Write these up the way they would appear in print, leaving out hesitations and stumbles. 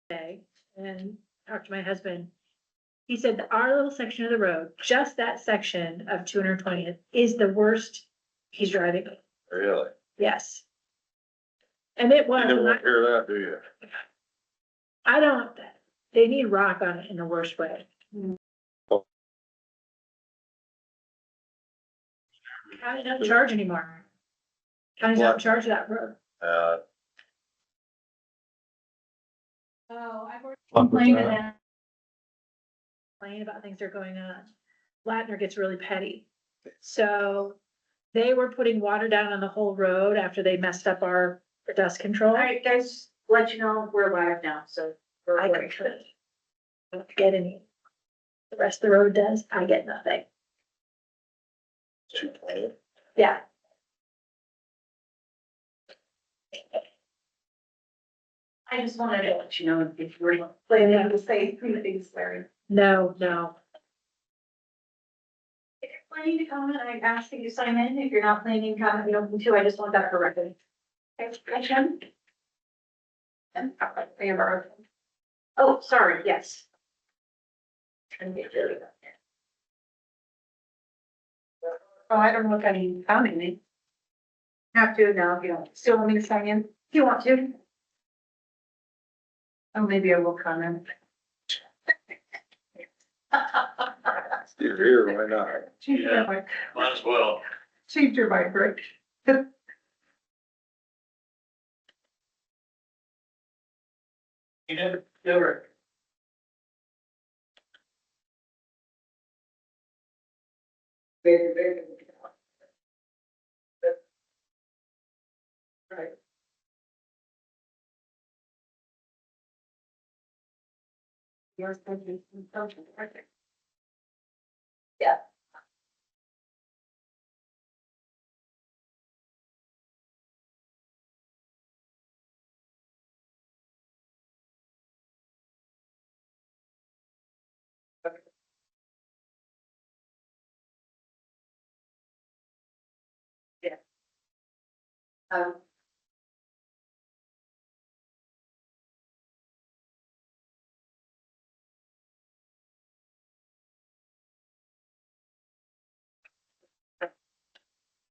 day and talked to my husband. He said that our little section of the road, just that section of 220th is the worst he's driving. Really? Yes. And it You was, never want to hear that, do you? I don't, they need rock on it in the worst way. County don't charge anymore. County don't What? charge that road. Uh, Oh, I've already What was complained that? to them. Complain about things that are going on. Latner gets really petty. So they were putting water down on the whole road after they messed up our dust control. All right, guys, let you know we're live now, so. we're I recording. could. Don't get any. The rest of the road does, I get nothing. Yeah. I just wanted to let you know if you were planning to say anything swearing. No, no. If you're planning to comment, I ask that you sign in. If you're not planning to comment, you don't need to. I just want that for record. Okay, Jen? And Amber. Oh, sorry, yes. Oh, I don't know if I need to comment any. Have to now if you don't. Still want me to sign in? If you want to. Oh, maybe I will comment. You're here, why not? Change your mic. Might as well. Change your mic, right? You never. Right. Yours, perfect. Yeah. Yeah.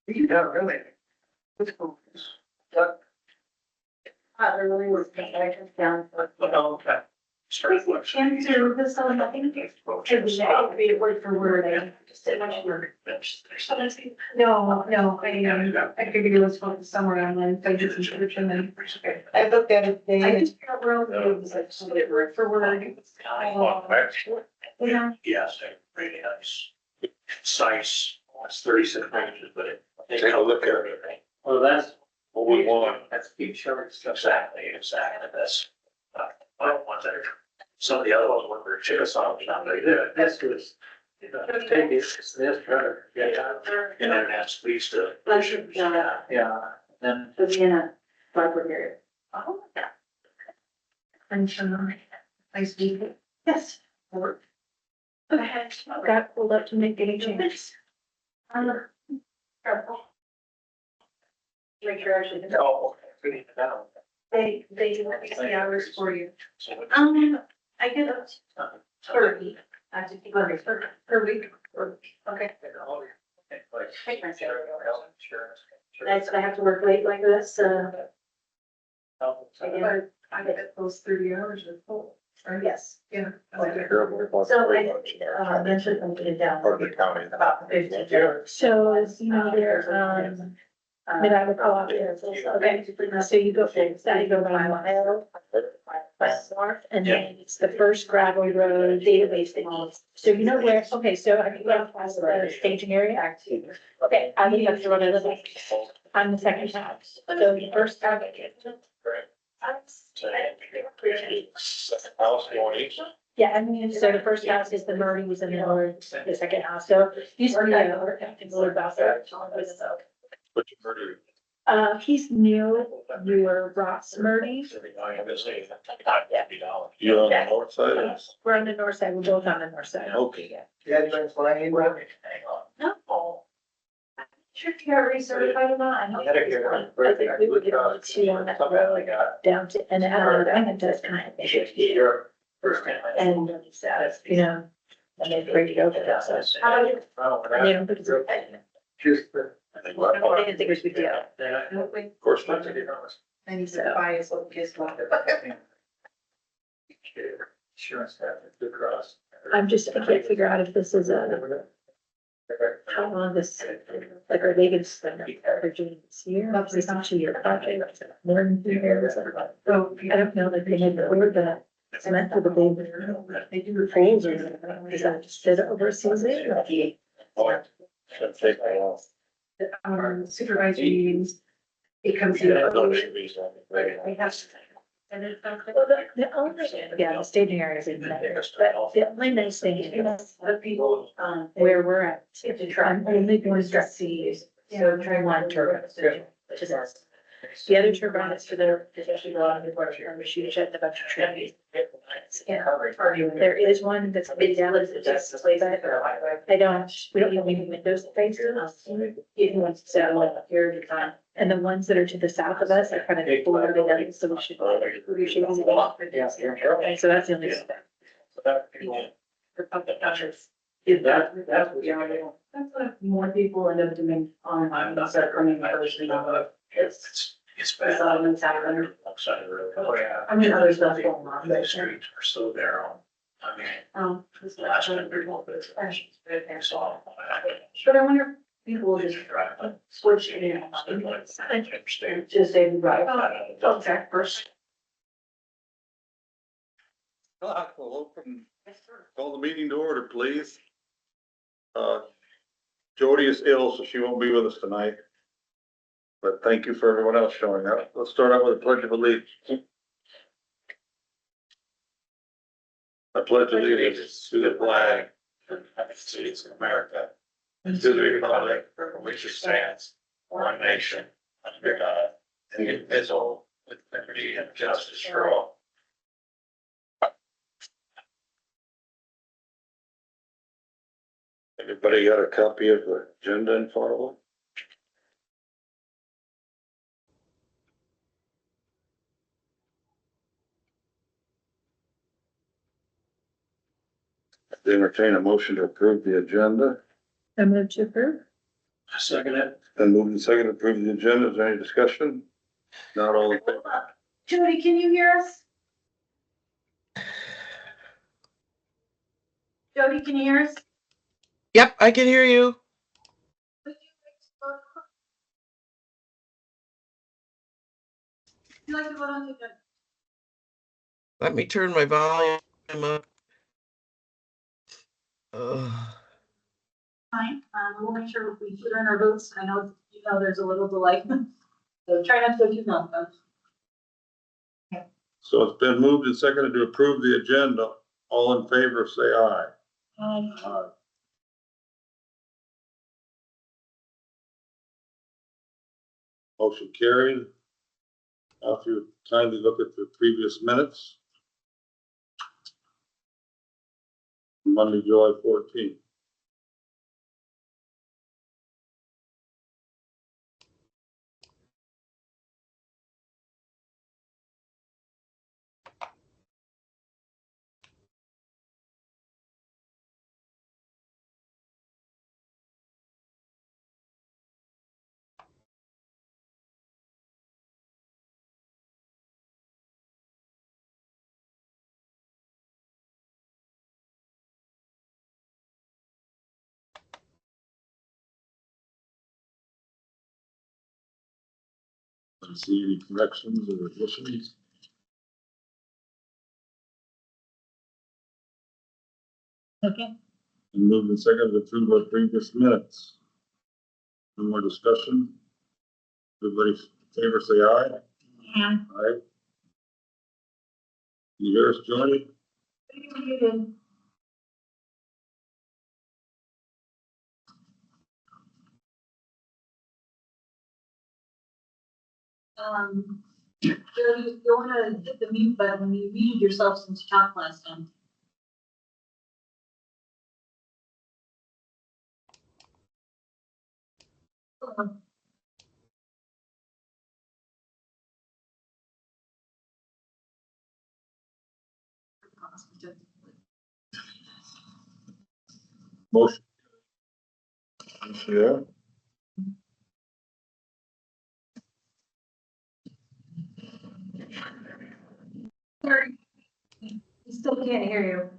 You got really. That's cool. Really was down. Oh, okay. Straight flush. Answer this on, I think. It'd be word for word. I just did much work. No, I figured it was from somewhere online, so I did some search and then. I looked at it today. I just figured out where it was like, so it word for word. Yeah. Yes, really nice. Size, it's 36 inches, but it. Take a look at it. Well, that's. What we want. That's keep showing stuff. Exactly. That's. I don't want that. Some of the other ones were Chickasaw, not very good. That's good. Take this, better. Yeah. And then that's leads to. Yeah. Then. The Vienna library area. Oh, yeah. And nice to meet you. Yes. Work. Okay, got pulled up to make any changes. Make sure I should. Oh, we need to know. They do let me see hours for you. So. I get up to per week. I have to keep on per week. Okay. Take my salary. That's, I have to work late like this, I get those 30 hours of full. Yes, yeah. So I mentioned I'm getting down. Part of the county. About the 15 hours. So as you know, there, mid-Iowa co-op there, okay, so you go from, now you go by Ohio, west north, and then it's the first gravel road database that needs. So you know where, okay, so have you gone past the staging area? Okay, I think that's the road I live on. I'm the second house, so the first house. House going east. Yeah, I mean, so the first house is the Murray's and the second house, so used to be like, over about that. But you murdered. He's new, newer Ross Murray. You're on the north side? We're on the north side, we're both on the north side. Okay. Yeah, you been flying? No. Sure, if you got recertified or not, I know. I think we were the only two on that road down to, and out and does kind of. Your first time. And, you know, and they bring it over to us. How about you? And they don't think it's a big Just. I didn't think it was a big deal. Of course, not. And he said, buy his little kids one. Insurance have to cross. I can't figure out if this is how long this, like, are they gonna spend their doing this year? Is this a 2-year project? More than 2 years? So I don't know that they had the word that it's meant for the big, they do the polls or something. Is that just sit over a season? Should take a while. supervisory meetings, it comes in. We have. Well, the only, yeah, the staging area is in there, but the only nice thing is The people, where we're at. If you try. I'm only going to see, so try one turbine, which is us. The other turbine is for their, machine shed and a bunch of trees. There is one that's big down, but I don't, we don't have any windows faces. So, and the ones that are to the south of us are kind of below the other, so we should. And so that's the only step. For public ushers. That's what. That's what more people end up doing online, instead of coming personally. It's bad. Settlements happen. Outside the road. Oh, yeah. I mean, other stuff going on. The streets are so narrow. I mean, This last last time we were there, I saw. But I wonder if people will just Drive. switch in. Interstate. Just say right. Oh, Okay, first. We'll open, call the meeting to order, please. Jody is ill, so she won't be with us tonight. But thank you for everyone else showing up. Let's start out with a pledge of allegiance. I pledge allegiance to the flag of the United States of America and to the republic for which it stands, one nation, under God, indivisible, with liberty and justice for all. Everybody got a copy of the agenda in front of them? Entertain a motion to approve the agenda. I move to approve. I second it. Then moving and second to approve the agenda. Is there any discussion? Not all in favor. Jody, can you hear us? Jody, can you hear us? Yep, I can hear you. You like to vote on the agenda? Let me turn my volume up. Fine, we'll make sure we put in our votes. I know, there's a little delay. So try not to go too long, folks. So it's been moved and seconded to approve the agenda. All in favor, say aye. Aye. Motion carried. Now if you kindly look at the previous minutes. Monday, July 14th. See any corrections or additions? Okay. And moved and seconded to approve our previous minutes. No more discussion? Everybody in favor, say aye. Yeah. Aye. You hear us, Jody? Jody, you wanna hit the mute button when you muted yourself since you talked last time. Motion. Yeah. Sorry. We still can't hear you.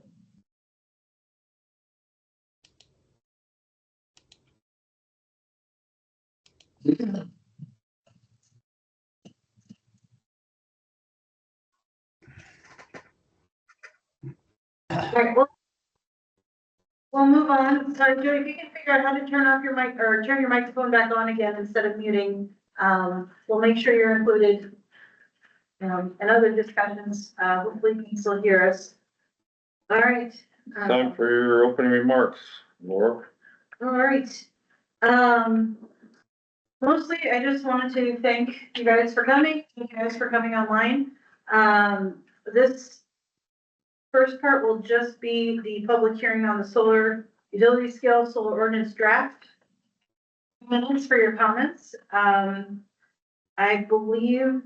Alright, we'll move on. So Joey, if you can figure out how to turn off your mic or turn your microphone back on again instead of muting, we'll make sure you're included. And other discussions, hopefully you can still hear us. All right. Time for your opening remarks, Laura. All right. Mostly, I just wanted to thank you guys for coming, online. This first part will just be the public hearing on the solar utility scale, solar ordinance draft. Minutes for your comments. I believe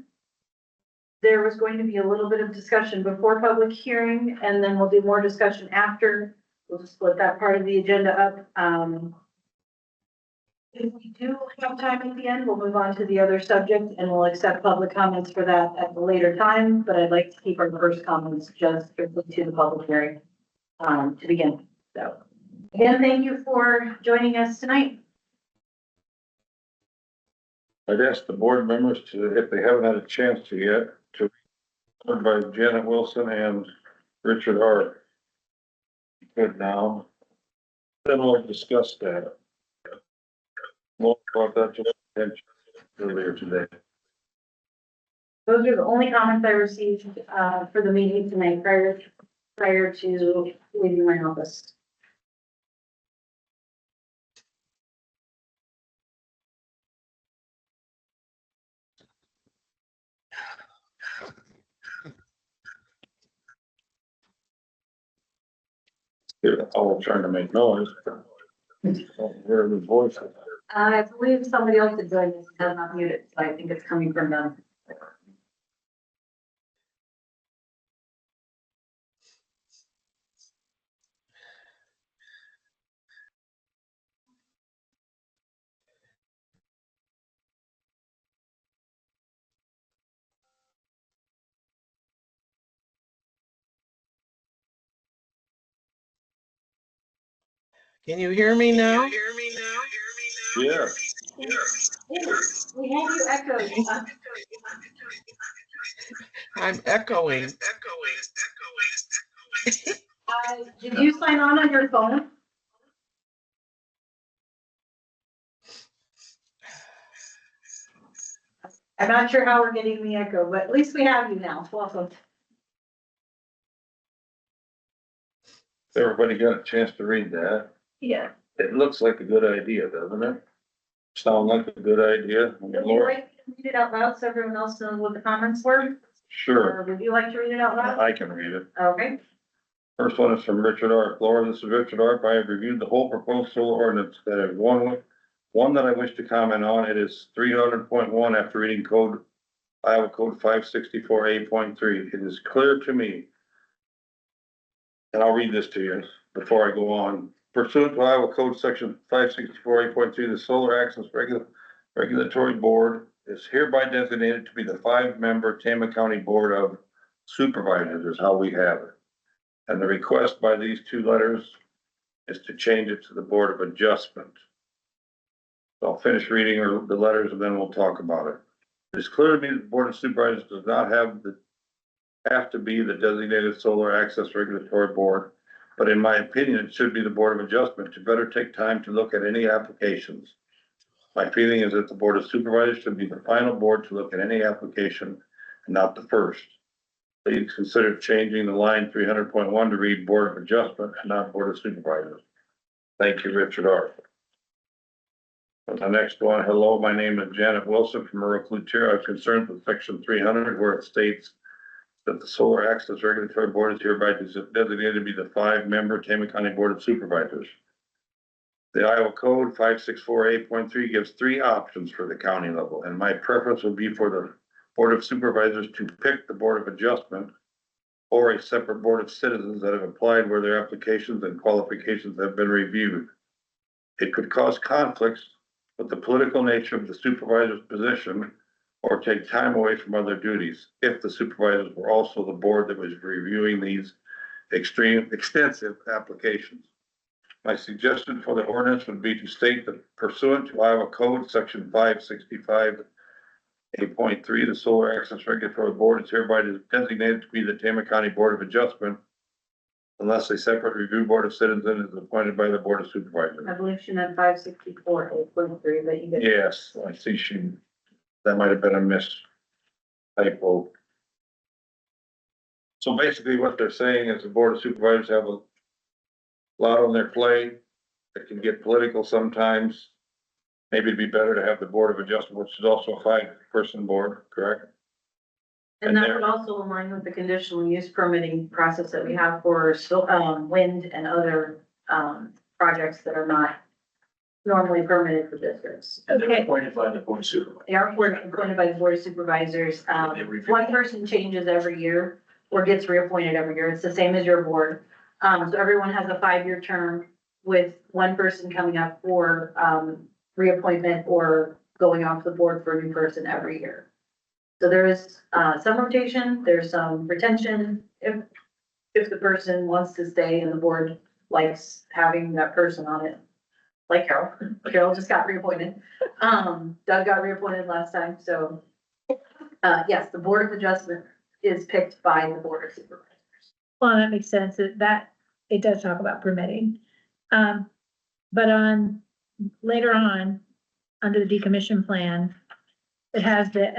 there was going to be a little bit of discussion before public hearing, and then we'll do more discussion after. We'll split that part of the agenda up. If we do have time at the end, we'll move on to the other subject and we'll accept public comments for that at a later time, but I'd like to keep our first comments just strictly to the public hearing, to begin. So again, thank you for joining us tonight. I'd ask the board members to, if they haven't had a chance to yet, to, by Janet Wilson and Richard Hart. Good now. Then we'll discuss that. More about that just earlier today. Those are the only comments I received, for the meeting tonight prior to leaving my office. They're all trying to make noise. Hear the voices. I believe somebody else is doing this, has not muted, so I think it's coming from them. Can you hear me now? Yeah. We have you echoed. I'm echoing. Did you sign on your phone? I'm not sure how we're getting the echo, but at least we have you now. Welcome. Everybody got a chance to read that. Yeah. It looks like a good idea, doesn't it? Sound like a good idea? I mean, Would you Laura, like to read it out loud so everyone else knows what the comments were? sure, Or would you like to read it out loud? I can read it. Okay. First one is from Richard Art. Laura, this is Richard Art. I have reviewed the whole proposed solar ordinance. That is one that I wish to comment on. It is 300.1 after reading Iowa Code 564A.3. It is clear to me, and I'll read this to you before I go on. Pursuant to Iowa Code Section 564A.3, the Solar Access Regulatory Board is hereby designated to be the 5-member Tama County Board of Supervisors, is how we have it. And the request by these two letters is to change it to the Board of Adjustment. So I'll finish reading the letters and then we'll talk about it. It's clear to me that the Board of Supervisors does not have to be the designated Solar Access Regulatory Board, but in my opinion, it should be the Board of Adjustment to better take time to look at any applications. My feeling is that the Board of Supervisors should be the final board to look at any application and not the first. Please consider changing the line 300.1 to read Board of Adjustment and not Board of Supervisors. Thank you, Richard Arthur. The next one, hello, my name is Janet Wilson from Rural Clutier. I'm concerned with section 300 where it states that the Solar Access Regulatory Board is hereby designated to be the 5-member Tama County Board of Supervisors. The Iowa Code 564A.3 gives 3 options for the county level, and my preference would be for the Board of Supervisors to pick the Board of Adjustment or a separate Board of Citizens that have applied where their applications and qualifications have been reviewed. It could cause conflicts with the political nature of the supervisor's position or take time away from other duties if the supervisors were also the board that was reviewing these extensive applications. My suggestion for the ordinance would be to state that pursuant to Iowa Code, section 565A.3, the Solar Access Regulatory Board is hereby designated to be the Tama County Board of Adjustment unless a separate review board of citizens is appointed by the Board of Supervisors. I believe she meant 564A.3, but you get. Yes, I see that might have been a typo. So basically what they're saying is the Board of Supervisors have a lot on their plate. It can get political sometimes. Maybe it'd be better to have the Board of Adjustment, which is also a 5-person board, correct? And that would also align with the conditional use permitting process that we have for wind and other projects that are not normally permitted for districts. And they're Okay. appointed by the board of supervisors. They are appointed by the board of supervisors. One person changes every year or gets reappointed every year. It's the same as your board. So everyone has a 5-year term with one person coming up for reappointment or going off the board for a new person every year. So there is some rotation, there's some retention if the person wants to stay and the board likes having that person on it. Like Carol. Carol just got reappointed. Doug got reappointed last time, so yes, the Board of Adjustment is picked by the Board of Supervisors. Well, that makes sense, that it does talk about permitting. But later on, under the decommission plan, it has the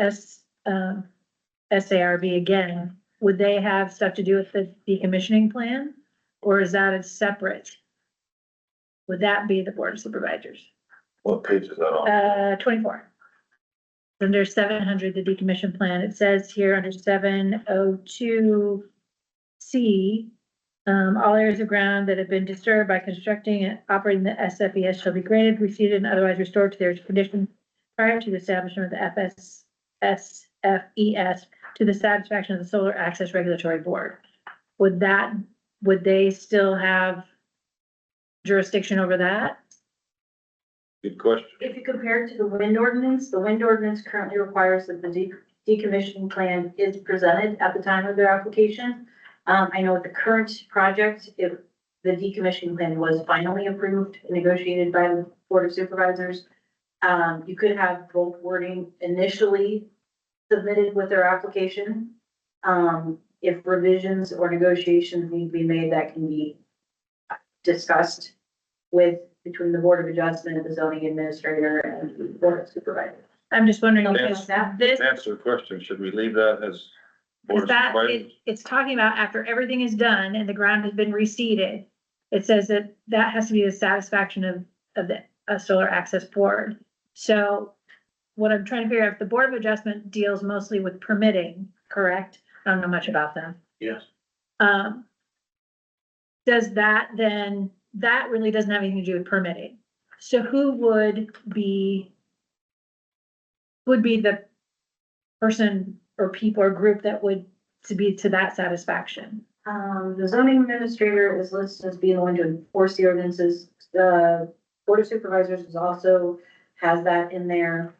SARB again. Would they have stuff to do with the decommissioning plan? Or is that a separate? Would that be the Board of Supervisors? What page is that on? 24. Under 700, the decommission plan, it says here under 702C, all areas of ground that have been disturbed by constructing and operating the SFES shall be graded, reseeded, and otherwise restored to their condition prior to the establishment of the SFES to the satisfaction of the Solar Access Regulatory Board. Would they still have jurisdiction over that? Good question. If you compare it to the wind ordinance currently requires that the decommissioning plan is presented at the time of their application. I know with the current project, if the decommissioning plan was finally approved and negotiated by the Board of Supervisors, you could have both wording initially submitted with their application. If revisions or negotiations need to be made, that can be discussed between the Board of Adjustment and the zoning administrator and the Board of Supervisors. I'm just wondering, Something because like that. this, To answer the question, should we leave that as Board is of that, Supervisors? it's talking about after everything is done and the ground has been reseeded. It says that has to be the satisfaction of the Solar Access Board. So what I'm trying to figure out, if the Board of Adjustment deals mostly with permitting, correct? I don't know much about them. Yes. Does that then, that really doesn't have anything to do with permitting. So who would be the person or people or group that would to be to that satisfaction? The zoning administrator is listed as being the one to enforce the ordinances. The Board of Supervisors is also has that in their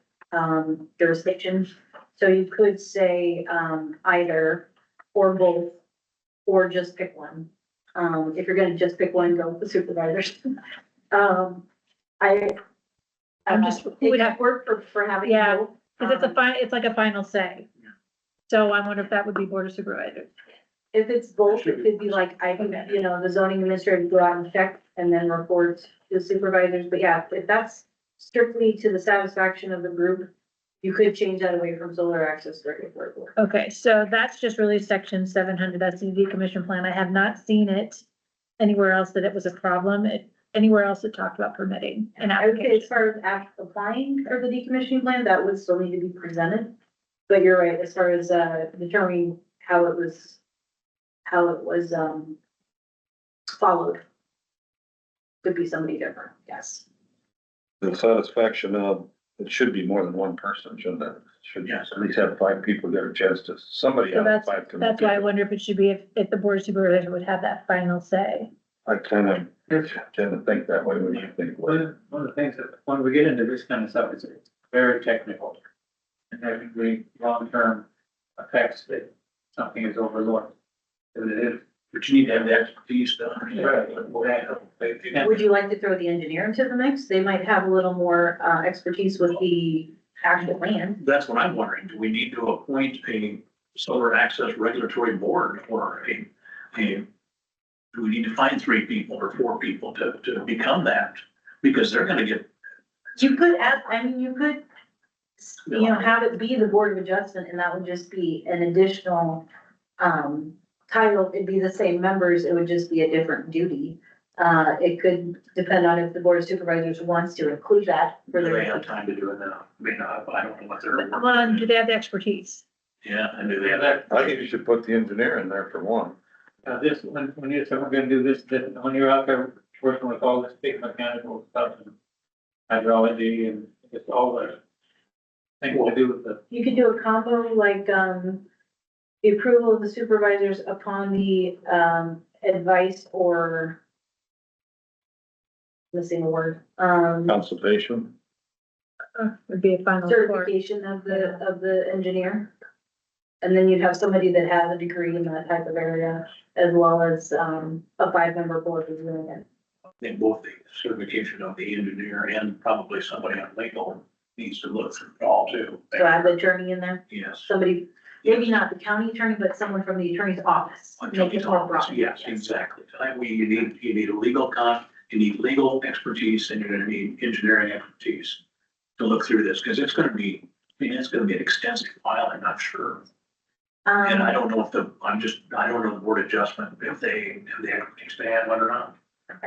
jurisdiction. So you could say either or both, or just pick one. If you're gonna just pick one, go with the supervisors. I'm just- it would work for having Yeah, both. Because it's like a final say. So I wonder if that would be Board of Supervisors. If it's both, it could be like, the zoning administrator would go out and check and then report to the supervisors. But yeah, if that's strictly to the satisfaction of the group, you could change that away from Solar Access Regulatory Board. Okay, so that's just really section 700, that's the decommission plan. I have not seen it anywhere else that it was a problem. Anywhere else that talked about permitting and I would say as application. far as applying for the decommissioning plan, that would still need to be presented. But you're right, as far as determining how it was followed. Could be somebody different, yes. The satisfaction of, it should be more than one person, shouldn't it? Should Yes. at least have five people get a chance to, somebody So out of that's, five can. that's why I wonder if it should be, if the board of supervisors would have that final say. I kind of tend to think that way. What do you think? One of the things that, when we get into this kind of stuff, it's very technical. And there can be long-term effects that something is overlooked. And it is. But you need to have the expertise to understand. Right. Would you like to throw the engineer into the mix? They might have a little more, expertise with the actual land. That's what I'm wondering. Do we need to appoint a solar access regulatory board or do we need to find 3 people or 4 people to become that? Because they're gonna get, You could add, I mean, you could, you know, have it be the Board of Adjustment, and that would just be an additional, title. It'd be the same members, it would just be a different duty. It could depend on if the Board of Supervisors wants to include that for do they their. have time to do it now? I mean, I don't know what they're. Well, do they have the expertise? Yeah, and do they have that? I think you should put the engineer in there for one. This, when you're, so we're gonna do this, when you're out there working with all this big mechanical stuff and hydrology and just all the things to do with the, You could do a combo like, the approval of the supervisors upon the, advice or missing a word, Consultation. Would be a final report. certification of the engineer. And then you'd have somebody that has a degree in that type of area, as well as, a 5-member board reviewing it. In both the certification of the engineer and probably somebody on legal needs to look through it all too. So add the attorney in there, Yes. somebody, maybe not the county attorney, but someone from the attorney's office. Make it more broad. Yes, exactly. You need a legal you need legal expertise and you're gonna need engineering expertise to look through this, because it's gonna be, it's gonna be an extensive file, I'm not sure. And I don't know if I don't know the board adjustment, if they expand one or not.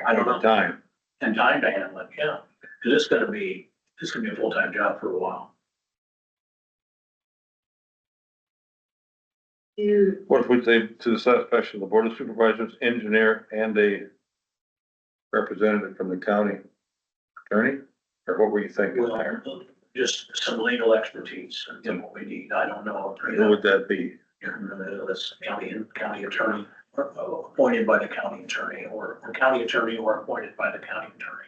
I don't know. Time. And time to handle it, yeah, because it's gonna be a full-time job for a while. What if we say to the satisfaction of the board of supervisors, engineer, and a representative from the county attorney? Or what were you thinking Well, there? just some legal expertise and what we need, I don't know. Who would that be? This county attorney, or appointed by the county attorney, or county attorney or appointed by the county attorney.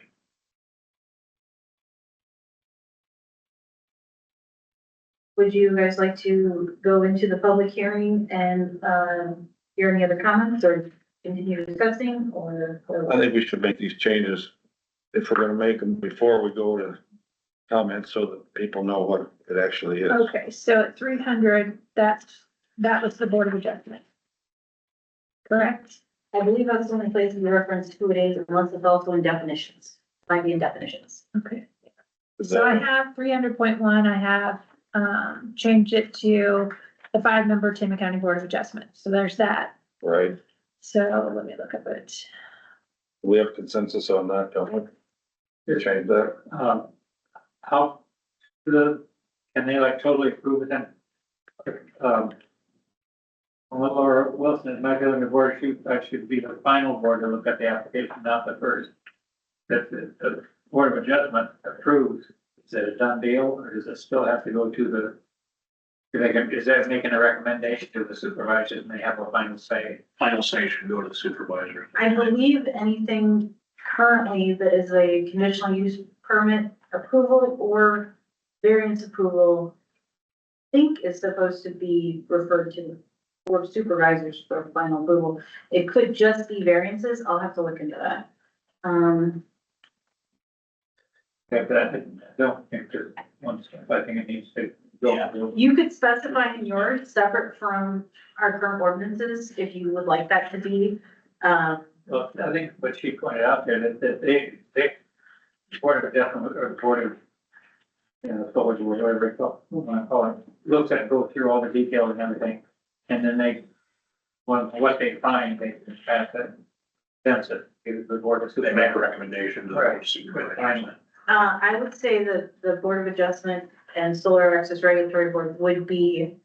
Would you guys like to go into the public hearing and, hear any other comments or continue discussing or? I think we should make these changes, if we're gonna make them before we go to comments, so that people know what it actually is. Okay, so at 300, that was the Board of Adjustment. Correct? I believe that's the only place we reference who it is, unless it's also in definitions, might be in definitions. Okay. Is So I that- have 300.1, I have, changed it to the 5-member Tama County Board of Adjustment. So there's that. Right, So let me look up it. we have consensus on that, don't we? Change that. how, can they like totally approve it then? Laura Wilson, my feeling the board should be the final board to look at the application, not the first. That the Board of Adjustment approves, is it a done deal, or does it still have to go to the? Is that making a recommendation to the supervisors and they have a final say? Final say should go to the supervisor. I believe anything currently that is a conditional use permit approval or variance approval, I think is supposed to be referred to the Board of Supervisors for final approval. It could just be variances. I'll have to look into that. But I don't think there's one step, I think it needs to go. You could specify in yours separate from our current ordinances if you would like that to be. Well, I think what she pointed out there, that they, Board of Adjustment, or Board of, you know, soldiers, whatever you call it, looks at, go through all the details and everything, and then they, what they find, they can pass it, sends it to the Board of They make a Supervisors. recommendation to the board of Right. supervisors. I would say that the Board of Adjustment and Solar Access Regulatory Board would be,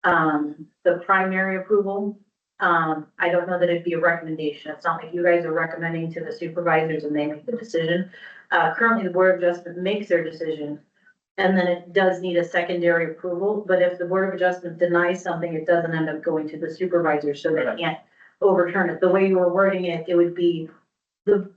the primary approval. I don't know that it'd be a recommendation. It's not like you guys are recommending to the supervisors and they make the decision. Currently, the Board of Adjustment makes their decision. And then it does need a secondary approval, but if the Board of Adjustment denies something, it doesn't end up going to the supervisor, so they can't overturn it. The way you were wording it, it would be the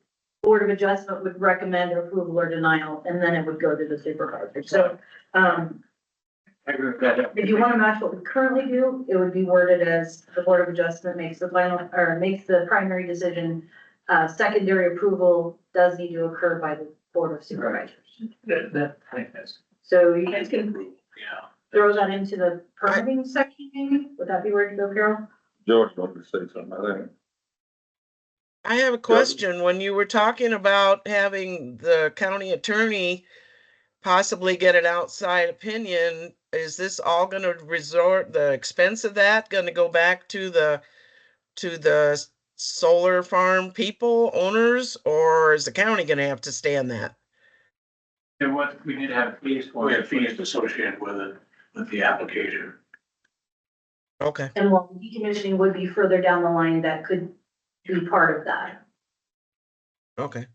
Board of Adjustment would recommend approval or denial, and then it would go to the supervisor. So, I agree with that. if you want to match what we currently do, it would be worded as the Board of Adjustment makes the final, or makes the primary decision. Secondary approval does need to occur by the Board of Supervisors. I think that's. So you guys can Yeah. throw that into the permitting section, maybe? Would that be where to go, Carol? George wanted to say something, I think. I have a question. When you were talking about having the county attorney possibly get an outside opinion, is this all gonna resort, the expense of that gonna go back to the solar farm people, owners, or is the county gonna have to stand that? There was, we did have fees for We it. have fees associated with it, with the application. Okay, And while decommissioning would be further down the line, that could be part of that. okay.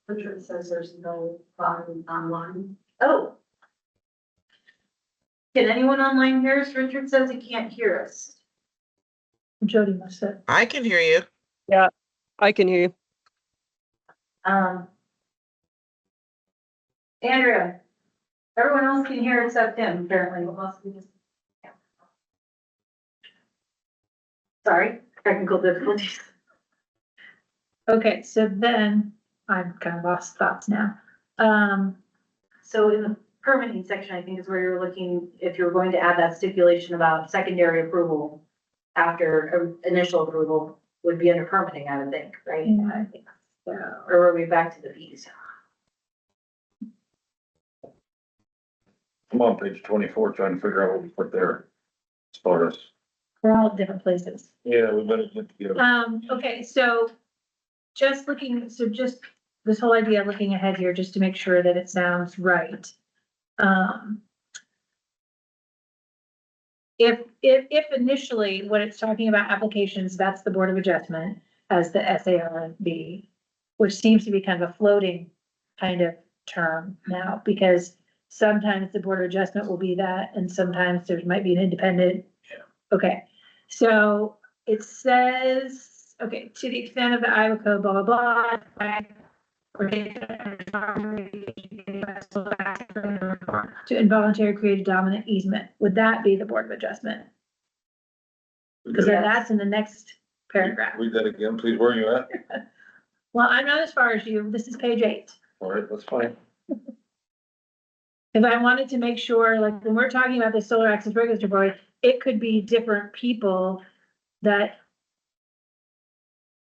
Richard says there's no bottom online. Oh. Can anyone online hear us? Richard says he can't hear us. Jody must have. I can hear you. I can hear you. Andrea, everyone else can hear except him, apparently. Sorry, technical difficulties. Okay, so then I've kind of lost thoughts now. So in the permitting section, I think is where you're looking, if you're going to add that stipulation about secondary approval after initial approval would be under permitting, I would think, right? yeah, I think so. Or were we back to the fees? I'm on page 24 trying to figure out what we put there. As far as, We're all at different places. yeah, we better get together. Okay, so just looking, so just this whole idea of looking ahead here, just to make sure that it sounds right. If initially when it's talking about applications, that's the Board of Adjustment as the SARB, which seems to be kind of a floating kind of term now, because sometimes the Board of Adjustment will be that, and sometimes there might be an independent. Yeah. Okay, so it says, okay, to the extent of the Iowa code, blah, blah, blah. To involuntary create a dominant easement, would that be the Board of Adjustment? Because then that's in the next paragraph. Read that again, please. Where are you at? Well, I'm not as far as you, this is page 8. All right, that's fine. Because I wanted to make sure, like, when we're talking about the solar access regulatory board, it could be different people that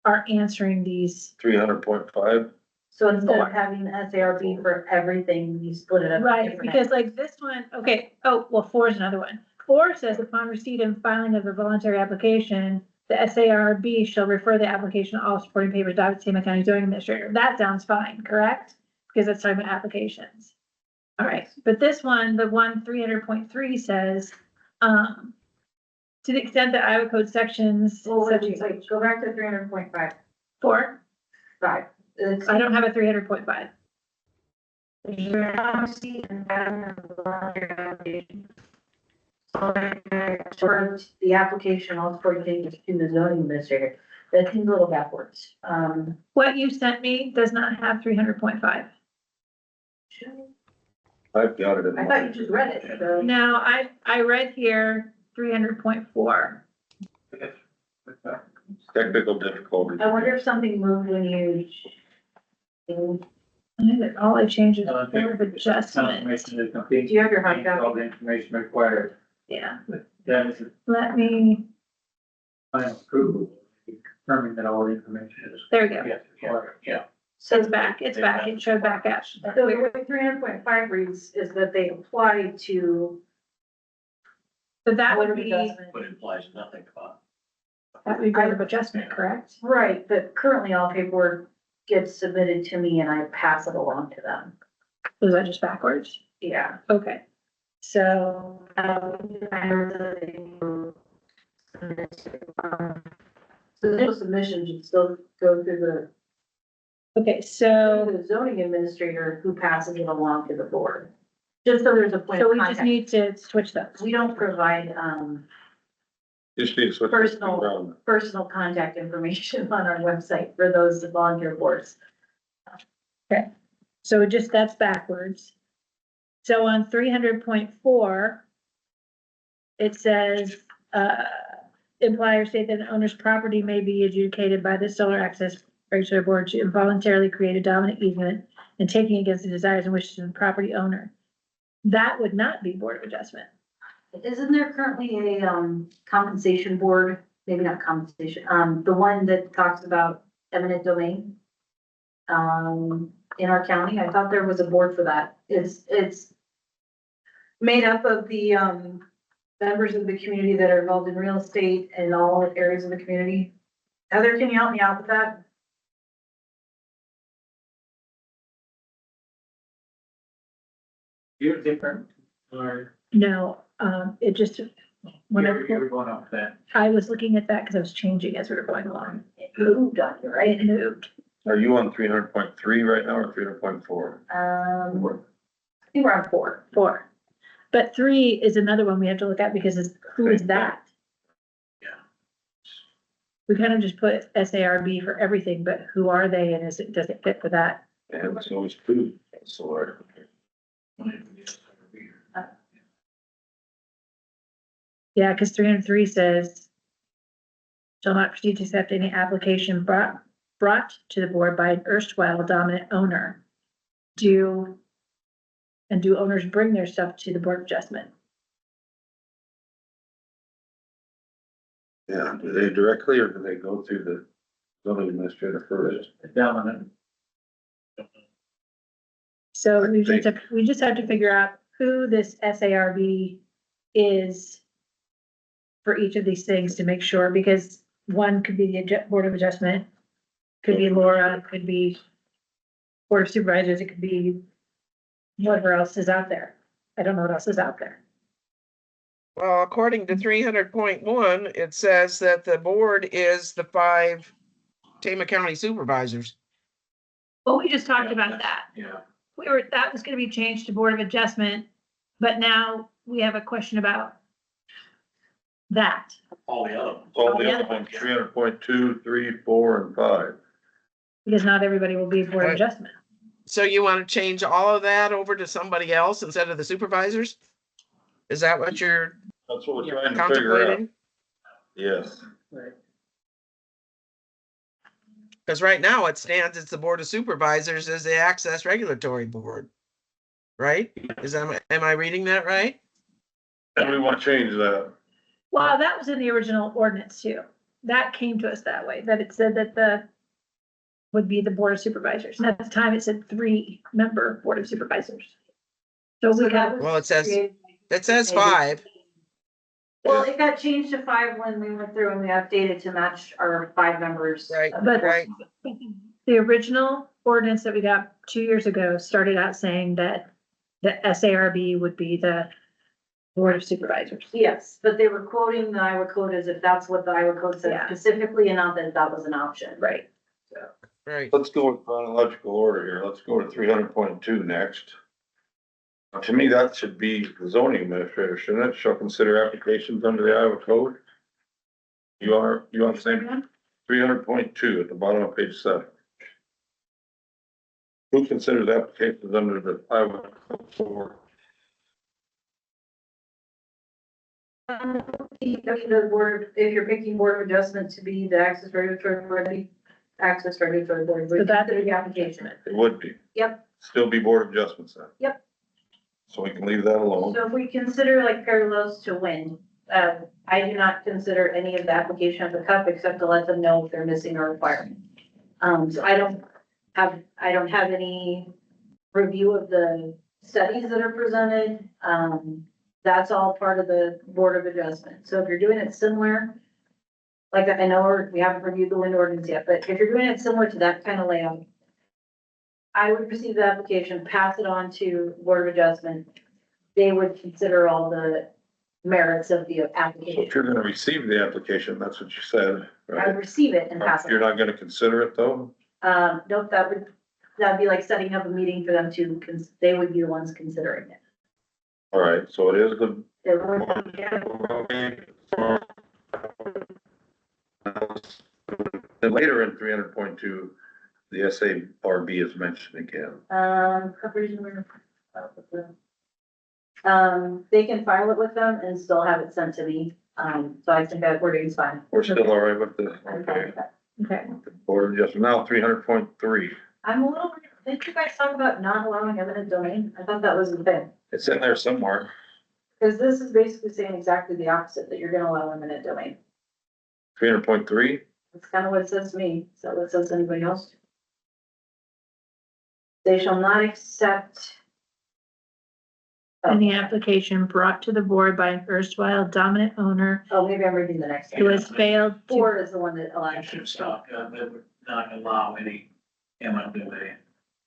are answering these. 300.5. So instead of having the SARB for everything, you split it up. Right, different- because like this one, okay, oh, well, 4 is another one. 4 says upon receipt and filing of the voluntary application, the SARB shall refer the application to all supporting papers, documents, Tama County zoning administrator. That sounds fine, correct? Because it's talking about applications. All right, but this one, the one 300.3 says, to the extent that Iowa code sections. Well, wait, go back to 300.5. 4, 5. I don't have a 300.5. For the application, all supporting papers to the zoning administrator, that seems a little backwards. What you sent me does not have 300.5. I've got it in. I thought you just read it, so. No, I read here 300.4. Technical difficulties. I wonder if something moved when you. I think that all I changed is I Board think of Adjustment. Confirmation is Do complete. you have your hard All copy? the information required. Yeah, That is the let me, final approval, confirming that all the information is. there we go. Yes, required. Yeah. So it's back, it showed back up. So the way 300.5 reads is that they apply to. So that Board would of be, Adjustment. But it implies nothing about. that would be Board of Adjustment, correct? Right, but currently all paperwork gets submitted to me and I pass it along to them. Was that just backwards? Yeah. Okay, so, So the initial submission should still go through Okay, so, the zoning administrator who passes it along to the board. Just so there's a point so of we just contact. need to switch those. We don't provide, Just need to switch. personal contact information on our website for those volunteer boards. So just, that's backwards. So on 300.4, it says, imply or state that an owner's property may be adjudicated by the solar access regulatory board to involuntarily create a dominant easement and taking against the desires and wishes of the property owner. That would not be Board of Adjustment. Isn't there currently a, compensation board, maybe not compensation, the one that talks about eminent domain? In our county, I thought there was a board for that. It's made up of the, members of the community that are involved in real estate and all areas of the community. Heather, can you help me out with that? You're different, or No, it just, when you're going off that. I was looking at that because I was changing as we were going along. It moved on you, right? It moved. Are you on 300.3 right now or 300.4? I think we're on 4. 4. But 3 is another one we have to look at because it's, who is that? Yeah. We kind of just put SARB for everything, but who are they and does it fit for that? And it's always food, so. Yeah, because 303 says, shall not proceed to accept any application brought to the board by an erstwhile dominant owner. Do owners bring their stuff to the Board of Adjustment? Yeah, do they directly or do they go through the zoning administrator first? Dominant. So I we just have to figure out who this SARB is for each of these things to make sure, because one could be the Board of Adjustment, could be Laura, could be Board of Supervisors, it could be whatever else is out there. I don't know what else is out there. Well, according to 300.1, it says that the board is the 5 Tama County supervisors. Well, we just talked about that. Yeah. That was gonna be changed to Board of Adjustment, but now we have a question about that. All the other ones. All the other ones, 300.2, 3, 4, and 5. Because not everybody will be Board of Right. Adjustment. So you want to change all of that over to somebody else instead of the supervisors? Is that what you're That's what we're trying to figure out. contemplating? Yes. Right. Because right now it stands, it's the Board of Supervisors as the Access Regulatory Board. Right? Am I reading that right? And we want to change that. Well, that was in the original ordinance too. That came to us that way, that it said that would be the Board of Supervisors. And at the time it said 3-member Board of Supervisors. So we got, Well, it says 5. Well, it got changed to 5 when we went through and we updated to match our 5 members. Right, But- right. the original ordinance that we got 2 years ago started out saying that the SARB would be the Board of Supervisors. Yes, but they were quoting the Iowa code as if that's what the Iowa code said Yeah. specifically and not that that was an option. Right. Right. Let's go in chronological order here. Let's go to 300.2 next. To me, that should be the zoning administrator, shouldn't it? Shall consider applications under the Iowa code. You on the same? 300.2 at the bottom of page 7. Who considers applications under the Iowa code for? The board, if you're picking Board of Adjustment to be the access regulatory board, access regulatory board, So would that's consider the application. It would be. Yep. Still be Board of Adjustments then. Yep. So we can leave that alone. So if we consider like parallels to wind, I do not consider any of the application of the cup except to let them know if they're missing a requirement. So I don't have any review of the studies that are presented. That's all part of the Board of Adjustment. So if you're doing it similar, like I know we haven't reviewed the wind ordinance yet, but if you're doing it similar to that kind of layout, I would receive the application, pass it on to Board of Adjustment. They would consider all the merits of the So if application. you're gonna receive the application, that's what you said, I right? receive it and pass You're it. not gonna consider it though? Nope, that'd be like setting up a meeting for them to, they would be the ones considering it. All right, so it is the. They would- Then later in 300.2, the SARB is mentioned again. They can file it with them and still have it sent to me, so I think that wording is fine. We're still all right with the, okay, Okay. Board of Adjustment, now 300.3, I'm a little, didn't you guys talk about not allowing eminent domain? I thought that was the thing. it's in there somewhere. Cause this is basically saying exactly the opposite, that you're gonna allow eminent domain. 300.3, That's kind of what it says to me. Is that what it says to anybody else? They shall not accept. Any application brought to the board by an erstwhile dominant owner Oh, maybe I'm reading the next who one. has failed to. Four is the one that I allows. should stop, that would not allow any eminent domain.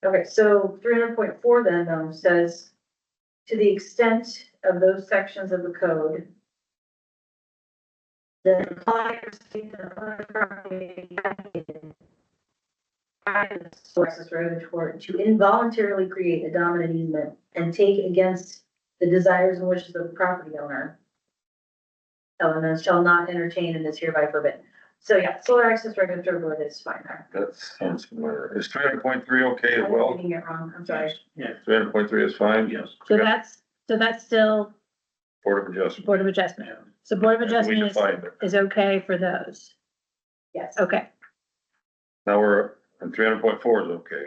Okay, so 300.4 then, says, to the extent of those sections of the code that apply or state that a owner's property sources regulatory to involuntarily create a dominant easement and take against the desires and wishes of the property owner. Elements shall not entertain and is hereby forbidden. So yeah, solar access regulatory board is fine there. that sounds familiar. Is 300.3 okay as I'm well? reading it wrong, I'm sorry. Yeah, 300.3 is fine? yes. So that's still Board of Adjustment. Board of Adjustment. So Board of We Adjustment defined it. is okay for those. Yes, Okay. Now we're, and 300.4 is okay,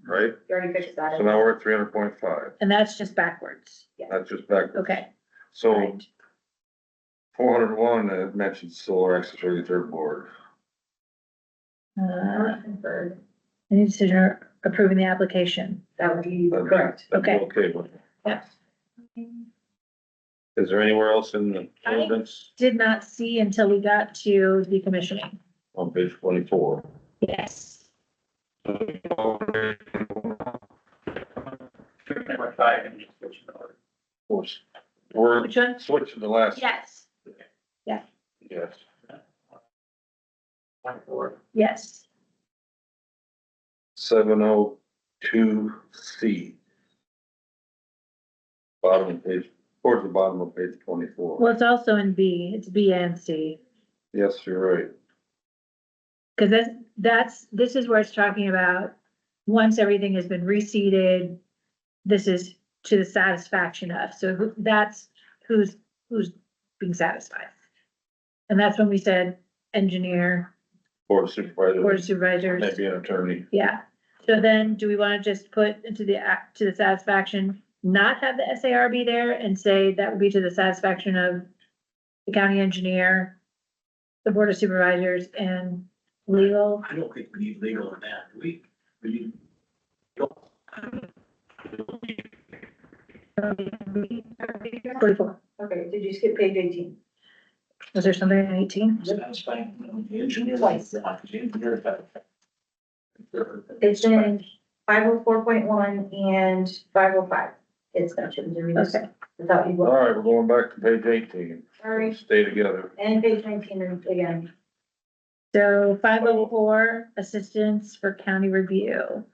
right? you already fixed that. So now we're at 300.5, And that's just backwards. that's just back. Okay. So Right. 401, it mentions solar access regulatory board. Any decision approving the application. That would be That'd be- correct. that'd be Okay. Okay with it. Yeah. Is there anywhere else in the ordinance Did not see until we got to decommissioning. on page 24? Yes. Number five, and just switch it over. We're Which one? switching the last. Yes. Yes. 24. Yes. 702C. Bottom of page, towards the bottom of page 24. Well, it's also in B. It's B and C. Yes, you're right. Cause this is where it's talking about, once everything has been reseeded, this is to the satisfaction of, so that's who's being satisfied. And that's when we said engineer, Board of Supervisors. board of supervisors, Maybe an attorney. yeah. So then, do we wanna just put into the act, to the satisfaction, not have the SARB there and say that would be to the satisfaction of the county engineer, the board of supervisors and legal? I don't think we need legal in that, do we? We need. 44. Okay, did you skip page 18? Was there something in 18? That's fine. The engineer. Twice. The engineer. It's in 504.1 and 505. It's mentioned. Did we just- Okay. Without you. All right, we're going back to page 18. Sorry. Stay together. And page 19 and again. So 504, assistance for county review.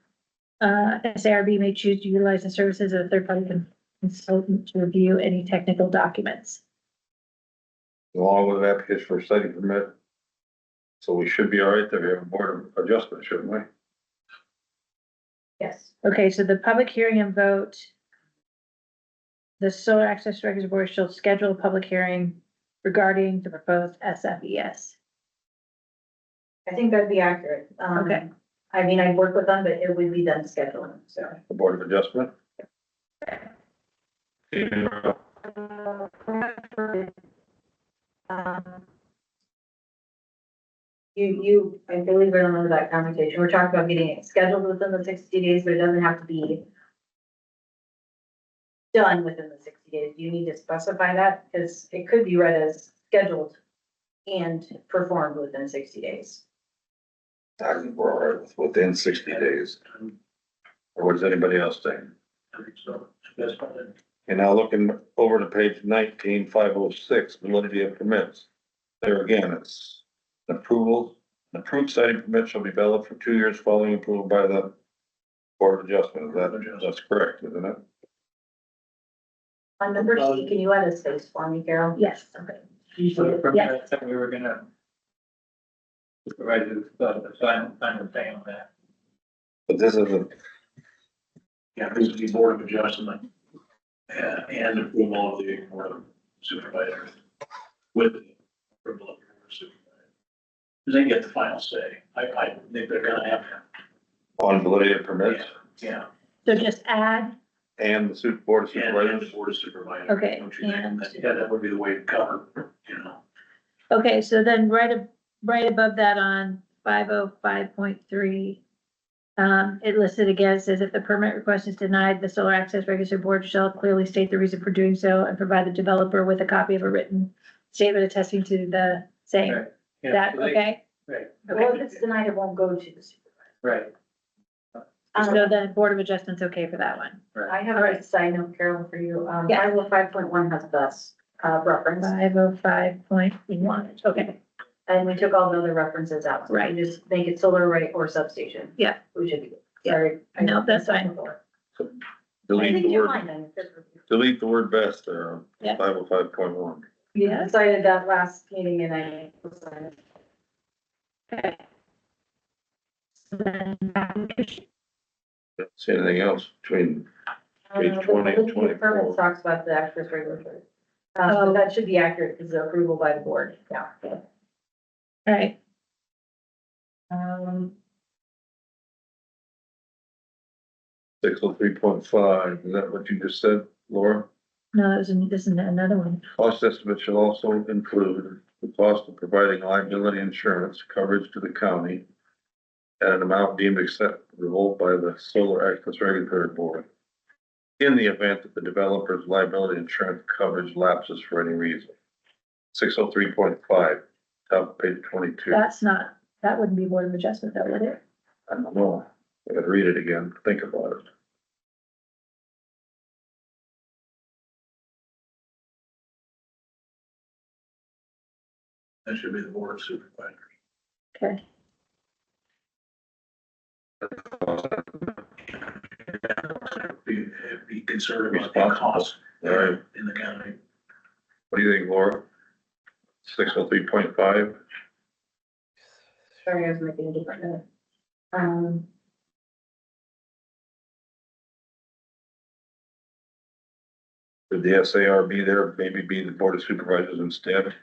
SARB may choose to utilize the services of a third-party consultant to review any technical documents. Along with an application for a study permit. So we should be all right there. We have a board of adjustment, shouldn't we? Yes. Okay, so the public hearing and vote. The Solar Access Regulatory Board shall schedule a public hearing regarding the proposed SFES. I think that'd be accurate. Okay. I mean, I'd work with them, but it would be them scheduling, so. The board of adjustment. I believe we remember that conversation. We're talking about getting it scheduled within the 60 days, but it doesn't have to be done within the 60 days. You need to specify that because it could be read as scheduled and performed within 60 days. I think we're all right with within 60 days. Or what does anybody else think? I think so. That's fine. And now looking over to page 19, 506, validity of permits. There again, it's approval, an approved siting permit shall be valid for 2 years following approval by the Board of Adjustment. That's correct, isn't it? On number C, can you add a space for me, Carol? Yes, okay. So from that, I thought we were gonna supervise the final thing on that. But this isn't, Yeah, this is the Board of Adjustment. And approval of the Board of Supervisors. With the approval of the Board of Supervisors. Because they get the final say. I think they're gonna have to. on validity of permits Yeah. So just add, and the Board of And the Supervisors. Board of Supervisors. Okay, Don't you think? and- Yeah, that would be the way to cover, you know. okay, so then right above that on 505.3. It listed again, says if the permit request is denied, the solar access regulatory board shall clearly state the reason for doing so and provide the developer with a copy of a written statement attesting to the same. Right. Yeah, That, so they- okay? Right, Well, if it's denied, it won't go to the supervisor. right, So then Board of Adjustment's okay for that one. right. I have a side note, Carol, for you. Yeah. 505.1 has bus, reference, 505.1, okay, and we took all the other references out. So we Right. Just make it solar array or substation. Yeah. We should be good. Yeah. Sorry. I- No, that's fine. I Delete think the you're word, fine then. delete the word best there on Yeah. 505.1. yeah, Decided that last meeting and I. okay. So then application. Don't see anything else between, Page The 20 and validity of 24. permits talks about the access regulatory. Oh. But that should be accurate because the approval by the board, yeah. All right, 603.5, is that what you just said, Laura? no, this is another one. Cost estimate shall also include the cost of providing liability insurance coverage to the county at an amount deemed acceptable by the Solar Access Regulatory Board in the event that the developer's liability insurance coverage lapses for any reason. 603.5, top of page 22. That's not, that wouldn't be Board of Adjustment though, would it? I don't know. I gotta read it again, think about it. That should be the Board of Supervisors. Okay, Be concerned about the cost Right. in the county. What do you think, Laura? 603.5? Sorry, I was making a different note. Would the SAR be there, maybe be the Board of Supervisors instead?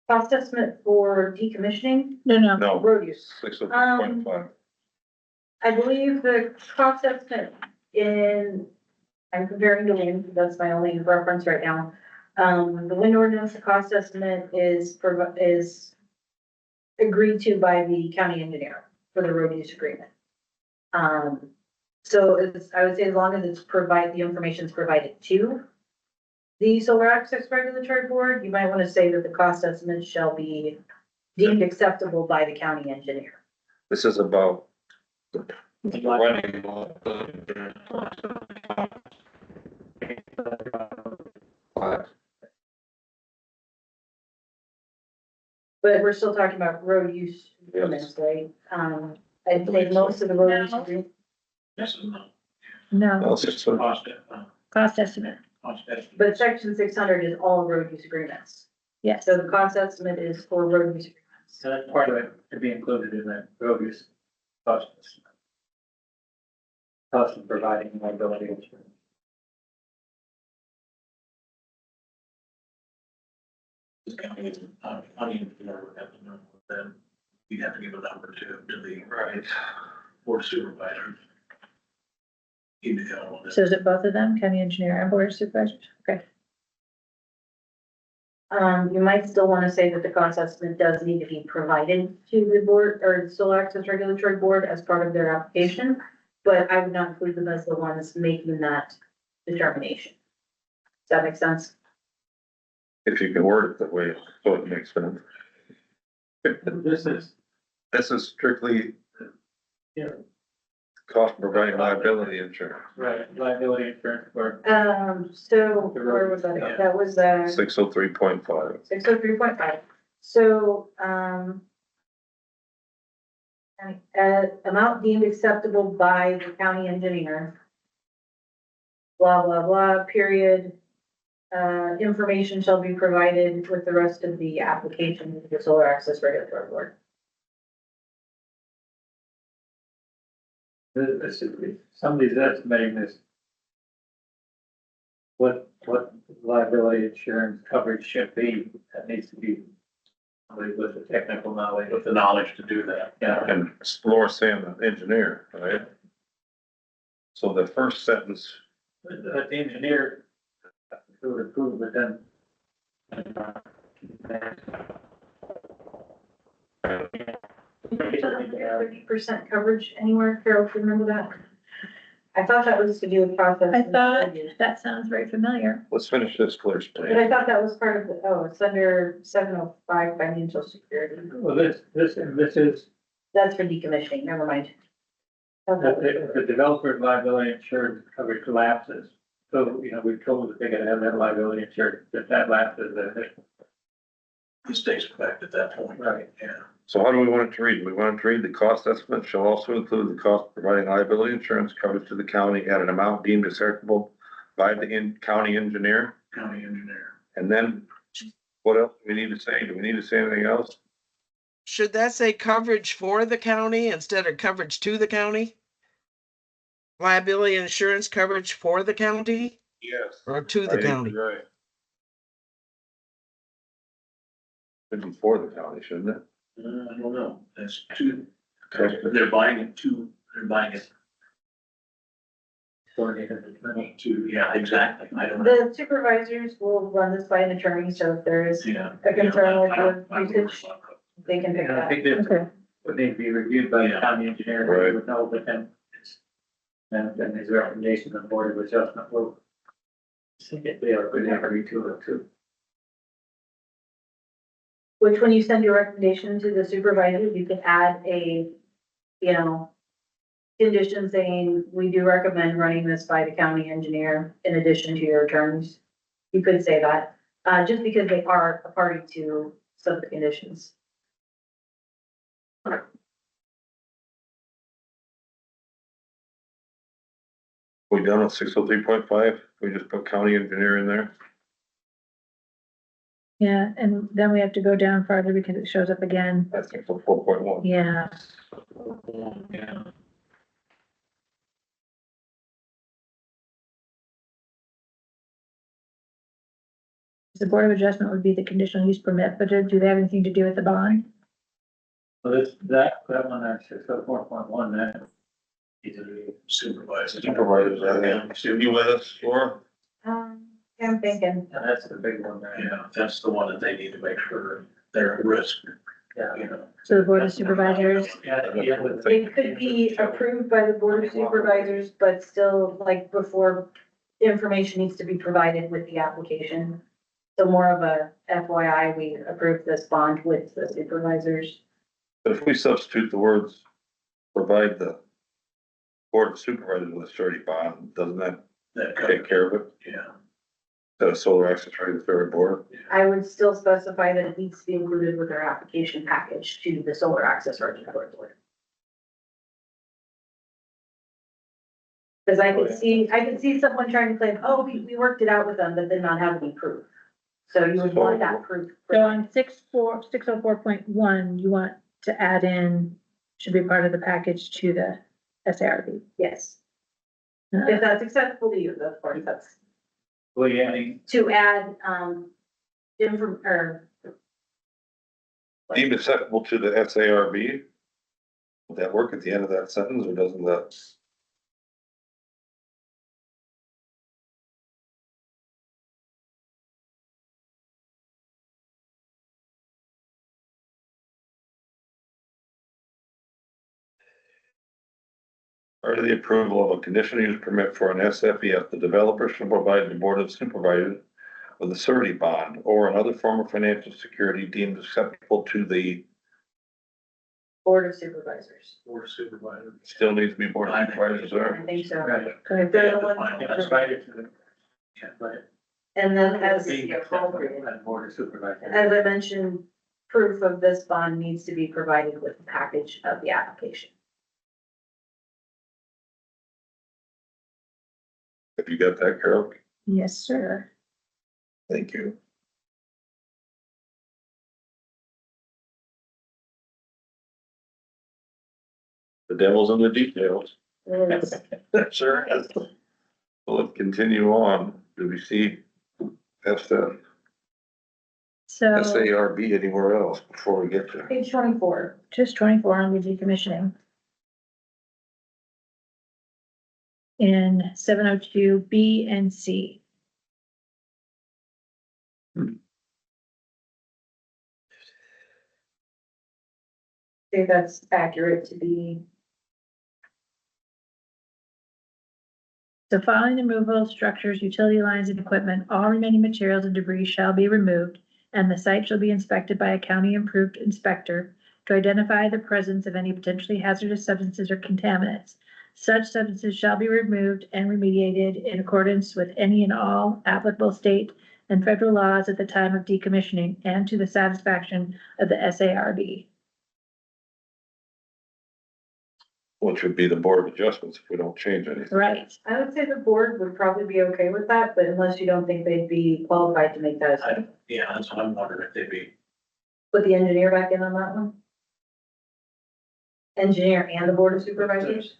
Cost estimate for decommissioning no, No, road use. 603.5. I believe the cost estimate I'm comparing to wind, that's my only reference right now. The wind ordinance, the cost estimate is agreed to by the county engineer for the road use agreement. So I would say as long as the information is provided to the Solar Access Regulatory Board, you might want to say that the cost estimate shall be deemed acceptable by the county engineer. This is about. But we're still talking about road use agreements, right? I'd say most of the road use No. agreements. Yes and no. no, Well, 600. cost estimate, Cost estimate. But section 600 is all road use agreements. yes. So the cost estimate is for road use agreements. So that's part of it to be included in that road use cost estimate. Cost of providing liability insurance. The county, engineer would have to know, then you'd have to give a number to the Right. Board of Supervisors. He'd be the only one that- So is it both of them, county engineer and Board of Supervisors? Okay, You might still want to say that the cost estimate does need to be provided to the board or Solar Access Regulatory Board as part of their application. But I would not include them as the ones making that determination. Does that make sense? If you can word it that way, so it makes sense. This is, This is strictly, Cost of providing liability insurance, Right, liability insurance for, So where was that? Yeah. That was, 603.5. 603.5. So, amount deemed acceptable by the county engineer. Blah, blah, blah, period. Information shall be provided with the rest of the application to the Solar Access Regulatory Board. somebody's estimating this. What liability insurance coverage should be, that needs to be somebody with the technical knowledge. With the knowledge to do that. Yeah, And Laura Sam, the engineer, right? So the first sentence, but the engineer who would approve it then. 30% coverage anywhere, Carol, can you remember that? I thought that was to do with process. I thought that sounds very familiar. let's finish this first, But please. I thought that was part of the, oh, it's under 705 financial security. Well, this is, That's for decommissioning, never mind. the developer's liability insurance coverage lapses. So, we told that they gotta have that liability insurance, if that lapses, then it. It stays effect at that point. Right. Yeah. So how do we want it to read? We want it to read the cost estimate shall also include the cost of providing liability insurance coverage to the county at an amount deemed acceptable by the county engineer. County engineer. And then what else do we need to say? Do we need to say anything else? Should that say coverage for the county instead of coverage to the county? Liability insurance coverage for the county Yes. or to the county? Right. Should be for the county, shouldn't it? I don't know. That's two. They're buying it to, yeah, exactly. I don't know. The supervisors will run this by an attorney, so if there is Yeah. a concern with I'm- the I'm- usage, they can pick it I up. think this Okay. would need to be reviewed by the county engineer, Right. who would know, but then. Then his recommendation on the board of adjustment will. They are going to agree to it too. Which when you send your recommendation to the supervisor, you can add a, condition saying, we do recommend running this by the county engineer in addition to your terms. You could say that, just because they are a party to some of the conditions. We done with 603.5? We just put county engineer in there? Yeah, and then we have to go down farther because it shows up again. That's 4.1. Yeah. Yeah. The Board of Adjustment would be the conditional use permit, but do they have anything to do with the bond? So that one, that's 604.1, that. Either supervisor. Supervisors, you with us, Laura? Yeah, I'm thinking, And that's the big one there. Yeah, that's the one that they need to make sure they're at risk, Yeah. you know. So the Board of Supervisors, Yeah, with it could be approved by the Board of Supervisors, but still, like, before, information needs to be provided with the application. So more of a FYI, we approved this bond with the supervisors. But if we substitute the words, provide the board of supervisors with a surety bond, doesn't that That take covers, care of it? yeah. The solar access regulatory board? I would still specify that it needs to be included with our application package to the Solar Access Regulatory Board. Because I could see someone trying to claim, oh, we worked it out with them, but then not have any proof. So you would want that proof. so on 604.1, you want to add in, should be part of the package to the SARB. Yes. If that's acceptable to you, of course, that's well, yeah, I mean, to add, or. Deemed acceptable to the SARB? Would that work at the end of that sentence, or doesn't that? Prior to the approval of a conditional use permit for an SFEF, the developer shall provide the board of supervisors with a surety bond or another form of financial security deemed acceptable to the Board of Supervisors. Board of Supervisors. Still needs to be board of supervisors I there. think so. Right. If they're the ones- Provided to the, yeah, right. And then as, Being appropriate and board of supervisors. as I mentioned, proof of this bond needs to be provided with the package of the application. Have you got that, Carol? Yes, sir. Thank you. The devil's in the details. It is. Sure is. Well, let's continue on. Do we see So, SARB anywhere else before we get there? Page 24. just 24 on the decommissioning. In 702 B and C. Say that's accurate to be, So following the removal of structures, utility lines and equipment, all remaining materials and debris shall be removed, and the site shall be inspected by a county-approved inspector to identify the presence of any potentially hazardous substances or contaminants. Such substances shall be removed and remediated in accordance with any and all applicable state and federal laws at the time of decommissioning and to the satisfaction of the SARB. Which would be the board of adjustments if we don't change anything. Right, I would say the board would probably be okay with that, but unless you don't think they'd be qualified to make that assessment. Yeah, that's what I'm wondering if they'd be, Put the engineer back in on that one? Engineer and the board of supervisors?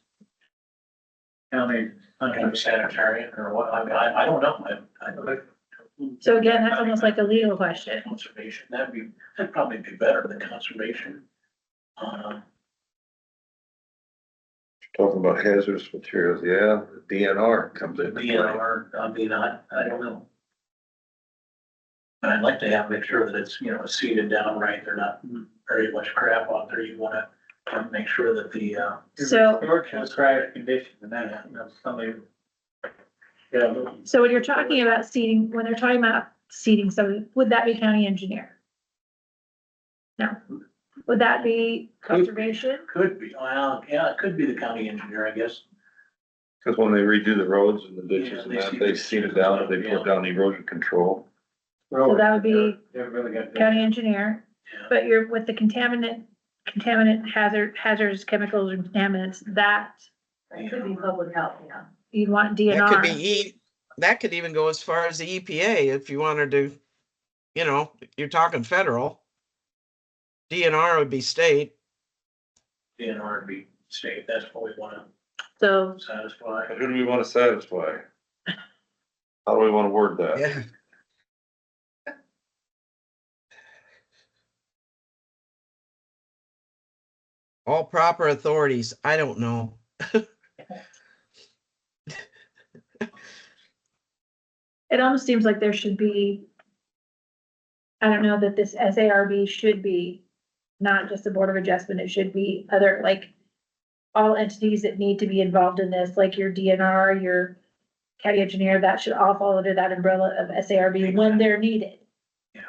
County, kind of sanitarian or what, I mean, I don't know, so again, that's almost like a legal question. Conservation, that'd probably be better than conservation. Talking about hazardous materials, yeah, the DNR comes The in. DNR, I mean, I don't know. And I'd like to make sure that it's, seated down right, they're not very much crap on there, you wanna make sure that the, So- George has prior condition and then, somebody. Yeah. So when you're talking about seating, when they're talking about seating, so would that be county engineer? No. Would that be conservation? could be, well, yeah, it could be the county engineer, I guess. Cause when they redo the roads and the ditches Yeah, and they that, seed they it. seed it down and they Yeah. put down erosion control. So that would be They're really good. county engineer, Yeah. but you're with the contaminant hazardous chemicals and contaminants, that That could be public health, yeah. you'd want That could be DNR. that could even go as far as the EPA if you wanted to, you're talking federal. DNR would be state. DNR would be state, that's what we wanna So, satisfy. Who do we wanna satisfy? How do we wanna word that? Yeah. All proper authorities, I don't know. it almost seems like there should be, I don't know, that this SARB should be not just the Board of Adjustment, it should be other, like, all entities that need to be involved in this, like your DNR, your county engineer, that should all fall under that umbrella of SARB when they're needed. Yeah.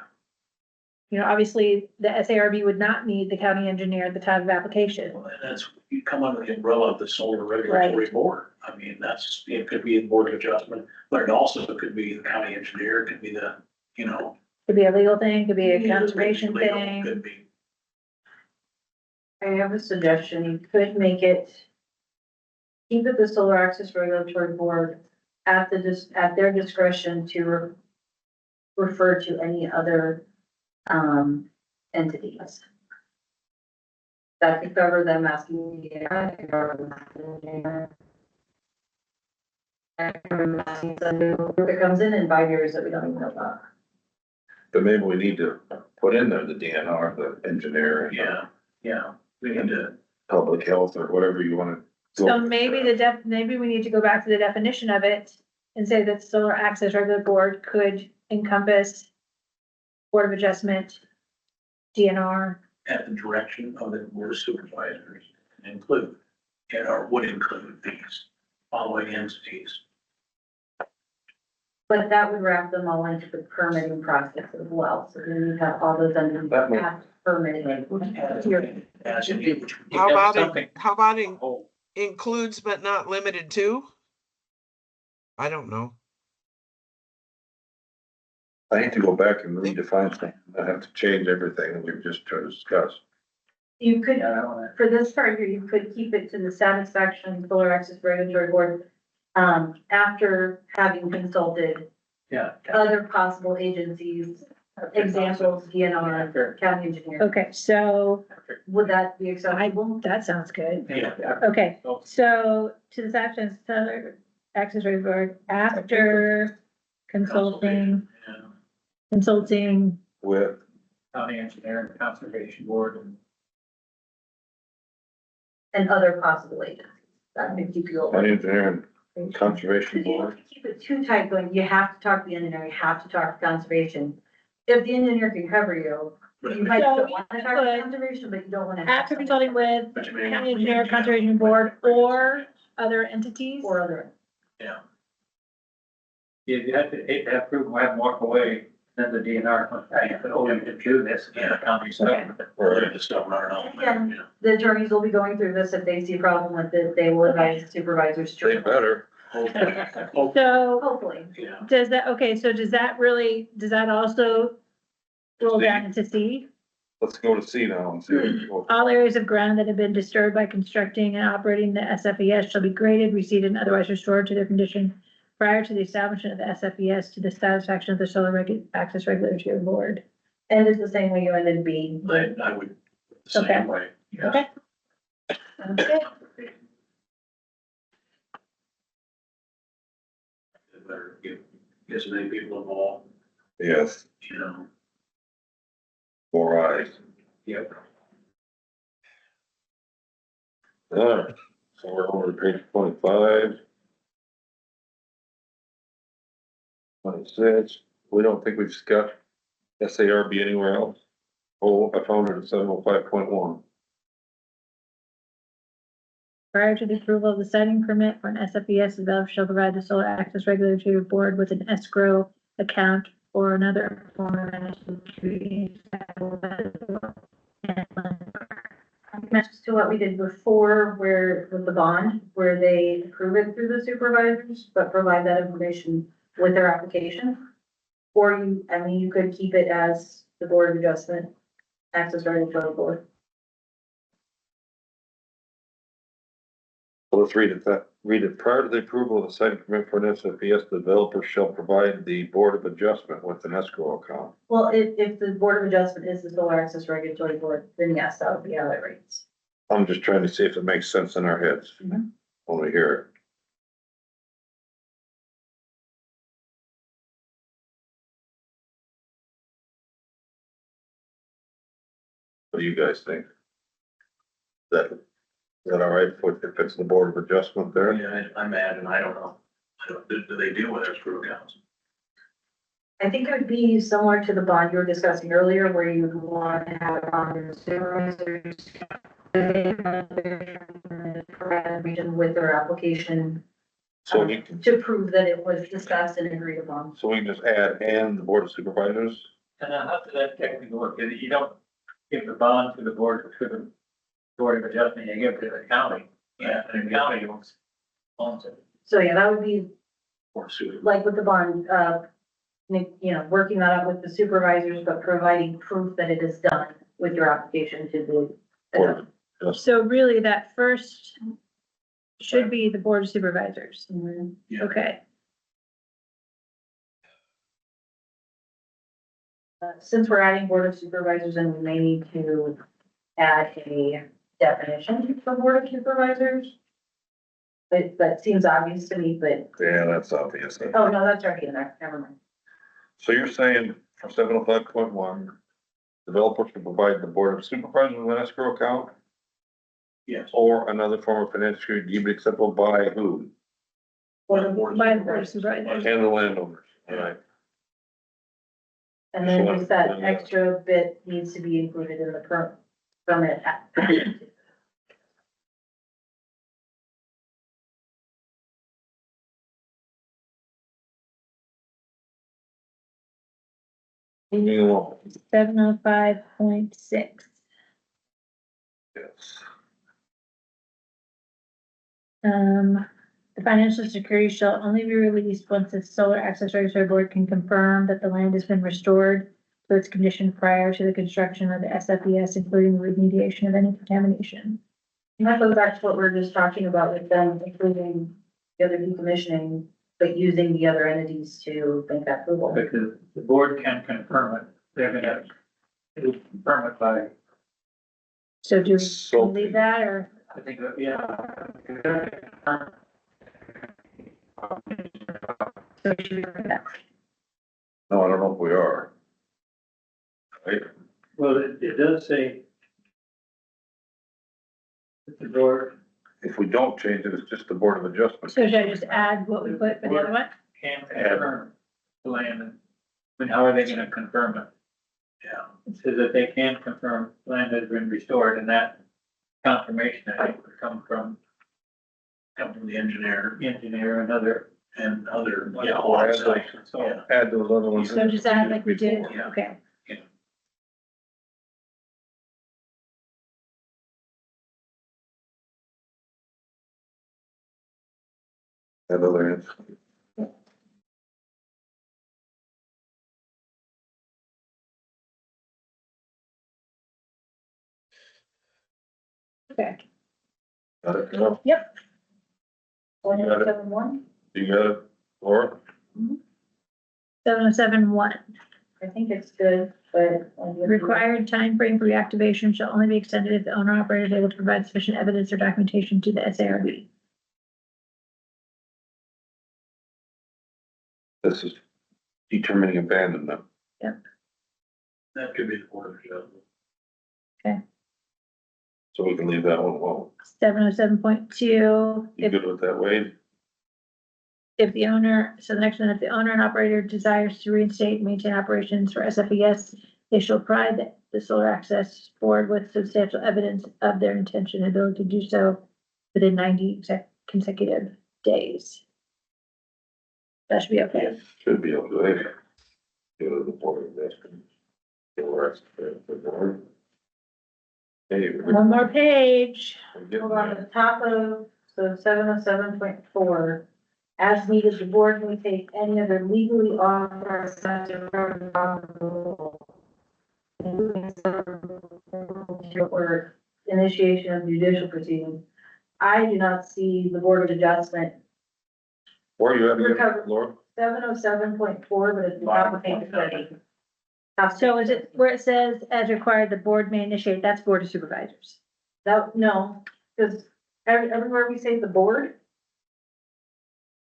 You know, obviously, the SARB would not need the county engineer at the time of application. Well, and that's, you come under the umbrella of the solar regulatory board. I mean, it could be the board of adjustment, but it also could be the county engineer, it could be the, Could be a legal thing, could be a legal, conservation Could thing. be, I have a suggestion, you could make it, keep it the solar access regulatory board at their discretion to refer to any other, entities. That could cover them asking, that could cover them asking, that could cover them asking somebody that comes in 5 years that we don't even know about. But maybe we need to put in there the DNR, the engineer. yeah, we need to, Public health or whatever you wanna. go So with maybe there. maybe we need to go back to the definition of it and say that solar access regulatory board could encompass Board of Adjustment, DNR. at the direction of the board of supervisors, include, or would include these following entities. But that would wrap them all into the permitting process as well, so then you have all those under That makes- permitting. Yeah, so you- How about something. it, how about Oh, includes but not limited to? I don't know. I hate to go back and redefine things. I have to change everything that we've just discussed. You could, yeah, I don't know. for this part here, you could keep it to the satisfaction of the Solar Access Regulatory Board, after having consulted Yeah. other possible agencies, examples, DNR, county engineer. Okay, so Would that be acceptable? that sounds good. Yeah. Okay, so to the section, Solar Access Rate Board, after consulting, With, County engineer and conservation board and. And other possible agencies. That would keep you county over. engineer and conservation Because you board. don't keep it too tight, going, you have to talk to the engineer, you have to talk to conservation. If the engineer can cover you, you might So still you want to talk could- to conservation, but you don't want to. after consulting with county engineer, conservation board, or other entities. Or other. You have to, hate to have proof, we'll have them walk away, then the DNR, comes back and says, oh, you did do this, and the county stuff. Or they're just don't run off. Again, the attorneys will be going through this. If they see a problem with it, they will advise supervisors They to. better. So Hopefully. Yeah. does that, okay, so does that also roll down into C? Let's go to C now and see. what- All areas of ground that have been disturbed by constructing and operating the SFES shall be graded, reseeded, and otherwise restored to their condition prior to the establishment of the SFES to the satisfaction of the Solar Access Regulatory Board. And it's the same way you ended B. I would, the Okay. same way. yeah. Okay. Okay. Better get as many people involved, Yes, you know. four eyes. Yep. All right, so we're over to page 25. 26, we don't think we've got SARB anywhere else. Oh, I found it at 705.1. Prior to the approval of the siting permit for an SFES, the developer shall provide the Solar Access Regulatory Board with an escrow account or another form of management. Matches to what we did before where, with the bond, where they approve it through the supervisors, but provide that information with their application. Or you could keep it as the Board of Adjustment, Access Regulatory Board. So let's read it. Prior to the approval of the site permit for an SFPS, the developer shall provide the Board of Adjustment with an escrow account. Well, if the Board of Adjustment is the Solar Access Regulatory Board, then yes, that would be how it rates. I'm just trying to see if it makes sense in our heads Mhm. when we hear it. What do you guys think? Is that all right if it's the Board of Adjustment there? Yeah, I'm mad and I don't know. Do they deal with their screw accounts? I think it would be similar to the bond you were discussing earlier, where you would want to have on supervisors. Region with their application So we can, to prove that it was discussed and agreed upon. so we can just add and the Board of Supervisors? And then how does that technically work? You don't give the bond to the board, to the Board of Adjustment, you give it to the county. Yeah, and the county owns it. So yeah, that would be Or suit? like with the bond, working that out with the supervisors, but providing proof that it is done with your application to the. Board of So really, that first should be the Board of Supervisors. Mhm. Yeah. Okay, Since we're adding Board of Supervisors, then we may need to add a definition for Board of Supervisors. But that seems obvious to me, but, Yeah, that's obvious. oh, no, that's already in there, never mind. So you're saying for 705.1, developer should provide the Board of Supervisors with an escrow account Yes. or another form of financial security deemed acceptable by who? by the Board of Supervisors. And the landowners, all right? And then just that extra bit needs to be included in the permit. Moving along. 705.6. Yes. The financial security shall only be released once the solar access regulatory board can confirm that the land has been restored to its condition prior to the construction of the SFES, including remediation of any contamination. And that goes back to what we were just talking about with them, including the other decommissioning, but using the other entities to make that approval. Because the board can confirm it, they're gonna confirm it by, So do we So- leave that or? I think, yeah. So should we leave that? No, I don't know if we are. Right? Well, it does say that the board If we don't change it, it's just the Board of Adjustment. So should I just add what we put for the other one? can confirm the land. I mean, how are they gonna confirm it? Yeah. It says that they can confirm land has been restored, and that confirmation, I think, would come from The engineer and other. and other. Yeah, we'll add those, So, add those other ones. So just add like we did, Yeah. okay. Add other ends. Okay. Got it? No, 1071, you got it, Laura? 7071, I think it's good, but. required time frame for reactivation shall only be extended if the owner operator is able to provide sufficient evidence or documentation to the SARB. This is determining abandonment. That could be the Board of Adjustment. So we can leave that one alone. 707.2, You if good with that, Wade? If the owner, so the next one, if the owner and operator desires to reinstate and maintain operations for SFES, they shall provide the solar access board with substantial evidence of their intention and ability to do so within 90 consecutive days. That should be okay. Should be okay. Go to the Board of Adjustment. The board. Hey, One more page. we're getting Hold on, there. at the top of, so 707.4, as needed, the board may take any other legally authorized steps to or initiation of judicial proceedings. I do not see the Board of Adjustment, Where are you at We're again, covered. Laura? 707.4, but it's the top of page 30. So is it where it says, as required, the board may initiate, that's board of supervisors. That, no, because everywhere we say the board,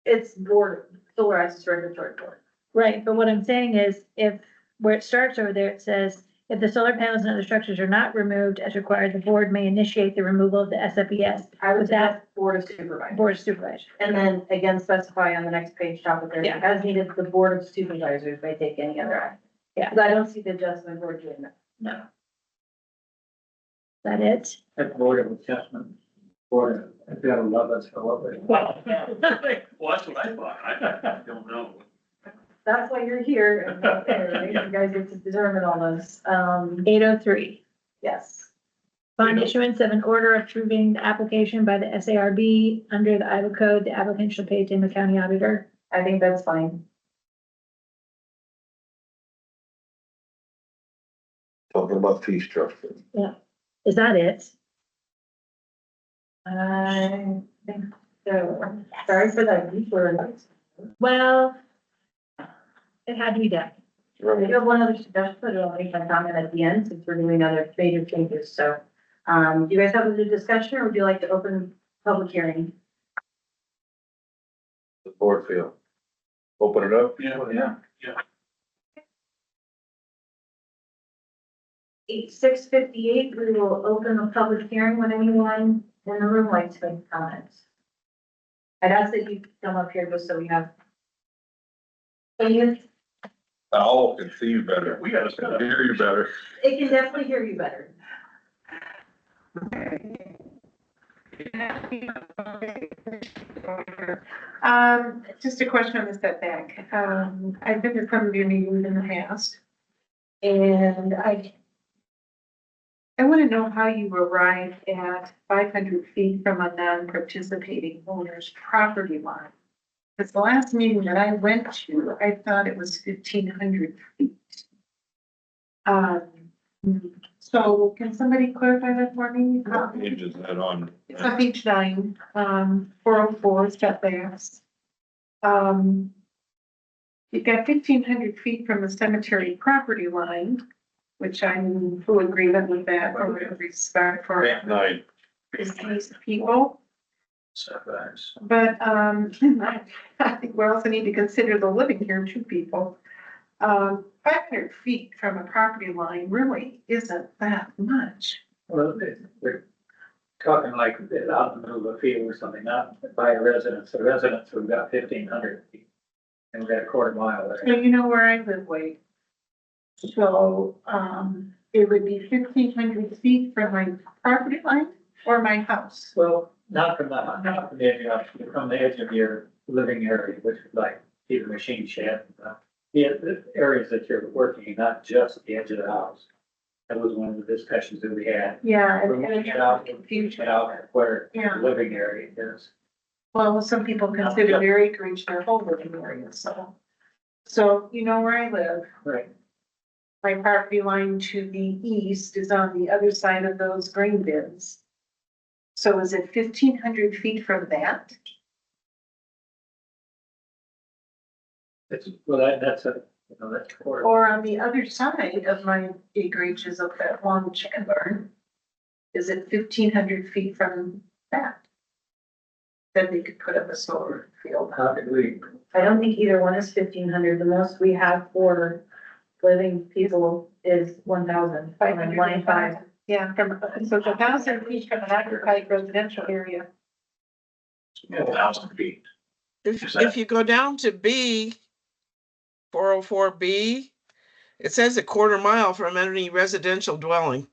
it's board, solar access regulatory board. Right, but what I'm saying is, if, where it starts over there, it says, if the solar panels and other structures are not removed as required, the board may initiate the removal of the SFES, I would With say that- that's board of supervisors. board of supervisors. And then again, specify on the next page, top of there, Yeah. as needed, the board of supervisors may take any other action. Yeah. Because I don't see the adjustment board doing that. No. Is that it? that Board of Adjustment, board, if they love us for what we. Well, that's what I thought. I don't know. That's why you're here, and okay, you guys get to determine all this. 803, Yes. upon issuance of an order approving the application by the SARB under the Iowa code, the applicant shall pay to the county auditor. I think that's fine. Talking about fee structure. Is that it? I think so. Sorry for that detour. Well, it had to be done. I do have one other suggestion, but I'll make my comment at the end since we're doing other major changes, so. Do you guys have a discussion or would you like to open public hearing? The board feel. Open it up. Yeah. 6:58, we will open a public hearing when anyone in the room likes to make comments. I'd ask that you come up here just so we have. It Owl can see you better. We gotta set up. Hear you better. can definitely hear you better. Just a question on the setback. I've been to some of your meetings in the past. And I want to know how you arrived at 500 feet from a non-participating owner's property line. Because the last meeting that I went to, I thought it was 1,500 feet. So can somebody clarify that for me? Page is that on? It's on page 9, 404 setbacks. You've got 1,500 feet from the cemetery property line, which I'm in full agreement with that, or with respect for Nine. deceased people. Setbacks. But, I think we also need to consider the living here, two people. 500 feet from a property line really isn't that much. Well, we're talking like out in the middle of a field or something, not by a residence. The residence, we've got 1,500 feet. And we've got a quarter mile So there. you know where I live, Wade. So, it would be 1,500 feet from my property line or my house. Well, not from the edge of your living area, which is like either machine shed. The areas that you're working, not just the edge of the house. That was one of the discussions that we had. Yeah, We're and looking it's out, confusion. where Yeah. the living area is. Well, some people consider their acreage their whole living area, so. So you know where I live. Right. My property line to the east is on the other side of those grain bins. So is it 1,500 feet from that? That's a, that's quarter. Or on the other side of my acreage is up that long chicken barn? Is it 1,500 feet from that? Then they could put up a solar field. How did we, I don't think either one is 1,500. The most we have for living people is 1,000. Line 5. Yeah, so it's 1,000 feet from an agricultural residential area. 1,000 feet. If you go down to B, 404B, it says a quarter mile from any residential dwelling.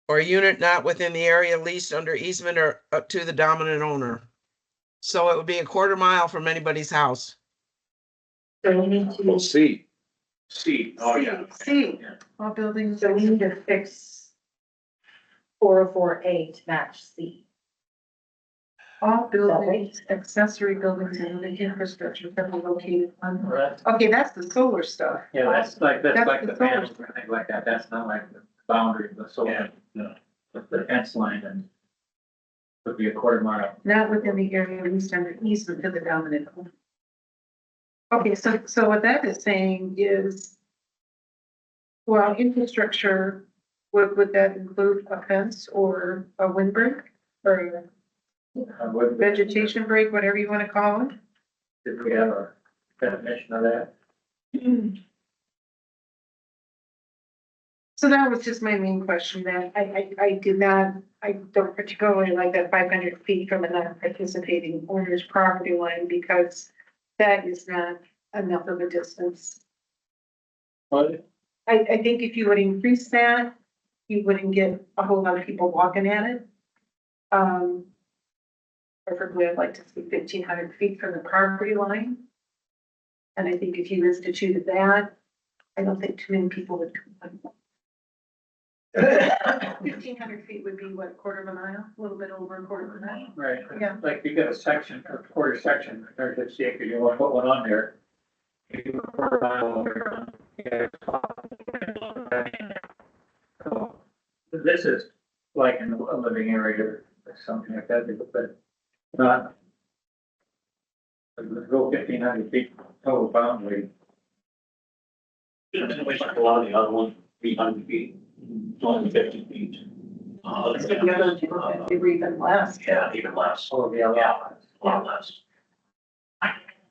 Or unit not within the area leased under easement or up to the dominant owner. So it would be a quarter mile from anybody's house. So we need Well, to, C. C, oh, yeah. See, all buildings. so we need to fix 404A to match C. All buildings, accessory buildings and the infrastructure that are located on. right? Okay, that's the solar stuff. Yeah, that's like That's the the panels or anything like that. That's not like the boundary of the solar. no. The fence line and would be a quarter mile. Not within the area leased under easement to the dominant owner. Okay, so what that is saying is, well, infrastructure, would that include a fence or a windbreak or a vegetation break, whatever you want to call it? Did we have a definition of that? So that was just my main question, that I don't particularly like that 500 feet from a non-participating owner's property line, because that is not enough of a distance. Well, I think if you would increase that, you wouldn't get a whole lot of people walking at it. Preferably, I'd like to see 1,500 feet from the property line. And I think if you instituted that, I don't think too many people would complain. 1,500 feet would be what, a quarter of a mile, a little bit over a quarter of a mile. right, Yeah. like you get a section, a quarter section, or just see if you want to put one on there. You do a quarter mile over, yeah. So, this is like in a living area or something like that, but not. Let's go 1,500 feet total boundary. And we took a lot of the other ones, 300 feet, 250 feet. So the other two, they were even less. Yeah, even less. Oh, yeah, A lot less.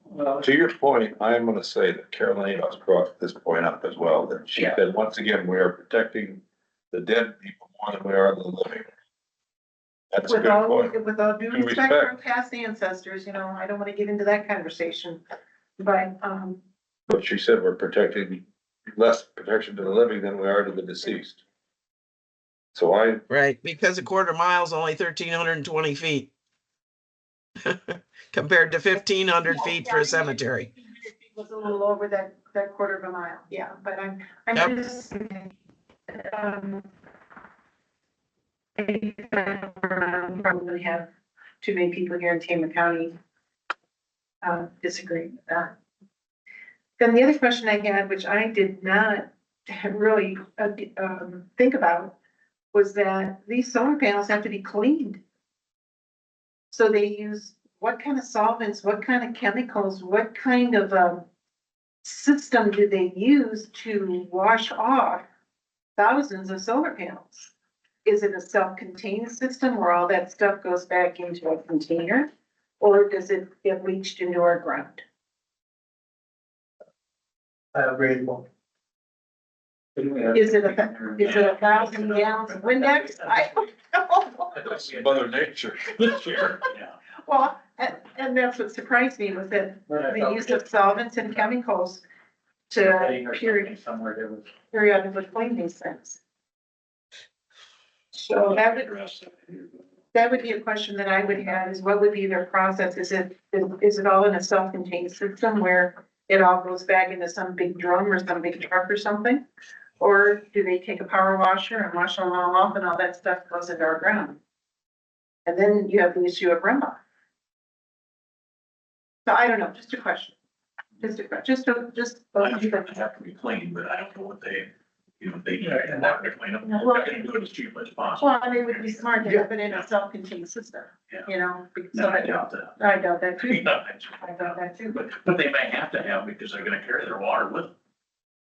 well, To your point, I am gonna say that Carolina has brought this point up as well, that she Yeah. said, once again, we are protecting the dead people more than we are the living. That's a With good all, point. with all due Due respect for respect. past ancestors, I don't want to get into that conversation. But, But she said we're protecting, less protection to the living than we are to the deceased. So I, Right, because a quarter mile is only 1,320 feet. Compared to 1,500 feet for a cemetery. was a little over that that quarter of a mile, yeah, but I'm Yep. just. Probably have too many people here in Tama County disagree with that. Then the other question I had, which I did not really think about, was that these solar panels have to be cleaned. So they use what kind of solvents, what kind of chemicals, what kind of system do they use to wash off thousands of solar panels? Is it a self-contained system where all that stuff goes back into a container? Or does it get leached into our ground? Reasonable. Is it 1,000 gallons of Windex? I don't know. That's Mother Nature. Sure, yeah. Well, and that's what surprised me was that the use of solvents and chemicals to Somewhere there was. periodically clean these things. So that would be a question that I would have, is what would be their process? Is it all in a self-contained system where it all goes back into some big drum or some big truck or something? Or do they take a power washer and wash them all off and all that stuff goes into our ground? And then you have the issue of runoff. So I don't know, just a question. Just. I think they have to be clean, but I don't know what they, they need to have to clean them. Well- I can do it as cheap as possible. Well, and it would be smart to have it in a self-contained system, you know? No, I doubt that. I doubt that too. No, I doubt that too. But they may have to have, because they're gonna carry their water with them.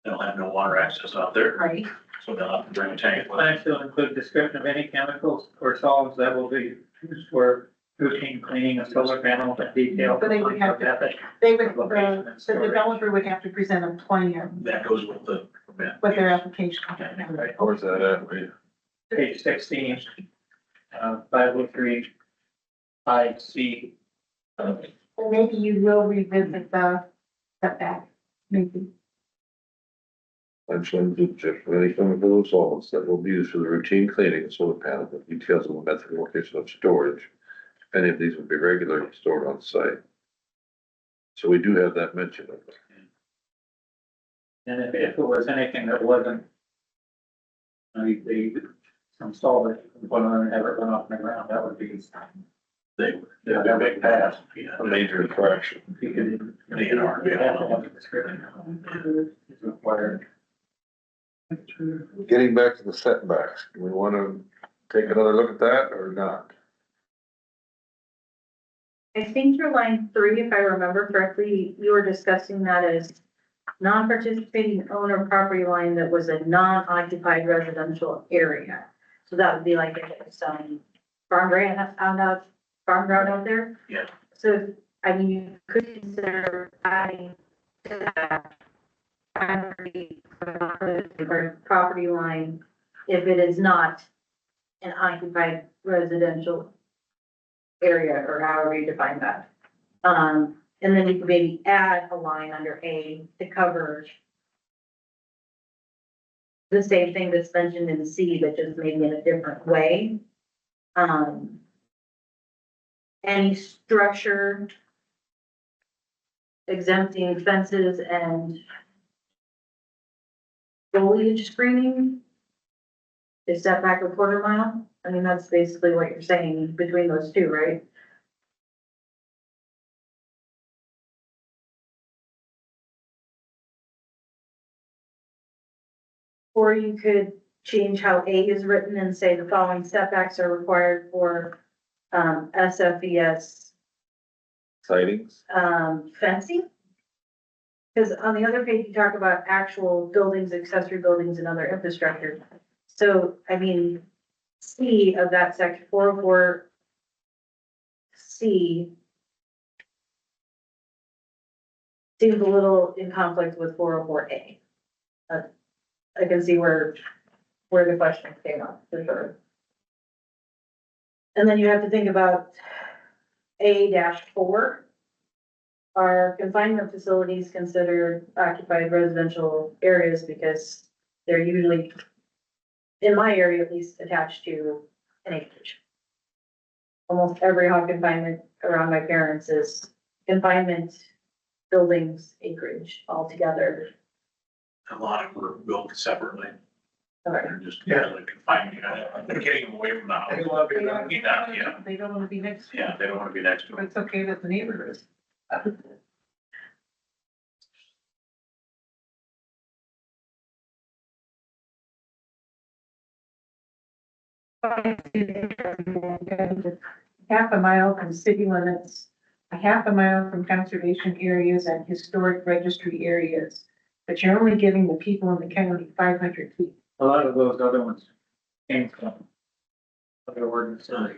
They'll have no water access out there, Right. so they'll have to bring a tank with them. Plans will include description of any chemicals or solvents that will be used for routine cleaning of solar panels and detail. But they would have to- They would, the developer would have to present a plan That goes with the permit. with their application. Right. Where's that at? Wait. Page 16, 503, 5C. Or maybe you will revisit the setback, maybe. Mentioned any chemical or solvents that will be used for the routine cleaning of solar panels with details of the method and location of storage. Any of these would be regularly stored on site. So we do have that mentioned. And if it was anything that wasn't, some solvent, put on and have it run off in the ground, that would be. They're a big pass. Yeah. A major infraction. You could. They are, You yeah. have to have a description. It's required. Getting back to the setbacks, do we wanna take another look at that or not? I think your line 3, if I remember correctly, you were discussing that as non-participating owner property line that was a non-occupied residential area. So that would be like if it's some farm ground out there. Yeah. So, I mean, you could consider adding to that property line if it is not an occupied residential area, or however you define that. And then you could maybe add a line under A to cover the same thing that's mentioned in C, but just maybe in a different way. Any structure exempting fences and foliage screening is set back a quarter mile. I mean, that's basically what you're saying between those two, right? Or you could change how A is written and say the following setbacks are required for, SFES, Sightings? fencing. Because on the other page, you talk about actual buildings, accessory buildings and other infrastructure. So, I mean, C of that section, 404 C seems a little in conflict with 404 A. I can see where the question came up, for sure. And then you have to think about A-4. Are confinement facilities considered occupied residential areas because they're usually, in my area at least, attached to an acreage. Almost every hog confinement around my parents is confinement buildings acreage altogether. A lot of them were built separately. Okay. They're just, yeah, like confining, they're getting them away from the house. They Yeah, They don't wanna be next to it, yeah, they don't wanna be next to but them. it's okay that the neighbor is. Half a mile from city limits, a half a mile from conservation areas and historic registry areas. But you're only giving the people in the county 500 feet. A lot of those other ones came from other ordinances, like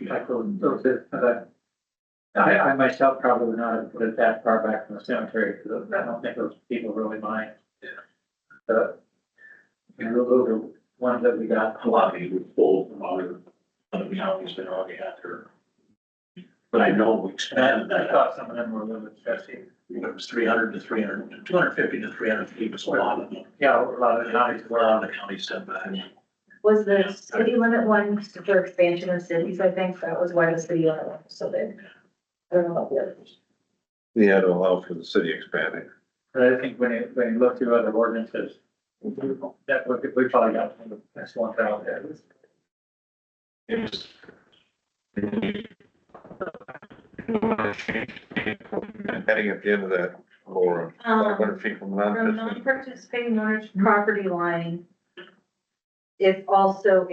I myself probably would not have put it that far back from the cemetery, because I don't think those people really mind. Those are ones that we got. A lot of people pulled from other counties that already had their. But I know we expanded I that. thought some of them were a little bit stressy. It was 300 to 300, 250 to 300 feet was a lot of them. Yeah, a lot of the counties A were. lot of the counties said that. Was the city limit one for expansion of cities, I think, that was why the city limit was so big. I don't know about the others. We had to allow for the city expanding. But I think when you look through other ordinances, that we probably got one of the best ones out there. It was. And heading at the end of that, or 500 feet from From non-business. non-participating owners' property line, if also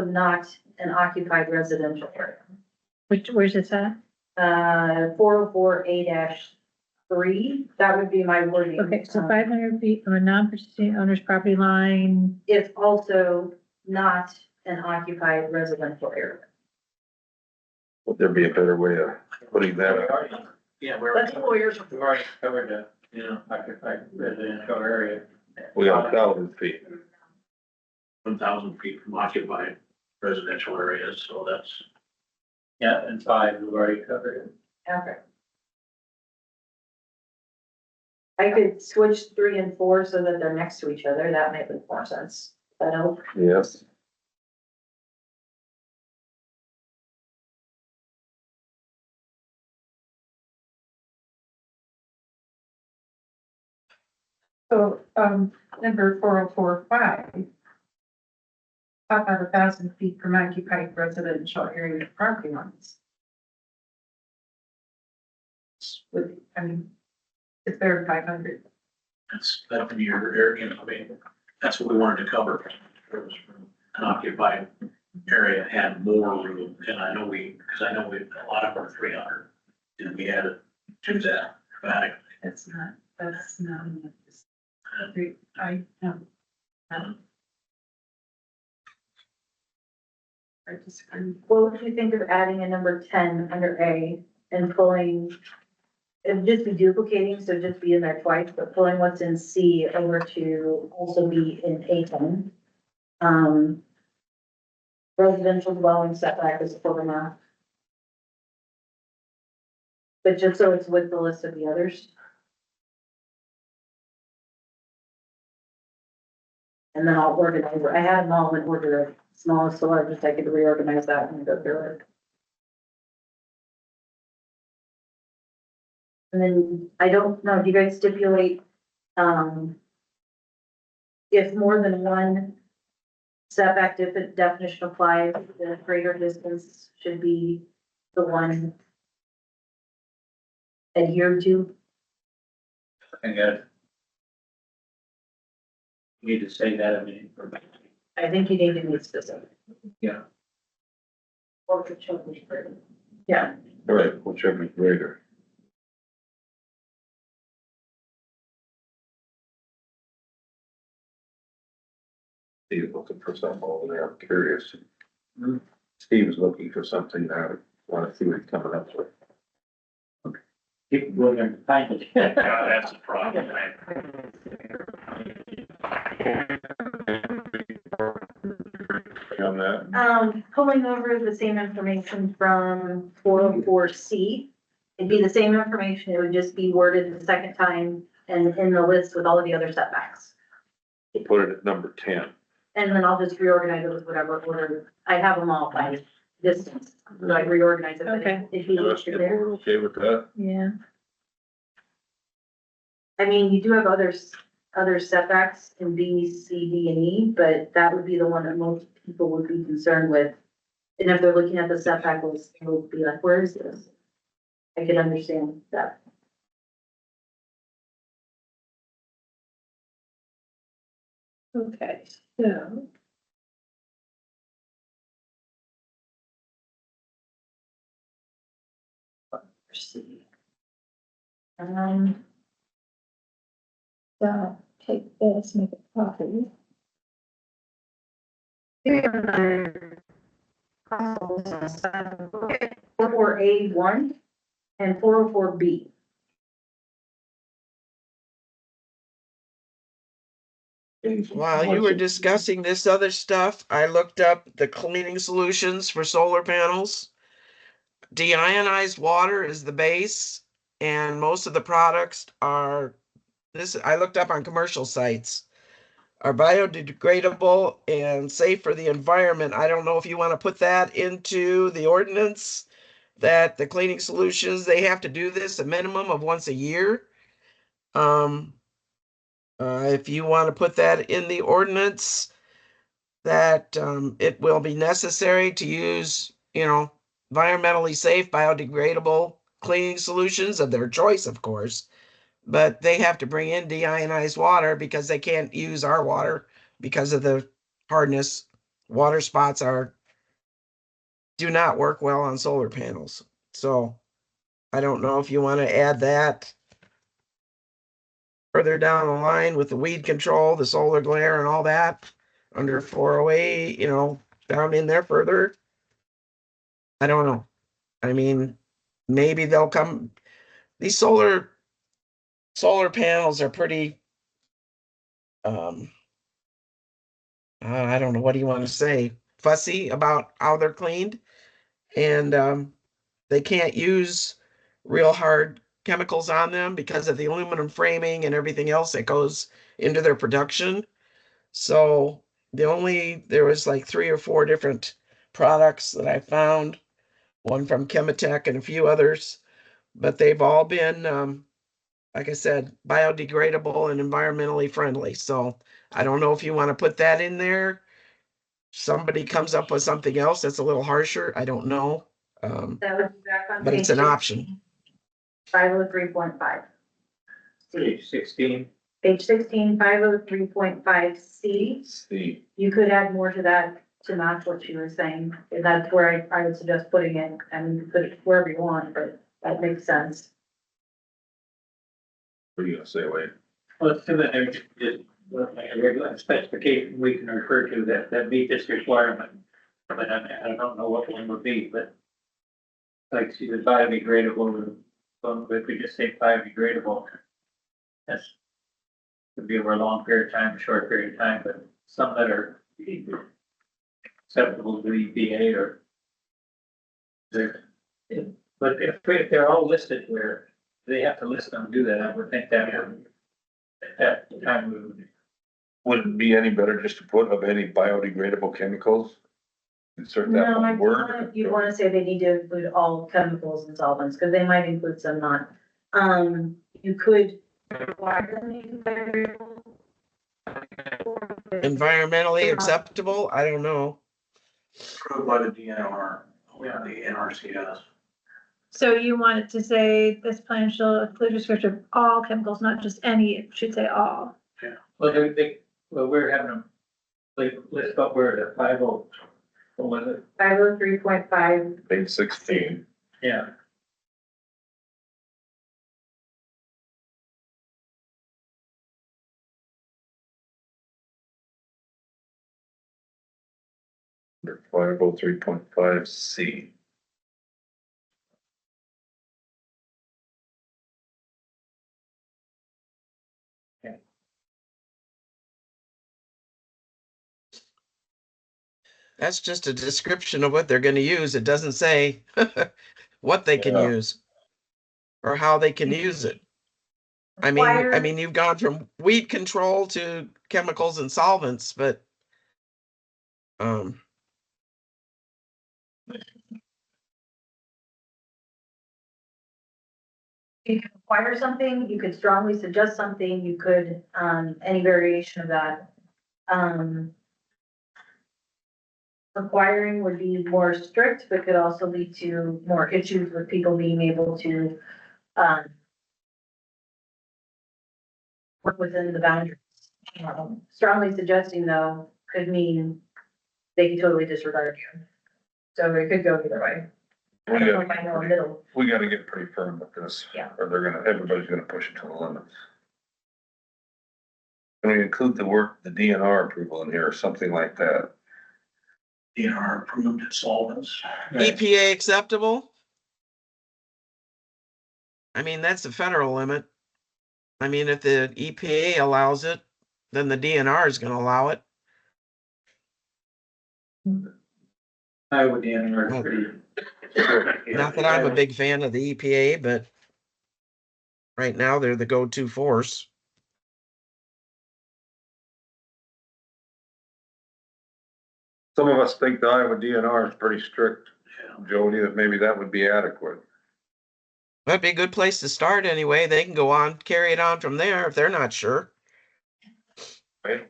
not an occupied residential area. Where's this at? 404A-3, that would be my wording. Okay, so 500 feet from a non-participating owner's property line. If also not an occupied residential area. Would there be a better way of putting that up? Yeah, we're. That's lawyers. We've already covered the Yeah, occupied residential area. We got 1,000 feet. 1,000 feet from occupied residential areas, so that's. Yeah, and 5, we've already covered it. Okay. I could switch 3 and 4 so that they're next to each other, that might make more sense. That help? Yes. So, number 4045. How about 1,000 feet from occupied residential area property lines? Would, I mean, if they're 500. That's in your area, I mean, that's what we wanted to cover. It was an occupied area had more room, and I know a lot of them are 300. And we added to that dramatically. That's not enough. I, I disagree. What would you think of adding a number 10 under A and pulling, it'd just be duplicating, so just be in there twice, but pulling what's in C over to also be in A10? Residential dwelling setback is a quarter mile. But just so it's with the list of the others. And then I'll organize it. I had them all in order of smallest to largest. I could reorganize that and go through it. And then, I don't know, do you guys stipulate, if more than one setback definition applies, the greater distance should be the one adhered to? And you need to say that, I mean, I think you need to be specific. yeah. Or for children's birth. Yeah, All right, whichever is greater. Steve's looking for something over there, I'm curious. Steve is looking for something there, I want to see what he's coming up with. Keep going and find it. Yeah, that's the problem, right? On that, pulling over the same information from 404C. It'd be the same information, it would just be worded the second time and in the list with all of the other setbacks. we'll put it at number 10. And then I'll just reorganize it with whatever order. I have them all by distance, so I reorganize it. but Okay. If you We're look there, okay with that? Yeah. I mean, you do have other setbacks in B, C, D, and E, but that would be the one that most people would be concerned with. And if they're looking at the setback list, they would be like, where is this? I can understand that. Okay, so. Let's see. So take this, make a copy. Four A one and 404B. While you were discussing this other stuff, I looked up the cleaning solutions for solar panels. Deionized water is the base, and most of the products are this. I looked up on commercial sites, are biodegradable and safe for the environment. I don't know if you want to put that into the ordinance that the cleaning solutions, they have to do this a minimum of once a year. If you want to put that in the ordinance, that it will be necessary to use, environmentally safe, biodegradable cleaning solutions of their choice, of course. But they have to bring in deionized water because they can't use our water because of the hardness. Water spots do not work well on solar panels. So I don't know if you want to add that further down the line with the weed control, the solar glare and all that under 408, down in there further. I don't know. I mean, maybe they'll come. These solar panels are pretty I don't know, what do you want to say? Fussy about how they're cleaned. And they can't use real hard chemicals on them because of the aluminum framing and everything else that goes into their production. So there was like 3 or 4 different products that I found, one from Chematech and a few others, but they've all been, like I said, biodegradable and environmentally friendly. So I don't know if you want to put that in there. Somebody comes up with something else that's a little harsher. I don't know. That would be back on But page it's an option. 503.5. Page 16. Page 16, 503.5C. See, You could add more to that to match what you were saying. And that's where I would suggest putting it. I mean, you can put it wherever you want, but that makes sense. what are you gonna say, Wade? Well, it's in there, just, like a regular specification we can refer to that meet this requirement. But I don't know what one would be, but like she was biodegradable, so if we just say biodegradable, that's could be over a long period of time, a short period of time, but some that are acceptable to EPA or they're, but if they're all listed where they have to list them, do that, I would think that would, at that time we would. Would it be any better just to put of any biodegradable chemicals? Insert that No, one word? you wanna say they need to include all chemicals and solvents, because they might include some not. You could require them to be biodegradable. Environmentally acceptable? I don't know. Approved by the DNR, the NRCS. So you wanted to say this plan shall include description of all chemicals, not just any, it should say all. Well, we're having them, like, let's go where the 50, what was it? 503.5, Page 16. Yeah. Under 503.5C. That's just a description of what they're going to use. It doesn't say what they can Yeah. use or how they can use it. I Require- mean, you've gone from weed control to chemicals and solvents, but um, require something, you could strongly suggest something, you could, any variation of that. Requiring would be more strict, but could also lead to more issues with people being able to, work within the boundaries. Strongly suggesting though, could mean they can totally disregard you. So it could go either way. I don't know if I know a middle. We gotta get pretty firm with this. Yeah. Or everybody's gonna push it to the limits. Can we include the DNR approval in here or something like that? DNR approved solvents. EPA acceptable? I mean, that's the federal limit. I mean, if the EPA allows it, then the DNR is gonna allow it. Iowa DNR is pretty. Not that I'm a big fan of the EPA, but right now they're the go-to force. Some of us think the Iowa DNR is pretty strict, Jody, that maybe that would be adequate. That'd be a good place to start anyway. They can go on, carry it on from there if they're not sure. Right?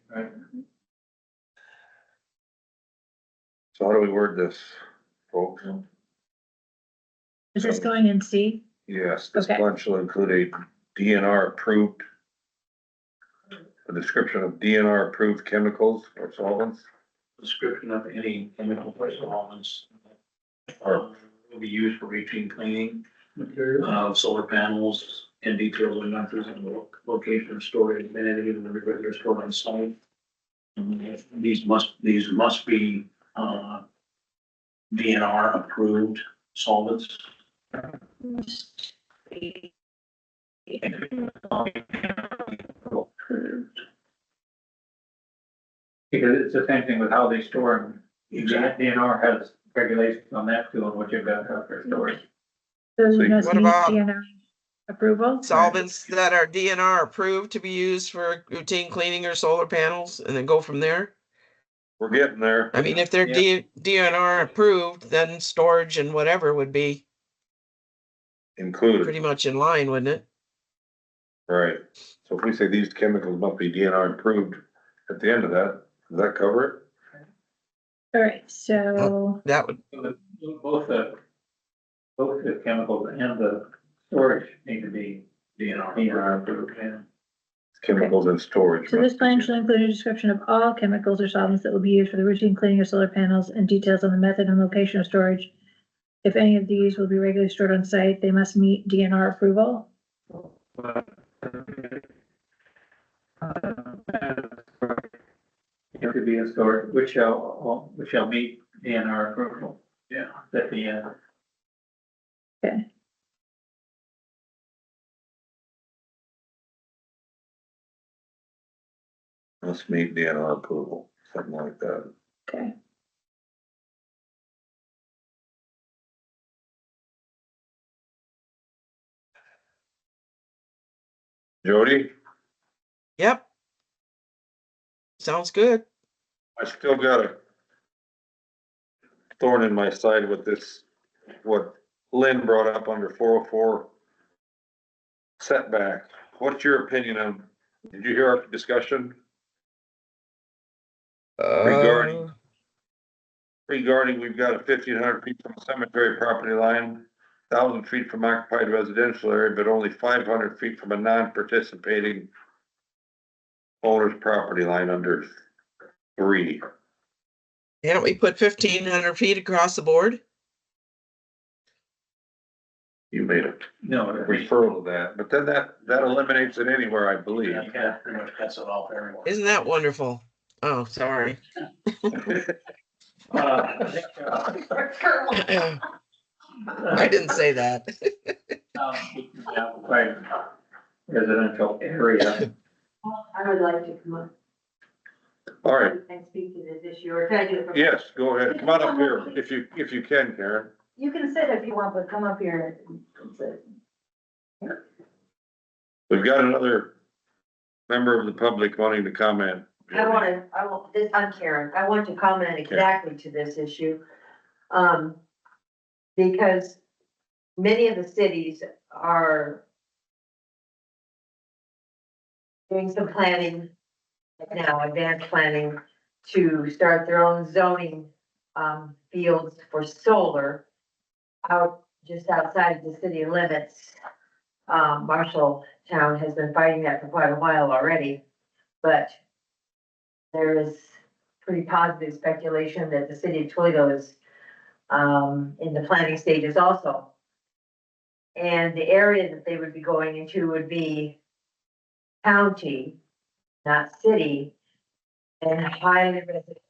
So how do we word this, folks? Is this going in C? Yes, this Okay. bunch will include a DNR approved. A description of DNR approved chemicals or solvents. Description of any chemical or solvents. Will be used for routine cleaning of solar panels and details of methods and location of storage, amenity and regular stored on site. These must be, DNR approved solvents. Because it's the same thing with how they store them. Exactly. DNR has regulations on that too, on what you've got out there storage. So So you must what meet about- DNR approval? Solvents that are DNR approved to be used for routine cleaning or solar panels and then go from there. We're getting there. I mean, if they're DNR approved, then storage and whatever would be Included, pretty much in line, wouldn't it? right. So if we say these chemicals must be DNR approved at the end of that, does that cover All right, so That would, Both the chemicals and the storage need to be DNR approved. it? Chemicals and storage. So this must be- plan shall include a description of all chemicals or solvents that will be used for the routine cleaning of solar panels and details on the method and location of storage. If any of these will be regularly stored on site, they must meet DNR approval. It could be in storage, which shall meet DNR approval. Yeah. At the end. Okay. Must meet DNR approval, something like that. Okay. Jody, yep. Sounds good. I still got a thorn in my side with this, what Lynn brought up under 404 setback. What's your opinion on, did you hear our discussion? Regarding- Regarding, we've got a 1,500 feet from a cemetery property line, 1,000 feet from occupied residential area, but only 500 feet from a non-participating owner's property line under 3. Can't we put 1,500 feet across the board? You made a No, referral to that, but then that eliminates it anywhere, I believe. Yeah, pretty much cuts it off everywhere. Isn't that wonderful? Oh, sorry. I think, I didn't say that. Right, residential area. I would like to come up All right, and speak to this issue, or can I do it from? yes, go ahead, come on up here, if you can, Karen. You can sit if you want, but come up here and sit. We've got another member of the public wanting to comment. I'm Karen, I want to comment exactly to this issue. Because many of the cities are doing some planning right now, advanced planning, to start their own zoning, fields for solar out, just outside of the city limits. Marshalltown has been fighting that for quite a while already, but there is pretty positive speculation that the city of Toledo is, in the planning stages also. And the area that they would be going into would be county, not city, and highly residential.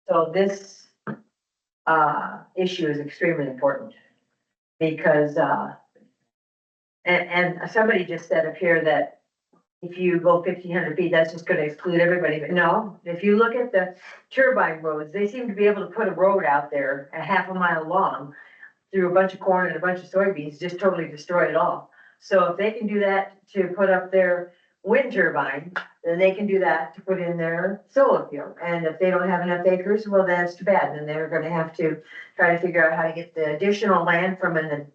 So this, issue is extremely important because, and somebody just said up here that if you go 1,500 feet, that's just gonna exclude everybody. But no, if you look at the turbine roads, they seem to be able to put a road out there a half a mile long through a bunch of corn and a bunch of soybeans, just totally destroy it all. So if they can do that to put up their wind turbine, then they can do that to put in their solar field. And if they don't have enough acres, well, that's too bad. Then they're gonna have to try to figure out how to get the additional land from another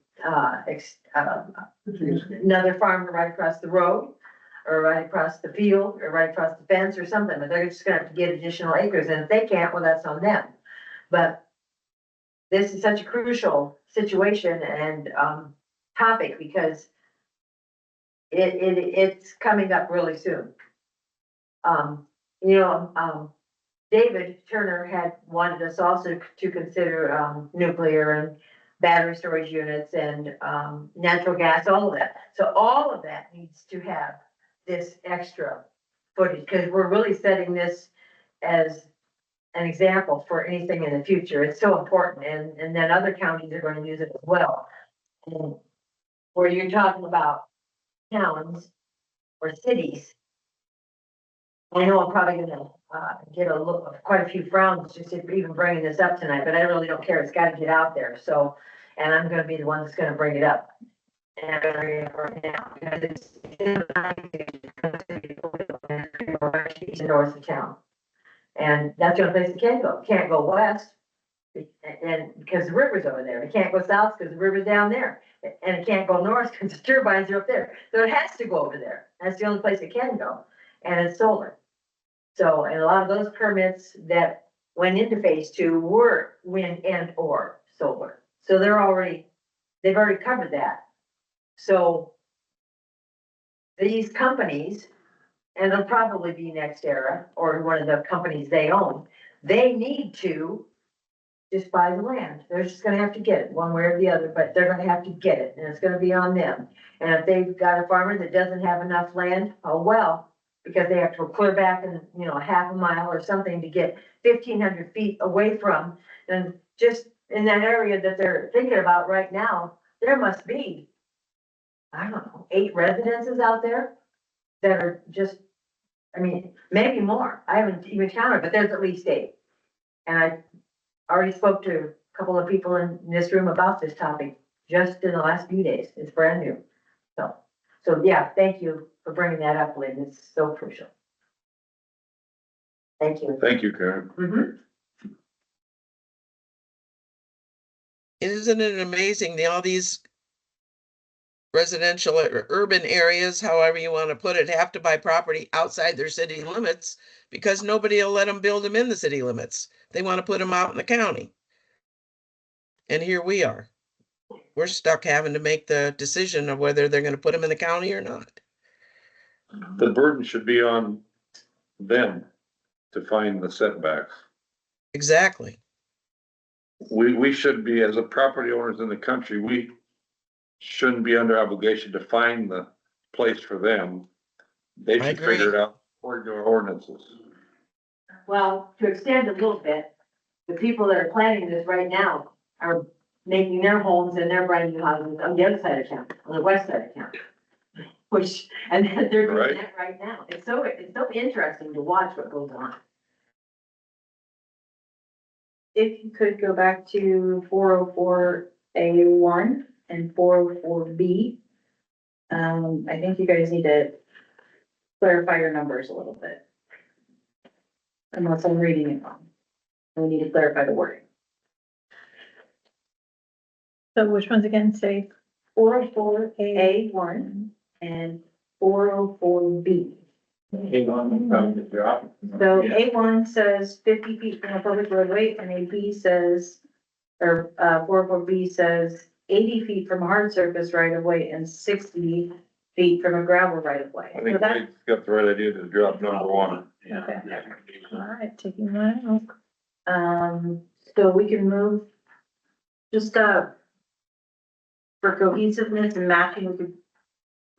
farmer right across the road, or right across the field, or right across the fence or something, but they're just gonna have to get additional acres, and if they can't, well, that's on them. But this is such a crucial situation and, topic, because it's coming up really soon. David Turner had wanted us also to consider, nuclear and battery storage units and, natural gas, all of that. So all of that needs to have this extra footage, because we're really setting this as an example for anything in the future. It's so important, and then other counties are going to use it as well. And where you're talking about towns or cities, I know I'm probably gonna, get a look, quite a few frowns just even bringing this up tonight, but I really don't care. It's gotta get out there, so, and I'm gonna be the one that's gonna bring it up. And I'm gonna bring it up right now, because it's north of town. And that's the only place it can't go. It can't go west. And because the river's over there. It can't go south because the river's down there. And it can't go north because the turbines are up there. So it has to go over there. That's the only place it can go. And it's solar. So, and a lot of those permits that went into phase 2 were wind and or solar. So they've already covered that. So these companies, and it'll probably be NextEra or one of the companies they own, they need to just buy the land. They're just gonna have to get it one way or the other, but they're gonna have to get it, and it's gonna be on them. And if they've got a farmer that doesn't have enough land, oh well, because they have to clear back in, half a mile or something to get 1,500 feet away from, and just in that area that they're thinking about right now, there must be, I don't know, 8 residences out there that are just, maybe more. I haven't even counted, but there's at least 8. And I already spoke to a couple of people in this room about this topic just in the last few days. It's brand new. So yeah, thank you for bringing that up, Lynn. It's so crucial. Thank you. Thank you, Karen. Mhm. Isn't it amazing, all these residential or urban areas, however you want to put it, have to buy property outside their city limits because nobody will let them build them in the city limits. They want to put them out in the county. And here we are. We're stuck having to make the decision of whether they're going to put them in the county or not. The burden should be on them to find the setbacks. Exactly. We should be, as a property owners in the country, we shouldn't be under obligation to find the place for them. They I should agree. figure it out according to our ordinances. Well, to extend a little bit, the people that are planning this right now are making their homes and their brand new houses on the other side of town, on the west side of town. And they're Right. doing that right now. It's so interesting to watch what goes on. If you could go back to 404A1 and 404B. I think you guys need to clarify your numbers a little bit. Unless I'm reading it wrong. We need to clarify the wording. So which ones again? Say 404A1 and 404B. A1 from the drop. So Yeah. A1 says 50 feet from a public roadway, and AB says, or 404B says 80 feet from a hard surface right of way and 60 feet from a gravel right of way. I So think that, Wade's got the right idea to drop number one. Okay. All right, taking that out. so we can move, just, for cohesiveness and matching, we could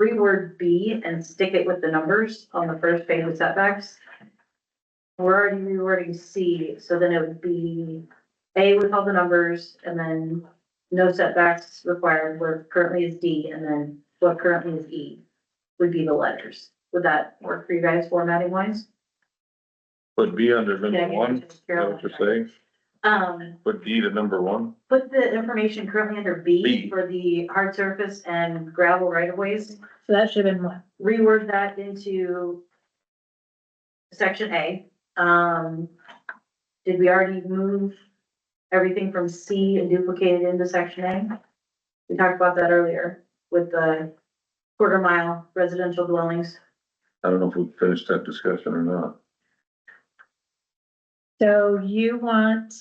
reword B and stick it with the numbers on the first page of setbacks. We're already rewording C, so then it would be A with all the numbers, and then no setbacks required, where currently is D, and then what currently is E would be the letters. Would that work for you guys formatting wise? Put B under Yeah, number one, is that what you're saying? Put D to number one. Put the information currently under B B. for the hard surface and gravel right of ways. So that should have been one. Reword that into section A. Did we already move everything from C and duplicate it into section A? We talked about that earlier with the quarter mile residential dwellings. I don't know if we finished that discussion or not. So you want,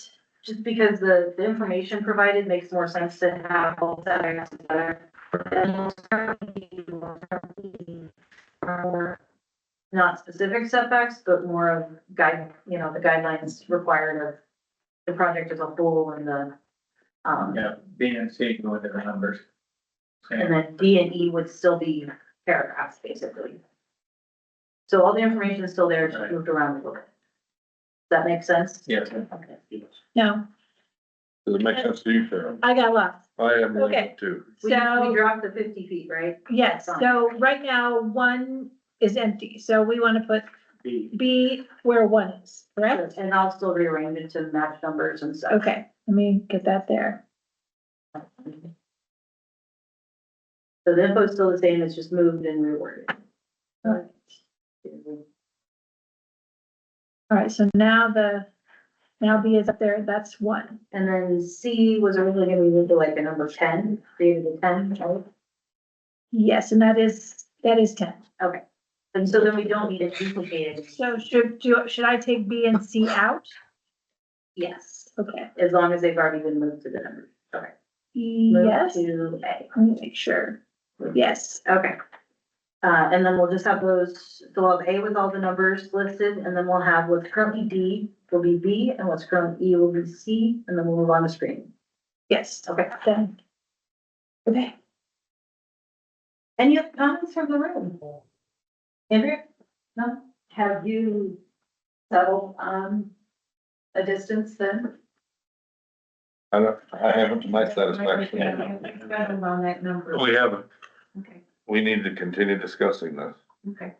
Just because the information provided makes more sense to have both setbacks together. And those are not specific setbacks, but more of guide, the guidelines required of the project as a whole and the, Yeah, B and C go with the numbers. and then D and E would still be paragraphs, basically. So all the information is still there, just moved around a little bit. Does that make sense? Yes. Okay. no, Does it make sense to you, Sharon? I got lost. I am Okay. too. We So, dropped the 50 feet, right? yes, so right now, one is empty, so we want to put B. B where one is, correct? And I'll still rearrange it to match numbers and stuff. Okay, let me get that there. So the info is still the same, it's just moved and reworded. All right, so now B is up there, that's one. And then C was originally gonna be moved to like a number 10, created a 10, right? Yes, and that is 10. Okay. And so then we don't need it duplicated. So should I take B and C out? Yes, Okay, as long as they've already been moved to the number. Okay. Move yes, to A. let me make sure. Yes, Okay. And then we'll just have those, so we'll have A with all the numbers listed, and then we'll have what's currently D will be B, and what's currently E will be C, and then we'll move on to screen. yes, Okay. done. Okay, Any other comments from the room? Andrea? No? Have you settled on a distance then? I haven't to my satisfaction. Settled on that number. We haven't. Okay, We need to continue discussing this. okay.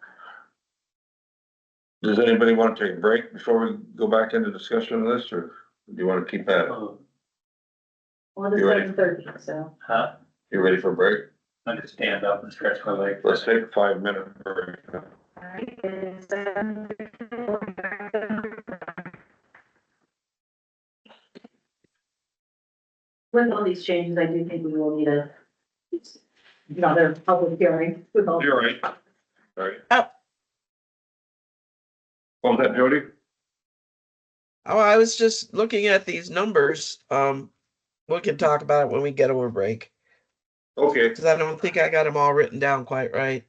Does anybody want to take a break before we go back into discussion of this, or do you want to keep at it? Well, it's You ready? 7:30, so. Huh? You ready for a break? I just stand up and stretch my legs. Let's take a 5-minute break. With all these changes, I do think we will need another public hearing with all. You're right. All right. Oh. What was that, Jody? Oh, I was just looking at these numbers. We can talk about it when we get over break, Okay. because I don't think I got them all written down quite right.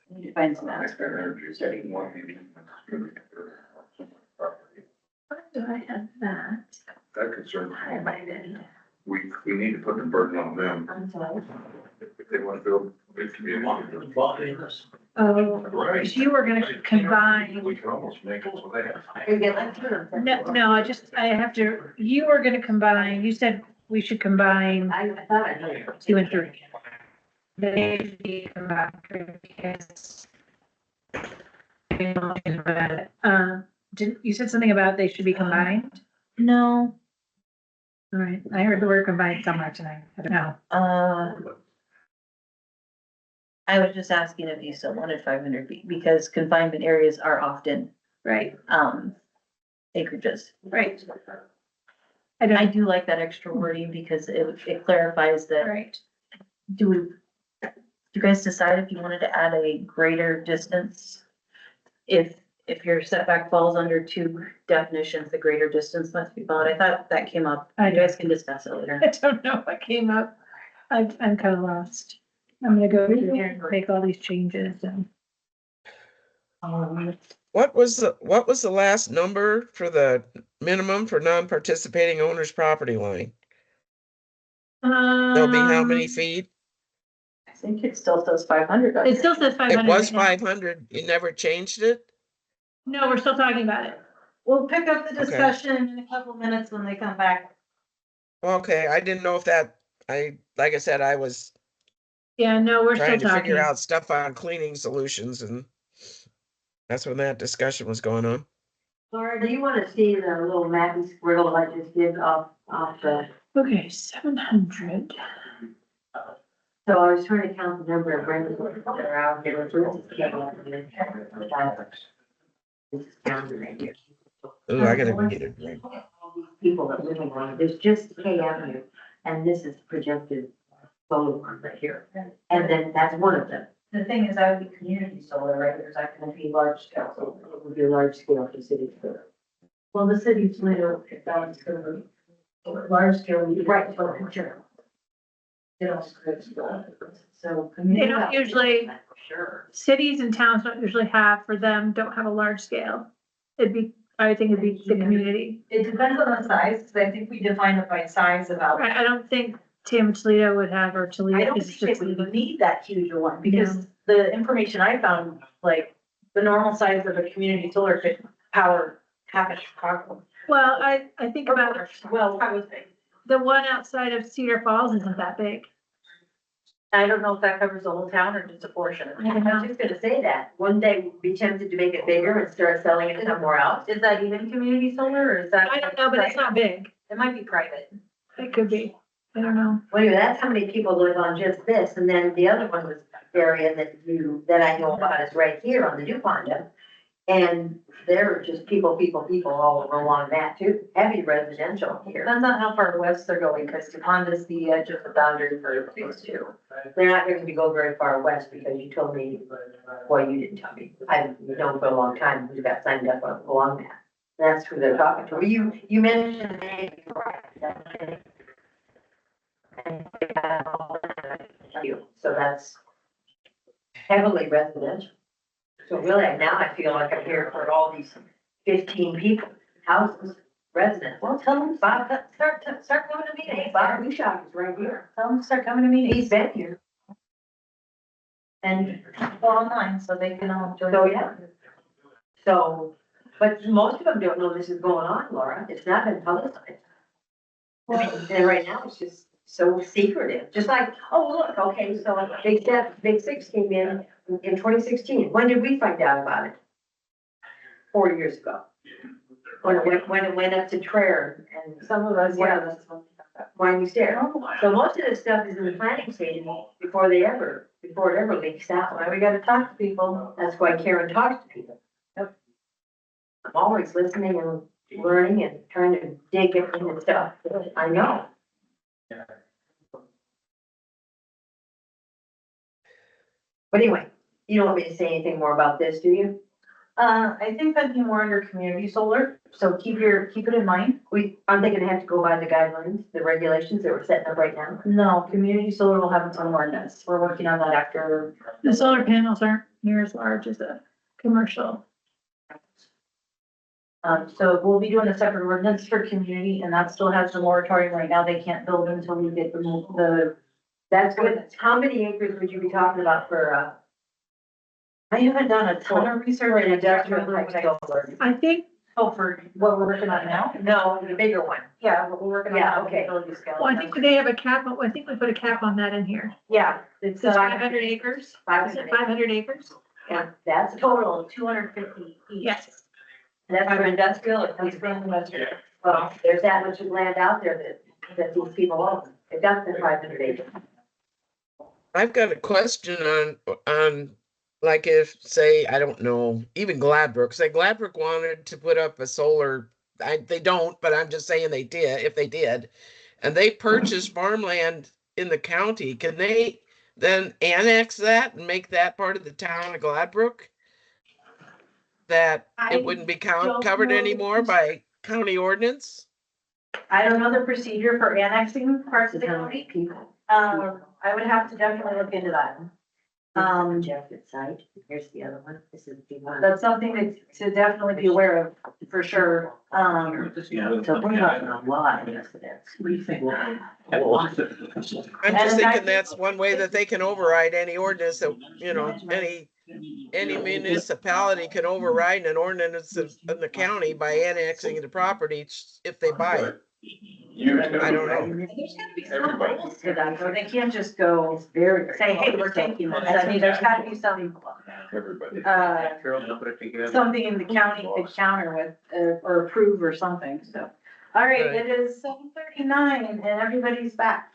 Need to find some answers. why do I have that? That concern, Highlighted. we need to put the burden on them I'm sorry. if they want to build a big community. Oh, Right. you were gonna combine, We can almost make it so they have. You get that through. no, I have to, you were gonna combine, you said we should combine I thought I knew. 2 and 3. They should be combined because. Didn't, you said something about they should be combined? No, All right, I heard the word combined somewhere tonight, I don't know. I was just asking if you still wanted 500 feet, because confinement areas are often, Right, acreages. right. I I don't, do like that extra wording because it clarifies that, right, do you guys decide if you wanted to add a greater distance? If your setback falls under two definitions, the greater distance must be followed. I thought that came up. You guys can discuss it later. I don't know what came up. I'm kind of lost. I'm gonna go through here and make all these changes and. What was the last number for the minimum for non-participating owner's property line? There'll be how many feet? I think it still says 500. It still says five It hundred. was 500. You never changed it? No, we're still talking about it. We'll pick up the Okay. discussion in a couple minutes when they come back. Okay, I didn't know if that, like I said, I was Yeah, no, we're still trying to figure talking. out stuff on cleaning solutions, and that's when that discussion was going on. Laura, do you wanna see the little map and squiggle I just did off the, Okay, 700. so I was trying to count the number of rentals that are out here. This is counted right here. Ooh, I gotta get it right. All these people that live on it, there's just K Avenue, and this is projected solar farm right here. And then that's one of them. The thing is, that would be community solar, right? There's not gonna be large scale solar. It would be a large scale for city. Well, the city's later, if that's gonna be large scale, Right, for sure. you know, so. They don't usually, Sure. cities and towns don't usually have, for them, don't have a large scale. I think it'd be the community. It depends on the size, because I think we define it by size about. I don't think Tama Toledo would have, or Toledo. I don't is think we would need that huge a one, because the information I found, like, the normal size of a community solar could power half of Chicago. Well, I think about it. Well, I was big. The one outside of Cedar Falls isn't that big. I don't know if that covers the whole town or just a portion. I don't I know. was just gonna say that, one day we'd be tempted to make it bigger and start selling it somewhere else. Is that even community solar, or is that? I don't know, but it's not big. It might be private. It could be. I don't know. Well, anyway, that's how many people live on just this, and then the other one was area that I know about is right here on the DuPont. And there are just people all along that too, heavy residential here. Depends on how far west they're going, because DuPont is the edge of the boundary for phase two. They're not going to go very far west because you told me, well, you didn't tell me. I've known for a long time who got signed up along that. That's who they're talking to. Well, you mentioned it before. So that's heavily residential. So really, now I feel like I'm here for all these 15 people, houses, residents. Well, tell them, Bob, start coming to meetings. Bob Bouchard is right here. Tell them to start coming to meetings. He's been here. And go online, so they can all join. So, yeah. So, but most of them don't know this is going on, Laura. It's not been publicized. I mean, and right now it's just so secretive, just like, oh, look, okay, so Big Six came in 2016. When did we find out about it? 4 years ago. When it went up to Traer and Some of us, yeah, that's one. Winding Stair. So most of this stuff is in the planning stage before it ever leaks out. Why we gotta talk to people. That's why Karen talks to people. Yep. I'm always listening and learning and trying to dig into stuff. I know. But anyway, you don't want me to say anything more about this, do you? I think that'd be more under community solar, so keep it in mind. Aren't they gonna have to go by the guidelines, the regulations that we're setting up right now? No, community solar will have its own ordinance. We're working on that after. The solar panels aren't near as large as a commercial. So we'll be doing a separate ordinance for community, and that still has the moratorium right now. They can't build until we get That's good. How many acres would you be talking about for, I haven't done a ton of research. for an and I don't industrial remember type what I- solar? I think, Oh, for what we're working on now? No, the bigger one. Yeah, what we're working on. Yeah, now, the okay. utility scale. well, I think they have a cap, I think we put a cap on that in here. Yeah, It's It's 500 acres. Is it 500. 500 acres? Yeah, that's it's a total of 250 each. Yes. That's for industrial or That's for industrial. well, there's that much land out there that these people own. They've got the 500 acres. I've got a question on, like if, say, I don't know, even Gladbrook, say Gladbrook wanted to put up a solar they don't, but I'm just saying they did, if they did. And they purchased farmland in the county, can they then annex that and make that part of the town of Gladbrook? That I it wouldn't be don't covered know. anymore by county ordinance? I don't know the procedure for annexing parts of the county. I would have to definitely look into that. Jeff site, here's the other one, this is the one. That's something to definitely be aware of, for sure. So we're talking a lot of incidents. What do you think? I'm And just I- thinking that's one way that they can override any ordinance that, you know, any municipality can override an ordinance in the county by annexing the property if they buy it. I don't know. There's gotta be some rules to that, though. They can't just go say, hey, we're taking this. I mean, there's gotta be some, Everybody. something in the county could counter with, or approve or something, so. All right, Right. it is 7:39 and everybody's back.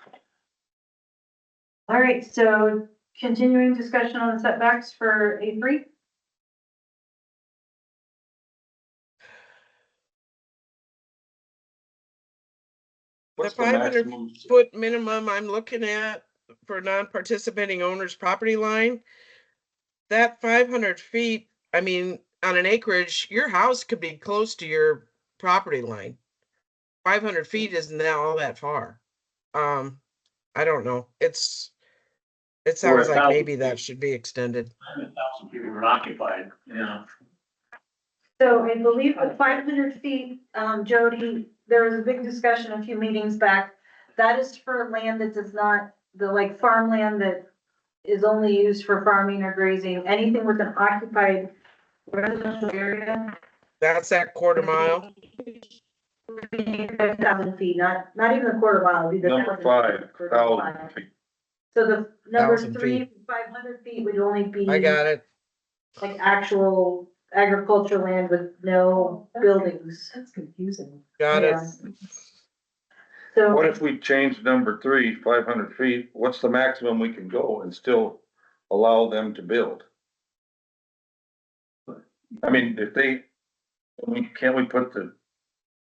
All right, so continuing discussion on setbacks for A3. The What's the 500 maximum? foot minimum I'm looking at for non-participating owners property line. That 500 feet, I mean, on an acreage, your house could be close to your property line. 500 feet isn't that all that far. I don't know. It sounds like maybe that should be extended. 100,000 people were occupied, you know. So I believe the 500 feet, Jody, there was a big discussion a few meetings back. That is for land that does not, the like farmland that is only used for farming or grazing, anything with an occupied residential area. That's that quarter mile. 5,000 feet, not even a quarter mile. it'd be the Number 5,000 feet. So the number 1,000 3, 500 feet would only be I got it. like actual agriculture land with no buildings. That's confusing. Got it. Yeah. So. What if we change number 3, 500 feet? What's the maximum we can go and still allow them to build? I mean, can't we put the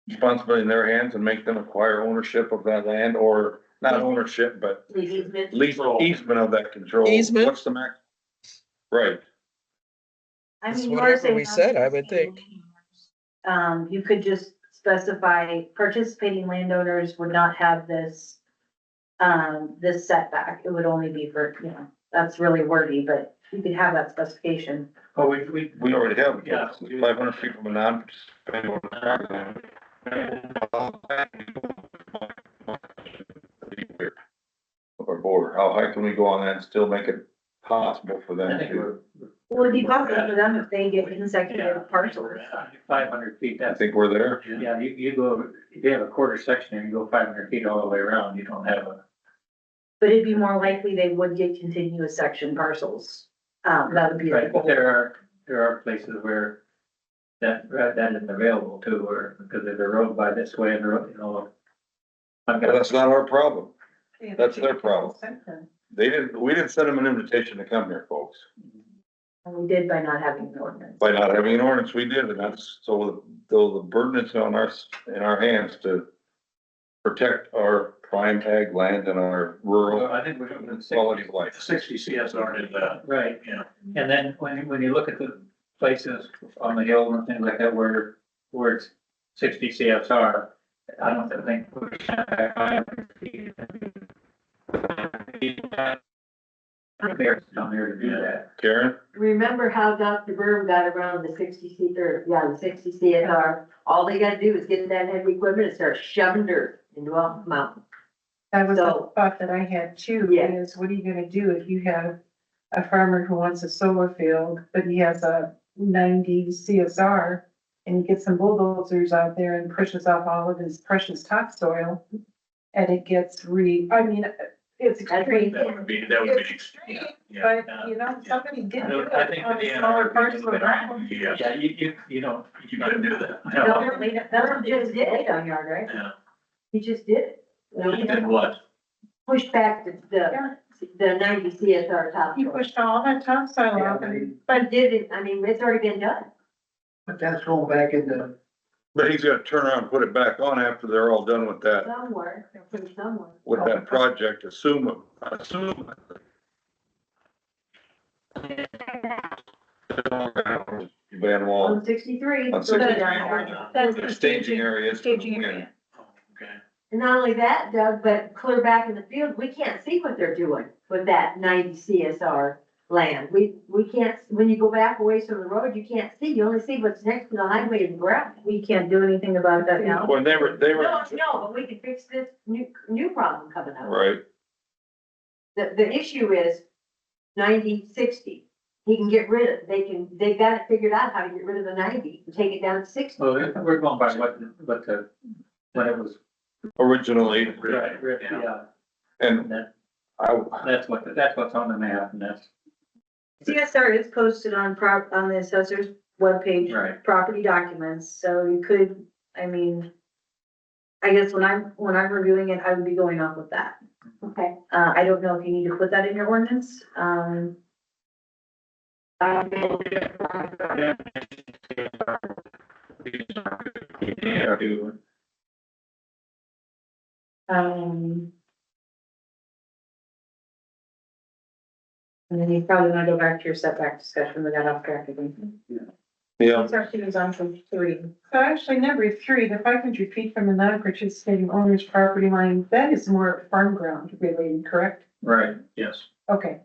responsibility in their hands and make them acquire ownership of that land, or not ownership, but lease easement of that control? Easement? What's the max? Right. I It's mean, you are whatever saying. we said, I would think. You could just specify participating landowners would not have this, this setback. It would only be for, you know, that's really wordy, but you could have that specification. Oh, we. We already have, Yeah. 500 feet from a non-participating. Or border, how high can we go on that and still make it possible for I them think to? we're. Well, it'd be possible for them if they get consecutive parcels. 500 feet, I that's, think we're there. yeah, you go, if you have a quarter section and you go 500 feet all the way around, you don't have a. But it'd be more likely they would get continuous section parcels. That would be. the Right, but goal. there are places where that isn't available too, or because there's a road by this way and the road, you know. I've But got, that's not our problem. That's their problem. We didn't send them an invitation to come here, folks. And we did by not having an ordinance. By not having an ordinance, we did, and that's, so the burden is on in our hands to protect our prime ag land and our rural I think we're doing the quality of life. 60 CSR did that, right, you know. and then when you look at the places on the hill and things like that where it's 60 CSR, I don't think. There's down there to do that. Karen? Remember how Dr. Berm got around the 60 CSR? All they gotta do is get that heavy equipment and start shoving dirt into a mountain. That was the So- thought that I had too, Yeah. is what are you gonna do if you have a farmer who wants a solar field, but he has a 90 CSR and he gets some bulldozers out there and pushes off all of his precious topsoil and it gets it's extreme. That would be extreme. Yeah. But, you know, somebody did do I think it on the the smaller parts of the Yeah, ground. Yeah, you don't. you couldn't do that. Belm just did it down yard, right? Yeah. He just did it. You did what? Pushed back the 90 CSR top. He pushed all that topsoil off and But did it, I mean, it's already been done. But that's going back into But he's gonna turn around and put it back on after they're all done with that, Somewhere, somewhere. project, assume. Van wall, 163. On so they're 63. down there. That's the staging areas. Staging area. Okay. And not only that, Doug, but clear back in the field, we can't see what they're doing with that 90 CSR land. We can't, when you go back away from the road, you can't see, you only see what's next to the highway and gravel. We can't do anything about that now. When they were, No, but we can fix this new problem coming up. right, The issue is 90-60. He can get rid of, they've got it figured out how to get rid of the 90 and take it down to 60. Well, we're going by when it was. originally, Right, yeah, and and that, I, that's what's on the map, and that's, CSR is posted on on the assessor's webpage, right. property documents, so you could, I mean, I guess when I'm reviewing it, I would be going off with that. Okay. I don't know if you need to put that in your ordinance, and then you probably wanna go back to your setback discussion, we got off track again. yeah, Section is on from 3. So actually, number 3, the 500 feet from the non-participating owner's property line, that is more farm ground related, correct? Right, yes. Okay,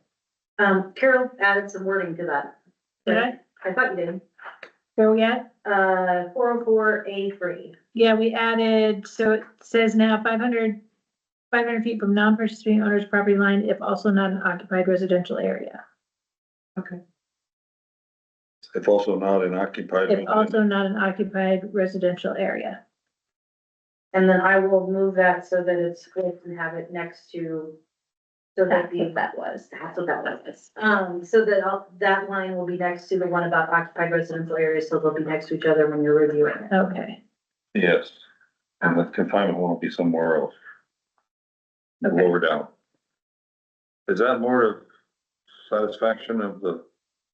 Carol added some wording to that. Did I? I thought you did. Go yet? 404A3. Yeah, we added, so it says now 500 feet from non-participating owner's property line if also not an occupied residential area. okay. if also not an occupied. If also not an occupied residential area. And then I will move that so that it's split and have it next to, so that That's what that was. that's what that was. So that that line will be next to the one about occupied residential areas, so they'll be next to each other when you're reviewing it. Okay. Yes, and the confinement won't be somewhere else. Lower down. Is that more to satisfaction of the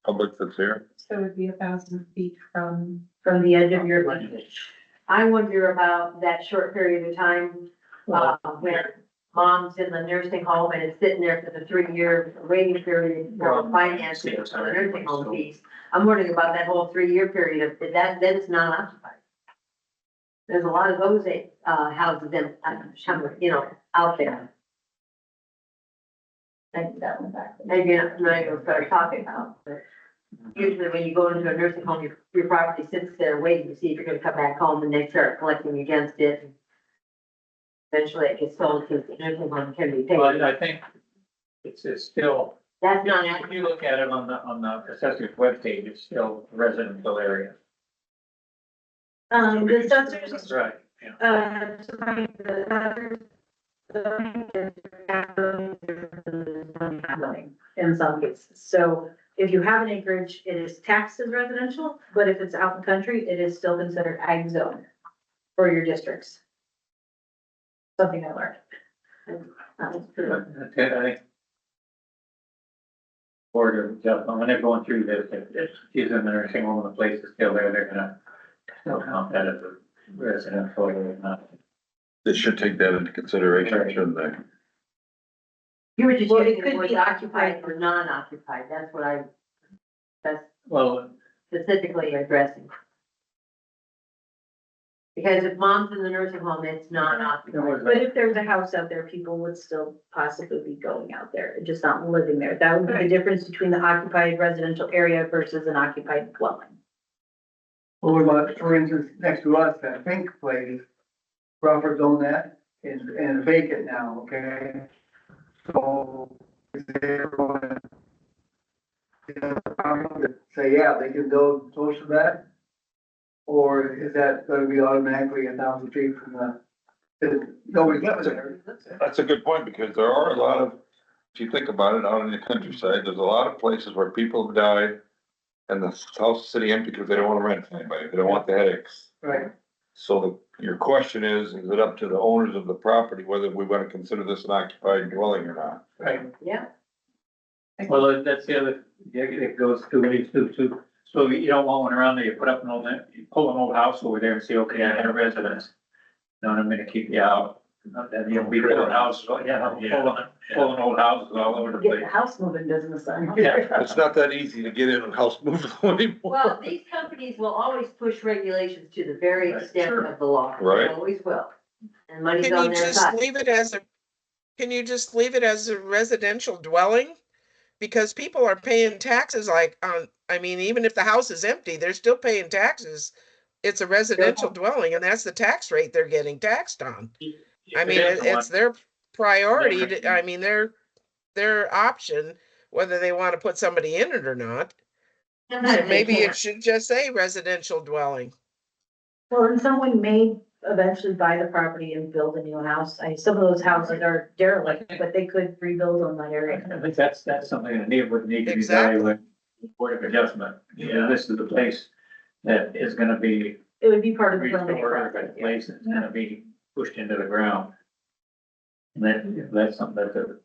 public that's here? So it would be 1,000 feet from, From the edge of your land. I wonder about that short period of time, when mom's in the nursing home and it's sitting there for the 3-year waiting period for financing for the nursing home fees. I'm wondering about that whole 3-year period of that, then it's not occupied. There's a lot of those, houses in, out there. Thank you, that one back. Maybe I'm not even start talking about, but usually when you go into a nursing home, your property sits there waiting to see if you're gonna come back home and they start collecting against it. Eventually it gets sold because the nursing home can be Well, paid. I think it's still, That's not if accurate. you look at it on the assessor's webpage, it's still residential area. The assessors, Right, yeah. in some cases. So if you have an acreage, it is taxed as residential, but if it's out in the country, it is still considered ag zone for your districts. Something I learned. That was true. I think. Board of Adjustment, when they're going through this, if she's in the nursing home and the place is still there, they're gonna still count that as a residential area, not. They should take that into consideration, shouldn't they? You were just Well, it using the could word be occupied or non-occupied, that's Well, specifically addressing. Because if mom's in the nursing home, it's non-occupied. But if there's a house out there, people would still possibly be going out there, just not living there. That would be the difference between the occupied residential area versus an occupied dwelling. Well, what about, for instance, next to us, that pink place, Crawford's own that, and vacant now, okay? So, is there going to say, yeah, they can build close to that? Or is that gonna be automatically 1,000 feet from the, nobody's living there? That's a good point, because there are a lot of, if you think about it, out in the countryside, there's a lot of places where people have died. And the house is sitting empty because they don't wanna rent to anybody, they don't want the headaches. Right, So your question is it up to the owners of the property whether we wanna consider this an occupied dwelling or not? right. Yeah. well, that's the other, it goes two ways too. So you don't want one around there, you put up an old, you pull an old house over there and say, okay, I got a residence. No, I'm gonna keep you out. Then you'll be pulling houses, pulling old houses all over the Get the place. house moving business on. It's not that easy to get in a house moved anymore. Well, these companies will always push regulations to the very Right, extent sure. of the law. They Right. always will. And money's Can on you their just side. leave it as a, can you just leave it as a residential dwelling? Because people are paying taxes like on, I mean, even if the house is empty, they're still paying taxes. It's a residential dwelling and that's the tax rate they're getting taxed on. I mean, it's their priority to, I mean, their option, whether they want to put somebody in it or not. So Sometimes they maybe it can't. should just say residential dwelling. Well, and someone may eventually buy the property and build a new house. Some of those houses are derelict, but they could rebuild on that area. I think that's something that would need to be Exactly. evaluated, Board of Adjustment. Yeah. This is the place that is gonna be It would be part of the permitting restored, process. but the place that's gonna be pushed into the ground. And that's something that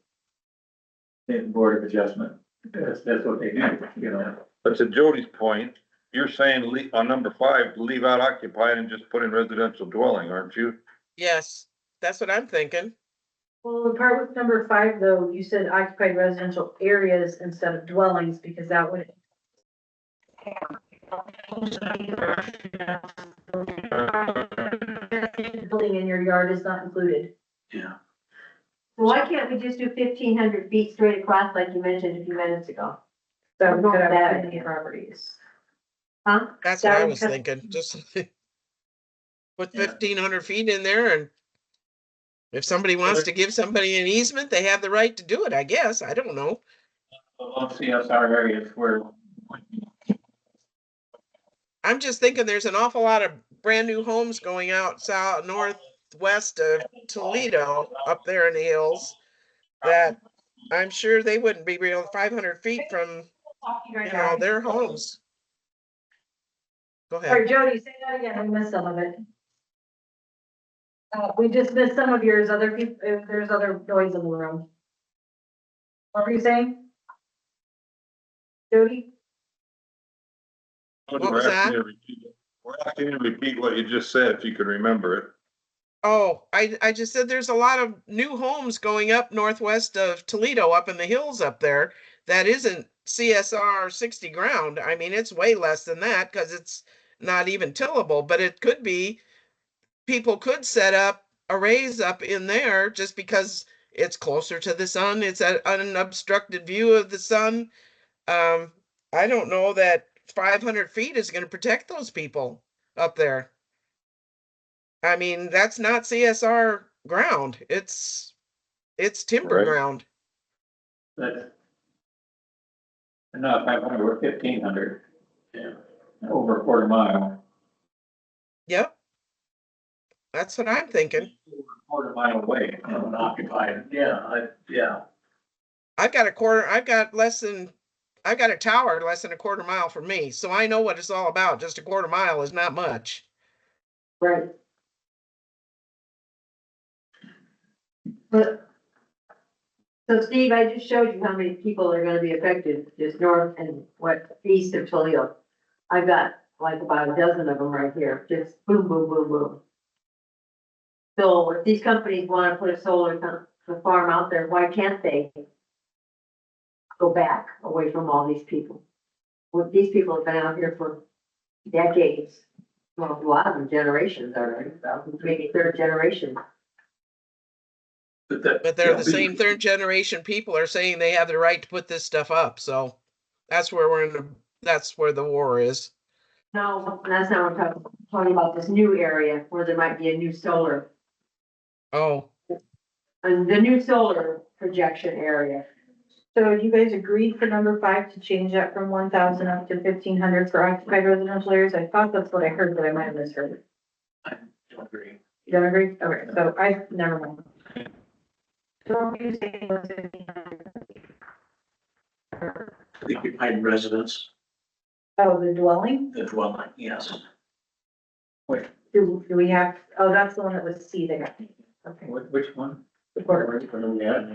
the Board of Adjustment, that's what they do, you know. But to Jody's point, you're saying on number 5, leave out occupied and just put in residential dwelling, aren't you? Yes, that's what I'm thinking. Well, the part with number 5, though, you said occupied residential areas instead of dwellings, because that would. Building in your yard is not included. Yeah. Why can't we just do 1,500 feet straight across like you mentioned a few minutes ago? That would Not cut out bad. too many properties. Huh? That's what That I would was cut- thinking, just put Yeah. 1,500 feet in there and if somebody wants to give somebody an easement, they have the right to do it, I guess. I don't know. Along CSR areas where. I'm just thinking there's an awful lot of brand new homes going out south, northwest of Toledo, up there in the hills, that I'm sure they wouldn't be real 500 feet from, their homes. Go All ahead. right, Jody, say that again. We missed some of it. We just missed some of yours. Other people, if there's other noise in the room. What were you saying? Jody? What was that? We're asking you to repeat what you just said, if you could remember it. Oh, I just said there's a lot of new homes going up northwest of Toledo, up in the hills up there. That isn't CSR 60 ground. I mean, it's way less than that because it's not even tillable, but it could be. People could set up arrays up in there just because it's closer to the sun. It's an unobstructed view of the sun. I don't know that 500 feet is going to protect those people up there. I mean, that's not CSR ground. It's timber Right. ground. That's. No, 500 or 1,500. Yeah. Over a quarter mile. Yep. That's what I'm thinking. Quarter mile away from an occupied. Yeah. I've got a tower less than a quarter mile from me, so I know what it's all about. Just a quarter mile is not much. Right. But, so Steve, I just showed you how many people are gonna be affected, just north and east of Toledo. I've got like about a dozen of them right here, just boom, boom, boom, boom. So if these companies wanna put a solar farm out there, why can't they go back away from all these people? Well, these people have been out here for decades, well, a lot of them generations already, maybe third generation. But But they're the same third generation people are saying they have the right to put this stuff up. So that's where that's where the war is. No, that's not what I'm talking about, this new area where there might be a new solar, Oh, and the new solar projection area. So you guys agreed for number 5 to change that from 1,000 up to 1,500 for occupied residential areas? I thought that's what I heard, but I might have misheard. I don't agree. You don't agree? Okay, so never mind. So what were you saying was 1,500? The occupied residence, Oh, the dwelling? the dwelling, yes. Do we have, oh, that's the one that was C there. Okay. Which one? The quarter. Yeah.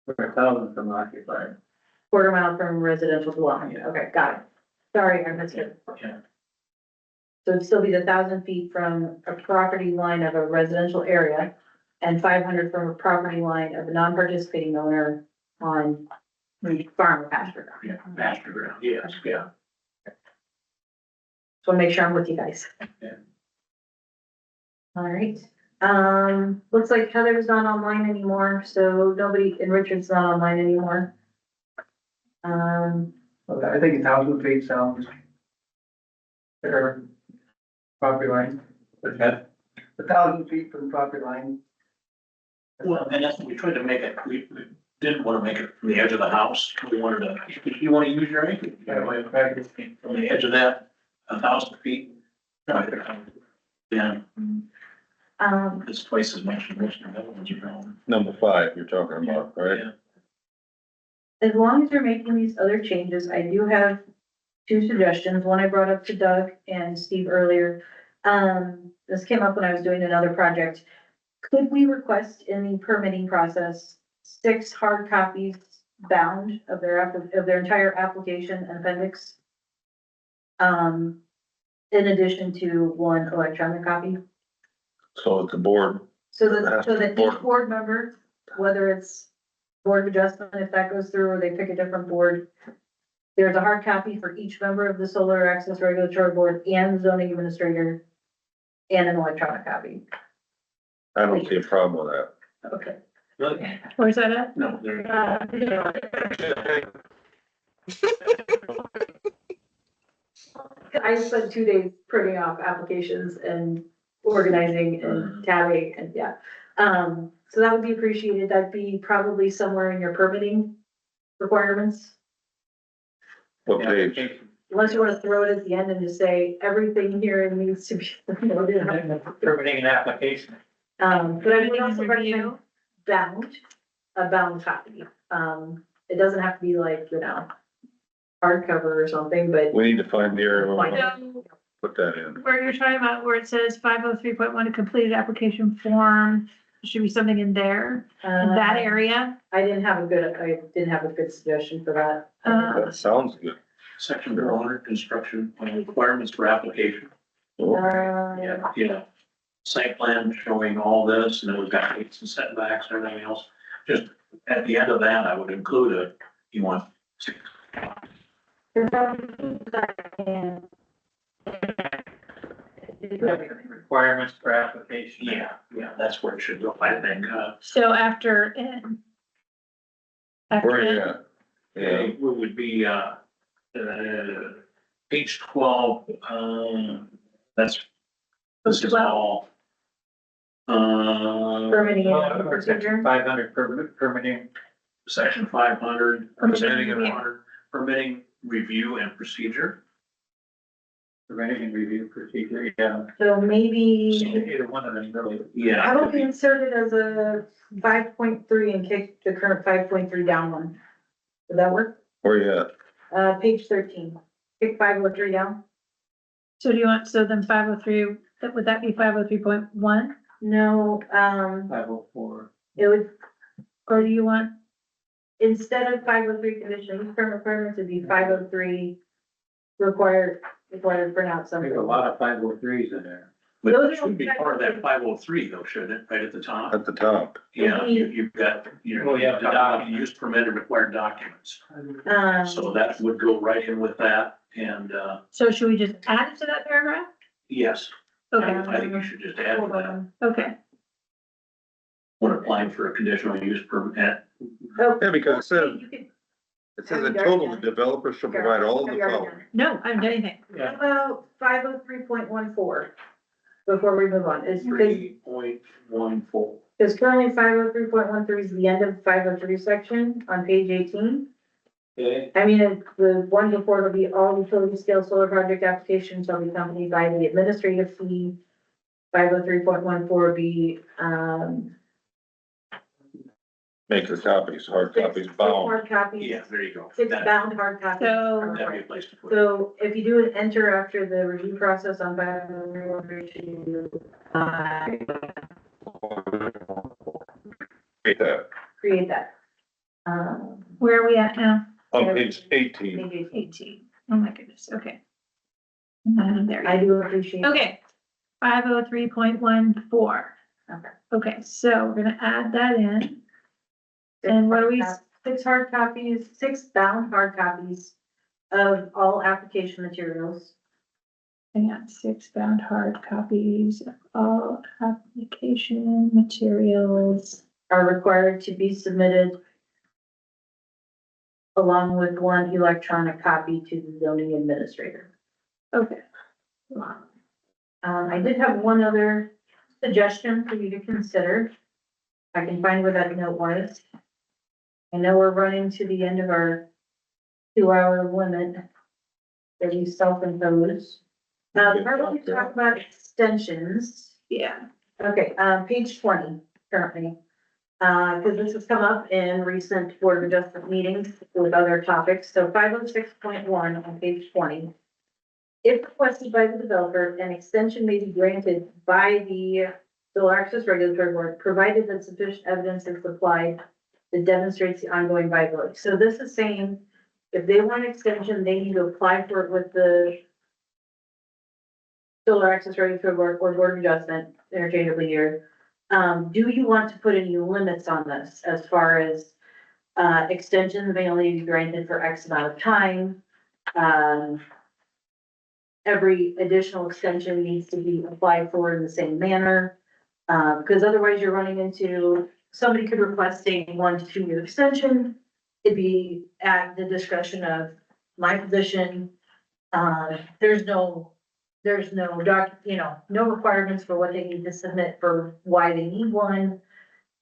For 1,000 from occupied. quarter mile from residential dwelling, okay, got it. Sorry, I missed it. Yeah. So it'd still be 1,000 feet from a property line of a residential area and 500 from a property line of a non-participating owner on farm or pasture. Yeah, master ground, yes, yeah. So I'll make sure I'm with you guys. Yeah. All right, looks like Heather's not online anymore, so nobody, and Richard's not online anymore. Okay, I think 1,000 feet sounds fair. Property line, But that, 1,000 feet from property line. well, and that's, we tried to make it, we didn't want to make it from the edge of the house. We wanted to, if you want to use your acre, you know, from the edge of that, 1,000 feet. Yeah, it's twice as much as most of the other ones you know. Number 5 you're talking about, right? Yeah. As long as you're making these other changes, I do have 2 suggestions. One I brought up to Doug and Steve earlier. This came up when I was doing another project. Could we request in the permitting process 6 hard copies bound of their entire application and appendix? In addition to 1 electronic copy? So it's the board, So It that, has so to be that board. each board member, whether it's Board of Adjustment, if that goes through, or they pick a different board, there's a hard copy for each member of the Solar Access Regulatory Board and zoning administrator, and an electronic copy. I don't see a problem with that. Okay. Really? Where's that at? No, there. I spent 2 days printing off applications and organizing and tabbing and yeah. So that would be appreciated. That'd be probably somewhere in your permitting requirements. What page? Unless you wanna throw it at the end and just say, everything here needs to be noted. Permitting an application. But I would also Review. recommend a bound copy. It doesn't have to be like, hardcover or something, but. We need to find the area where we wanna So put that in. where you're talking about where it says 503.1, a completed application form, should be something in there, in that area. I didn't have a good suggestion for that. That sounds good. Section 400, construction requirements for application. Uh, Yeah. Site plan showing all this, and then we've got gates and setbacks and everything else. Just at the end of that, I would include you want. Requirements for application. Yeah, that's where it should go, I think, So after N. After Where you N. at? Yeah, it would be, page 12, this is all. Permitting and procedure. 500 permitting. Section 500, Permitting permitting and review. 100, permitting review and procedure. Permitting and review procedure, yeah. So maybe, Either one of them really. Yeah. how about we insert it as a 5.3 and kick the current 5.3 down one? Would that work? where you at? Page 13, kick 503 down? So do you want, so then 503, would that be 503.1? No, 504. it would, Or do you want, instead of 503 conditional use permit requirements, it'd be 503 required printout something. There's a lot of 503s in there. But Those it are should be part of that 503 though, shouldn't it, right at the top? At the top. Yeah, you've got, Oh, yeah, the document. use permitted required documents. Um, So that would go right in with that, and, so should we just add it to that paragraph? yes, Okay, I think you should just add hold that. on. okay. When applying for a conditional use permit, Oh, Yeah, because it says, you could- it says in total, the developer shall provide all of have the you already following. done it? No, I haven't done anything. How about 503.14 before we move on? It's because 3.14. Because currently 503.13 is the end of 503 section on page 18. Okay. I mean, the one before will be all utility scale solar project applications shall be accompanied by the administrative fee. 503.14 would be, Make the copies, hard copies six bound. hard copies, Yeah, there you go. 6 That- bound hard copies. So- are That'd be a required. place to put it. So if you do an enter after the review process on 503, Hate that. create that. Where are we at now? On page 18. Maybe 18. Oh my goodness, okay. There you I go. do appreciate. Okay, 503.14. Okay. Okay, so we're gonna add that in. And what do we, 6 bound hard copies of all application materials hang on, 6 bound hard copies of all application materials. are required to be submitted along with 1 electronic copy to the zoning administrator. Okay, I did have one other suggestion for you to consider. I can find where that note was. I know we're running to the end of our 2-hour limit that you self-imposed. Probably talk about extensions. yeah, Okay, page 20 currently. Because this has come up in recent board of adjustment meetings with other topics. So 506.1 on page 20. If requested by the developer, an extension may be granted by the Solar Access Regulatory Board, provided that sufficient evidence is supplied that demonstrates the ongoing viability. So this is saying, if they want an extension, they need to apply for it with the Solar Access Regulatory Board or Board of Adjustment, interchangeably here. Do you want to put any limits on this as far as, extensions may only be granted for X amount of time? Every additional extension needs to be applied for in the same manner. Because otherwise you're running into, somebody could request a 1 to 2 year extension. It'd be at the discretion of my position. There's no no requirements for what they need to submit for why they need one,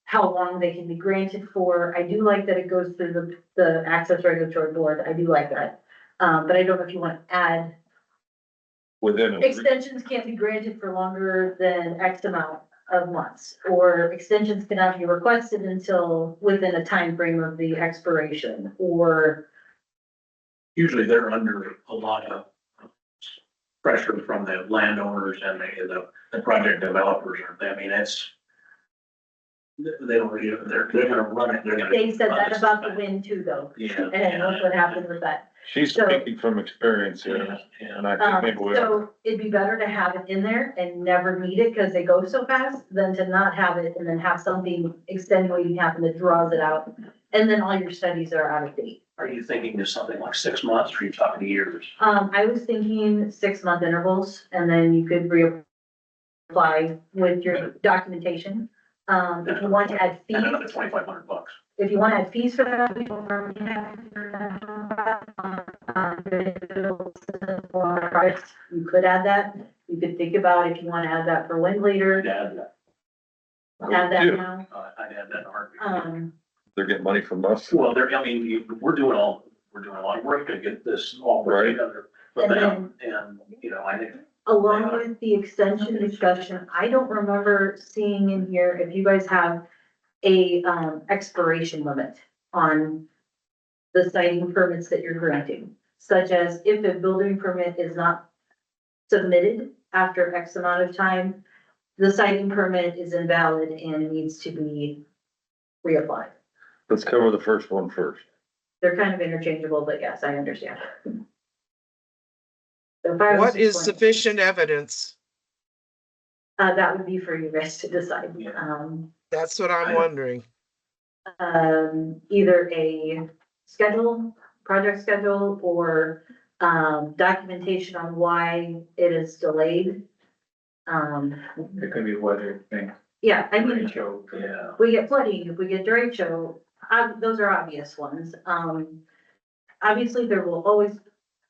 how long they can be granted for. I do like that it goes through the Access Regulatory Board. I do like that. But I don't know if you want to add, Within. extensions can't be granted for longer than X amount of months, or extensions cannot be requested until within a time frame of the expiration, or. Usually they're under a lot of pressure from the landowners and the project developers, aren't they? I mean, they don't really, they're gonna run it, they're gonna. They said that about the wind too, though, Yeah. and look what happened with that. She's So- speaking from experience here, and I think maybe we. So it'd be better to have it in there and never need it because they go so fast than to not have it and then have something extenuating happen that draws it out. And then all your studies are out of date. Are you thinking of something like 6 months, or are you talking years? I was thinking 6-month intervals and then you could reapply with your documentation. If you want to add fees, And another $2,500. if you want to add fees for that, we don't you could add that. You could think about if you want to add that for wind later, I'd add that. add that Yeah. now. I'd add that in a heartbeat. They're getting money from us. Well, we're doing a lot of work to get this all put Right. together for them, and, I think. Along with the extension discussion, I don't remember seeing in here if you guys have a, expiration limit on the siting permits that you're granting, such as if a building permit is not submitted after X amount of time, the siting permit is invalid and needs to be reapplied. Let's cover the first one first. They're kind of interchangeable, but yes, I understand. So What is 506.1. sufficient evidence? That would be for you guys to decide. That's what I'm wondering. Either a project schedule, or, documentation on why it is delayed. It could be weather thing. Yeah, I mean, Show. Yeah. we get flooding, if we get derecho, those are obvious ones. Obviously, there will always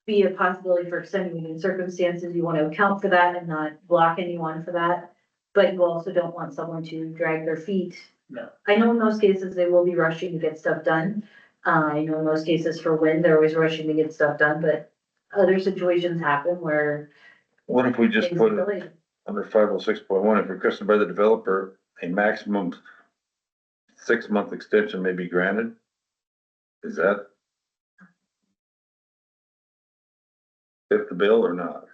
be a possibility for extenuating circumstances. You want to account for that and not block anyone for that. But you also don't want someone to drag their feet. No. I know in most cases they will be rushing to get stuff done. I know in most cases for wind, they're always rushing to get stuff done, but other situations happen where What if we just things put are it delayed. under 506.1, if requested by the developer, a maximum 6-month extension may be granted? Is that? Fit the bill or not?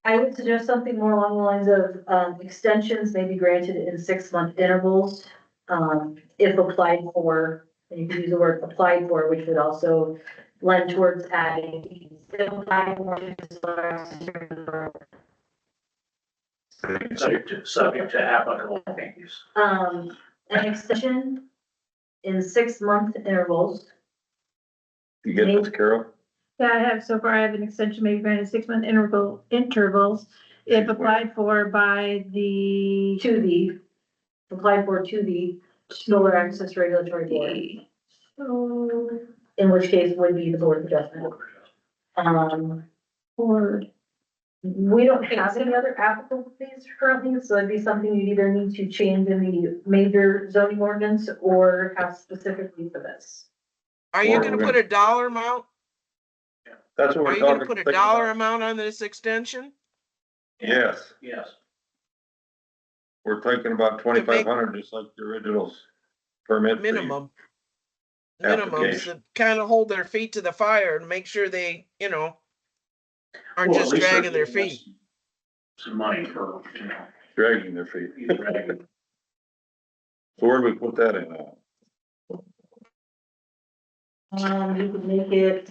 I would suggest something more along the lines of, extensions may be granted in 6-month intervals, if applied for And you could use the word applied for, which would also lend towards adding. Still apply for to solar access agreement. Subject to applicable fees. An extension in 6-month intervals. You get this, Carol? Yeah, I have, so far I have an extension, maybe granted 6-month intervals, if applied for by the. Applied for to the solar access regulatory board, So, in which case would be the board of adjustment. board, We don't have any other applicable fees currently, so it'd be something you'd either need to change in the major zoning ordinance or have specifically for this. Are you Or gonna we're put a dollar amount? That's what Are we're you gonna talking. put a thinking dollar about. amount on this extension? Yes, Yes. we're thinking about 2,500, just like the original permit. fee. Minimum. Minimums Application. to kind of hold their feet to the fire and make sure they, you know, aren't Well, at just least they're dragging their giving us feet. Some money for, Dragging their feet. dragging. So where do we put that in now? You could make it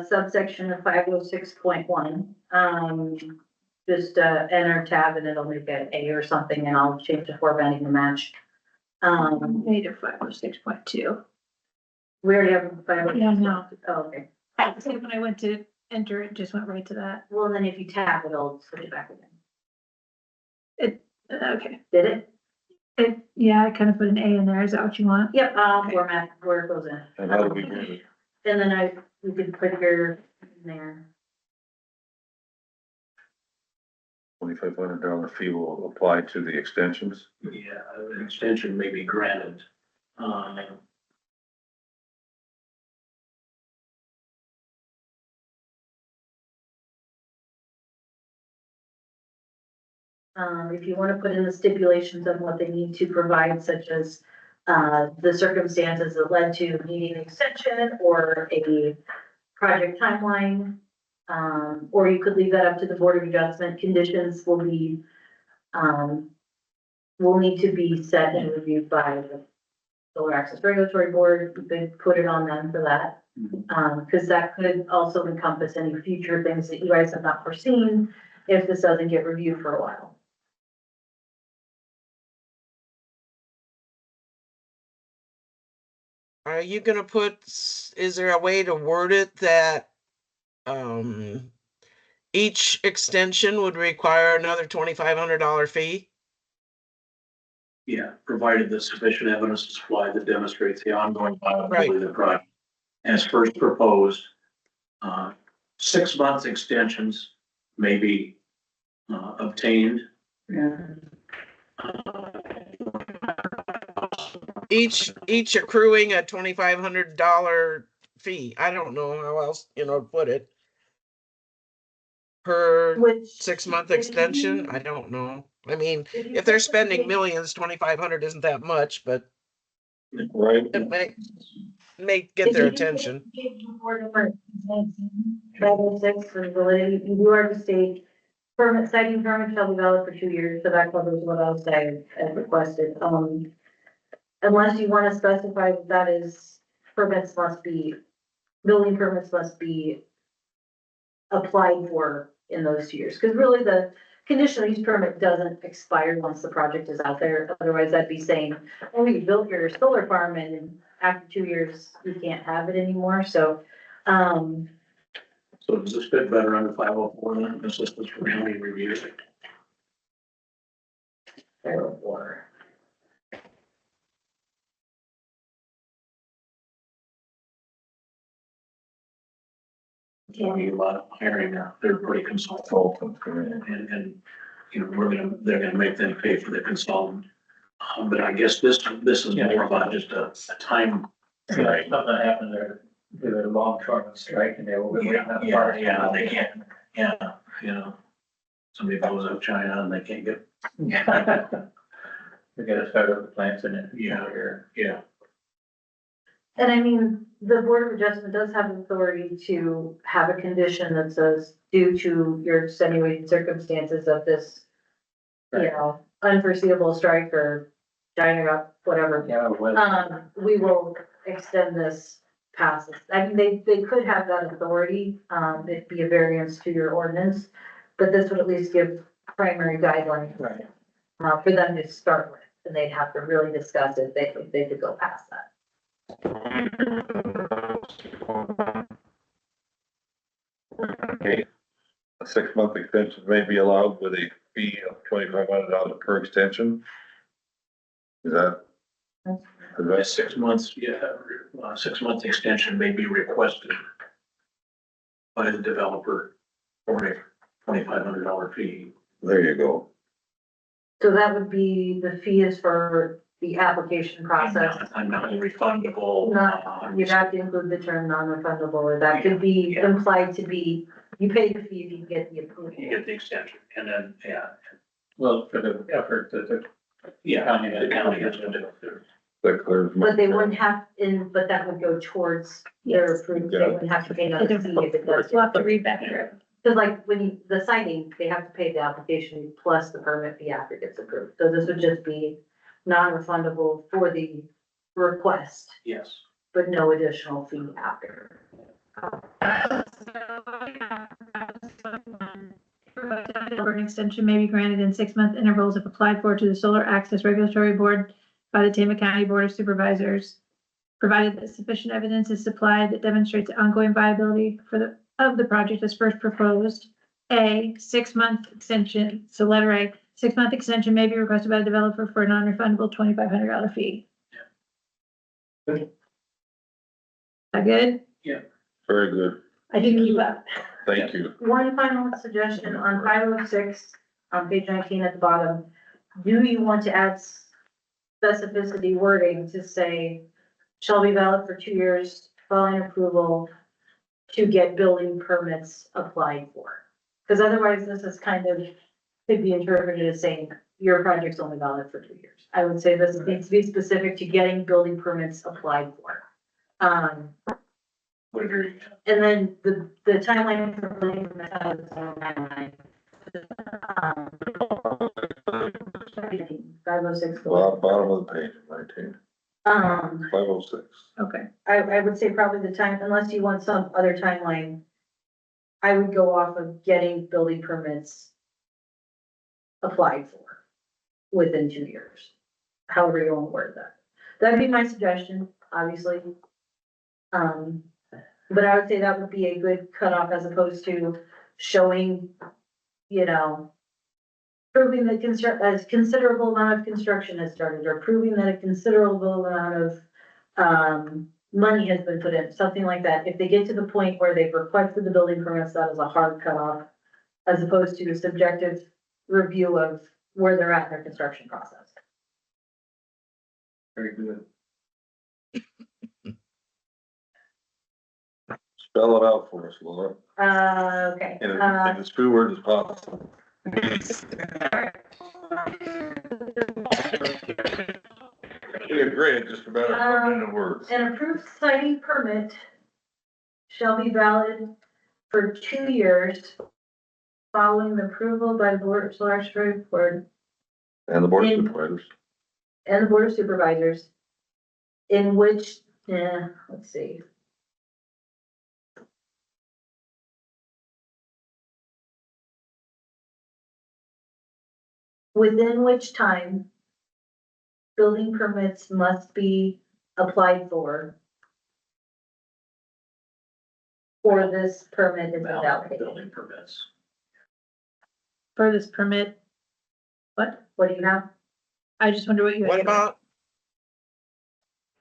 subsection of 506.1. Just enter tab and it'll make it A or something, and I'll change the formatting to match. native 506.2. We already have 506. Yeah, no. Oh, okay. So when I went to enter, it just went right to that. Well, then if you tab, it'll switch it back again. Okay. Did it? Yeah, I kind of put an A in there. Is that what you want? Yep, format where it goes in. And how do we get it? And then you could put your in there. $2,500 fee will apply to the extensions. Yeah, an extension may be granted. If you wanna put in the stipulations of what they need to provide, such as, the circumstances that led to needing an extension or a project timeline. Or you could leave that up to the Board of Adjustment. Conditions will be, will need to be set and reviewed by the Solar Access Regulatory Board. You could put it on them for that. Cause that could also encompass any future things that you guys have not foreseen if this doesn't get reviewed for a while. Are you gonna put, is there a way to word it that, each extension would require another $2,500 fee? Yeah, provided that sufficient evidence is supplied that demonstrates the ongoing viability of the project as first proposed. 6-month extensions may be obtained. Each accruing a $2,500 fee. I don't know how else, you know, to put it. Per Which. 6-month extension, I don't know. I mean, if they're spending millions, 2,500 isn't that much, but Right. it may get their attention. 506 for validity, you are to state permit, citing permit shall be valid for 2 years, so that covers what else I had requested. Unless you want to specify that is, building permits must be applied for in those 2 years, because really the conditional use permit doesn't expire once the project is out there. Otherwise, that'd be saying, oh, you built your solar farm and after 2 years, you can't have it anymore, so, So does this fit better under 504 then, assistance for county review? 504. Talking about hiring their pretty consultant, and, you know, they're gonna make them pay for the consultant. But I guess this is more about just a time. Yeah, something happened there, the longshoreman strike and they were. Yeah, they can't, yeah, you know, somebody blows up China and they can't get. We gotta start up the plants in it. Yeah. And I mean, the Board of Adjustment does have authority to have a condition that says, due to your extenuating circumstances of this, you know, unforeseeable strike or China got whatever. Yeah, well, We will extend this past this. I mean, they could have that authority, it'd be a variance to your ordinance, but this would at least give primary guidelines, right. for them to start with, and they'd have to really discuss it, they could go past that. Okay. A 6-month extension may be allowed with a fee of $2,500 per extension. Is that? The 6 months, 6-month extension may be requested by the developer for a $2,500 fee. There you go. So that would be, the fee is for the application process. I'm not refundable. Not, you'd have to include the term non-refundable, or that could be Yeah. implied to be, you pay the fee if you get the approval. You get the extension, and then, Well, for the effort that the the county has to do. That clears. But they wouldn't have, but that would go towards their Yes. approval, they wouldn't have to pay another fee if it does. We'll have to read back through it. Cause like when you, the citing, they have to pay the application plus the permit fee after it gets approved, so this would just be non-refundable for the request, Yes. but no additional fee after. Or an extension may be granted in 6-month intervals if applied for to the Solar Access Regulatory Board by the Tama County Board of Supervisors, provided that sufficient evidence is supplied that demonstrates the ongoing viability of the project as first proposed. A 6-month extension, so letter A, 6-month extension may be requested by the developer for a non-refundable $2,500 fee. Good. Is that good? Very good. I didn't keep up. Thank you. One final suggestion on 506, on page 19 at the bottom, do you want to add specificity wording to say, shall be valid for 2 years following approval to get building permits applied for? Because otherwise this is kind of, could be interpreted as saying your project's only valid for 2 years. I would say this needs to be specific to getting building permits applied for. Would agree. And then the timeline for building permits has its own timeline. 506. Bottom of the page, 19, 506. Okay. I would say probably the time, unless you want some other timeline, I would go off of getting building permits applied for within 2 years. However you want to word that. That'd be my suggestion, obviously. But I would say that would be a good cutoff as opposed to showing, you know, proving that a considerable amount of construction has started, or proving that a considerable amount of money has been put in, something like that. If they get to the point where they've requested the building permits, that is a hard cutoff, as opposed to a subjective review of where they're at in their construction process. Very good. Spell it out for us, Laura, Okay. in as few words as possible. We agree, it's just a matter of putting it in words. An approved citing permit shall be valid for 2 years following the approval by the Board of Supervisors And the board of In- supervisors. and the Board of Supervisors, in which, let's see. Within which time building permits must be applied for this permit is Valid validated. building permits. For this permit. What? What do you have? I just wonder what you. What about?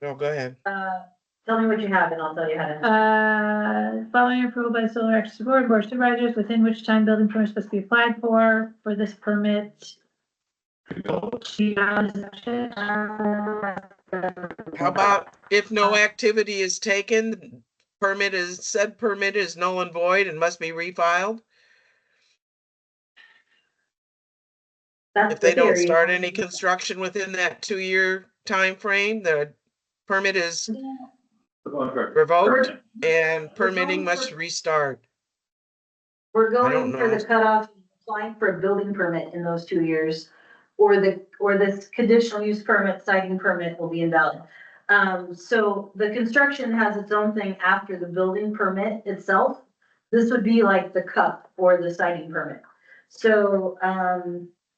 No, go ahead. Tell me what you have and I'll tell you how to. Following approval by the Solar Access Board, Board of Supervisors, within which time building permits must be applied for this permit. How about if no activity is taken, said permit is null and void and must be refiled? That's If they the don't theory. start any construction within that 2-year time frame, the permit is revoked and permitting must restart. We're I don't going for know. the cutoff, applying for a building permit in those 2 years or this conditional use permit, citing permit will be invalid. So the construction has its own thing after the building permit itself. This would be like the cup or the citing permit. So,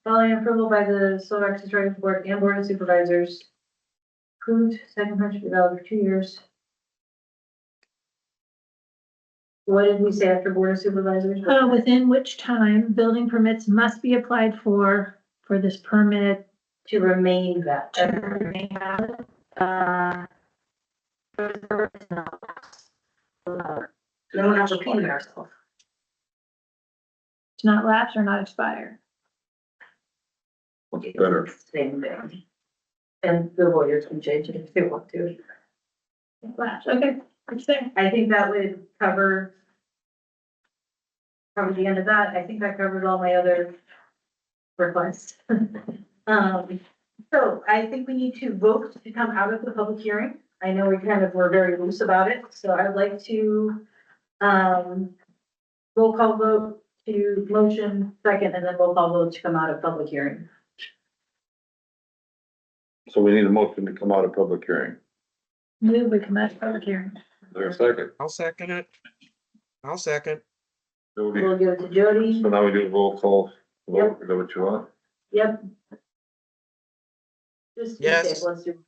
following approval by the Solar Access Driving Board and Board of Supervisors. Approved, second permit to be valid for 2 years. What did we say after Board of Supervisors? Within which time building permits must be applied for this permit To remain that. to remain valid. No, we're not repeating ourselves. To not lapse or not expire. What's better? Same thing. And the lawyers can change it if they want to. Lapse, okay, it's there. I think that would cover the end of that. I think that covers all my other requests. So I think we need to vote to come out of the public hearing. I know we kind of were very loose about it, so I'd like to, roll call vote to motion second, and then roll call vote to come out of public hearing. So we need a motion to come out of public hearing. Move, we come out of public hearing. Is there a second? I'll second it. I'll second. Jody? We'll give it to Jody. So now we do a roll call. Vote, is that what you want? Yep. Just to be Yes. safe, let's do.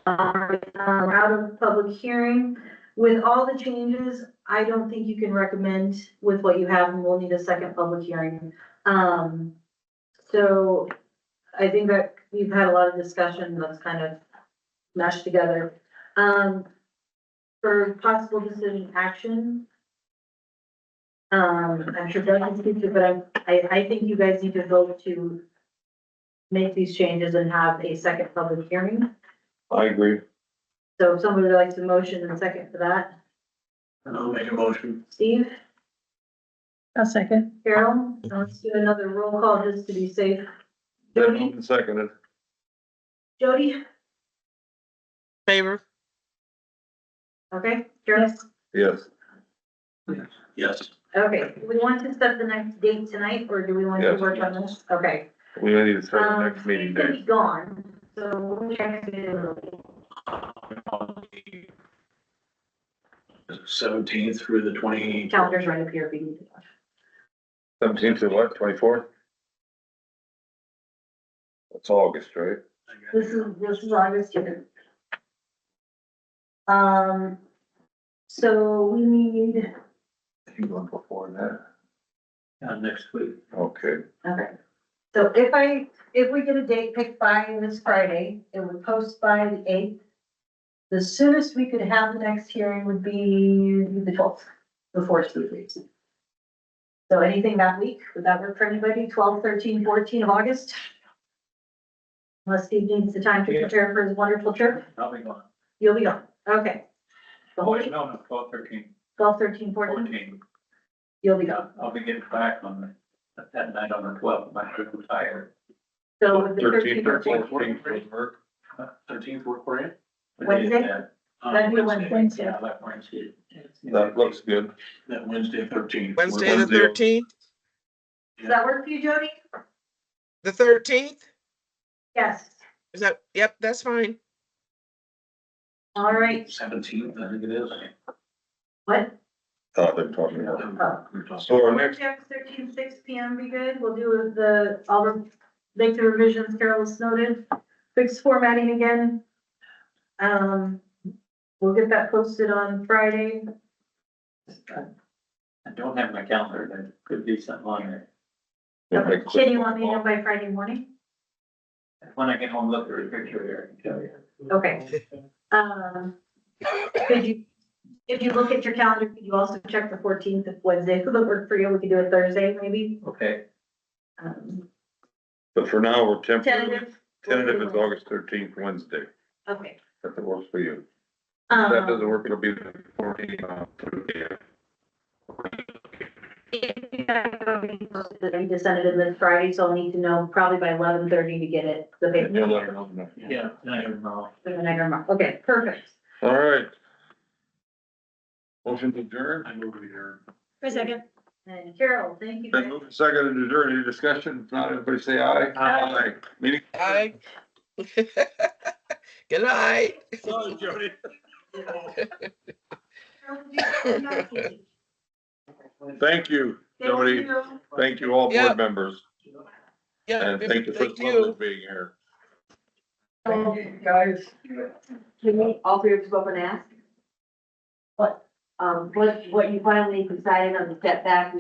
Out of public hearing, with all the changes, I don't think you can recommend with what you have, and we'll need a second public hearing. So I think that we've had a lot of discussion that's kind of meshed together. For possible decision action. I'm sure Doug can speak to it, but I think you guys need to vote to make these changes and have a second public hearing. I agree. So if somebody would like to motion and second for that, I'll make a motion. Steve, I'll second. Carol, let's do another roll call just to be safe. Then Jody, moved and seconded. Jody, Favor? okay, Carol? Yes. Yes. Okay, do we want to set the next date tonight, or do we want to Yes. work on this? Okay. We need to set the next meeting He's gonna date. be gone, so we'll check it. 17th through the 20. Calendar's right up here if you need to. 17th to what, 24th? That's August, right? This is August here. So we need, You going before that? Next week. Okay. okay. So if we get a date picked by this Friday, it would post by the 8th. The soonest we could have the next hearing would be the 12th, before school weeks. So anything that week, would that work for anybody? 12, 13, 14 of August? Unless Steve needs the time to prepare for his wonderful trip, I'll be gone. you'll be gone. Okay. The whole Oh, week, no, 12, 13, 12, 13, 14, 14. you'll be gone. I'll be getting back on that night on the 12th. I'm pretty tired. So with the 13th 13th or or 14th would work. 13th work for you? Wednesday? That'd be a Wednesday. Yeah, that Wednesday. That looks good. That Wednesday, 13th. Wednesday the Wednesday. 13th? Does that work for you, Jody? The 13th? Yes. Is that, yep, that's fine. All right. 17th, I think it is. What? They're talking about. So our next, Jack, 13, 6 PM be good. We'll do make the revisions Carol's noted. Fix formatting again. We'll get that posted on Friday. I don't have my calendar, there could be something on there. we'll make a quick Can you want me to phone know by Friday morning? When I get home, look at the picture here, I can tell you. Okay. If you look at your calendar, could you also check the 14th of Wednesday? Could that work for you? We could do it Thursday, maybe. Okay, But for now, we're temporary. Tentative. Tentative is August 13th, Wednesday. Okay. If it works for you. If that doesn't Um, work, it'll be the 14th. I need to send it in this Friday, so I'll need to know probably by 11:30 to get it, the paper. You'll let her know. yeah, I don't know. Okay, perfect. All right. Motion to adjourn. I move here. For a second. And Carol, thank you. Been moved and seconded to adjourn. Any discussion? If not, everybody say aye. Aye. Meeting. Aye. Good night. Sorry, Jody. Thank you, Jody. Thank you, all board Yep. members. Yeah, And thank you for thank the privilege you. of being here. Guys. Can we, all three of us go up and ask? What you finally decided on the setback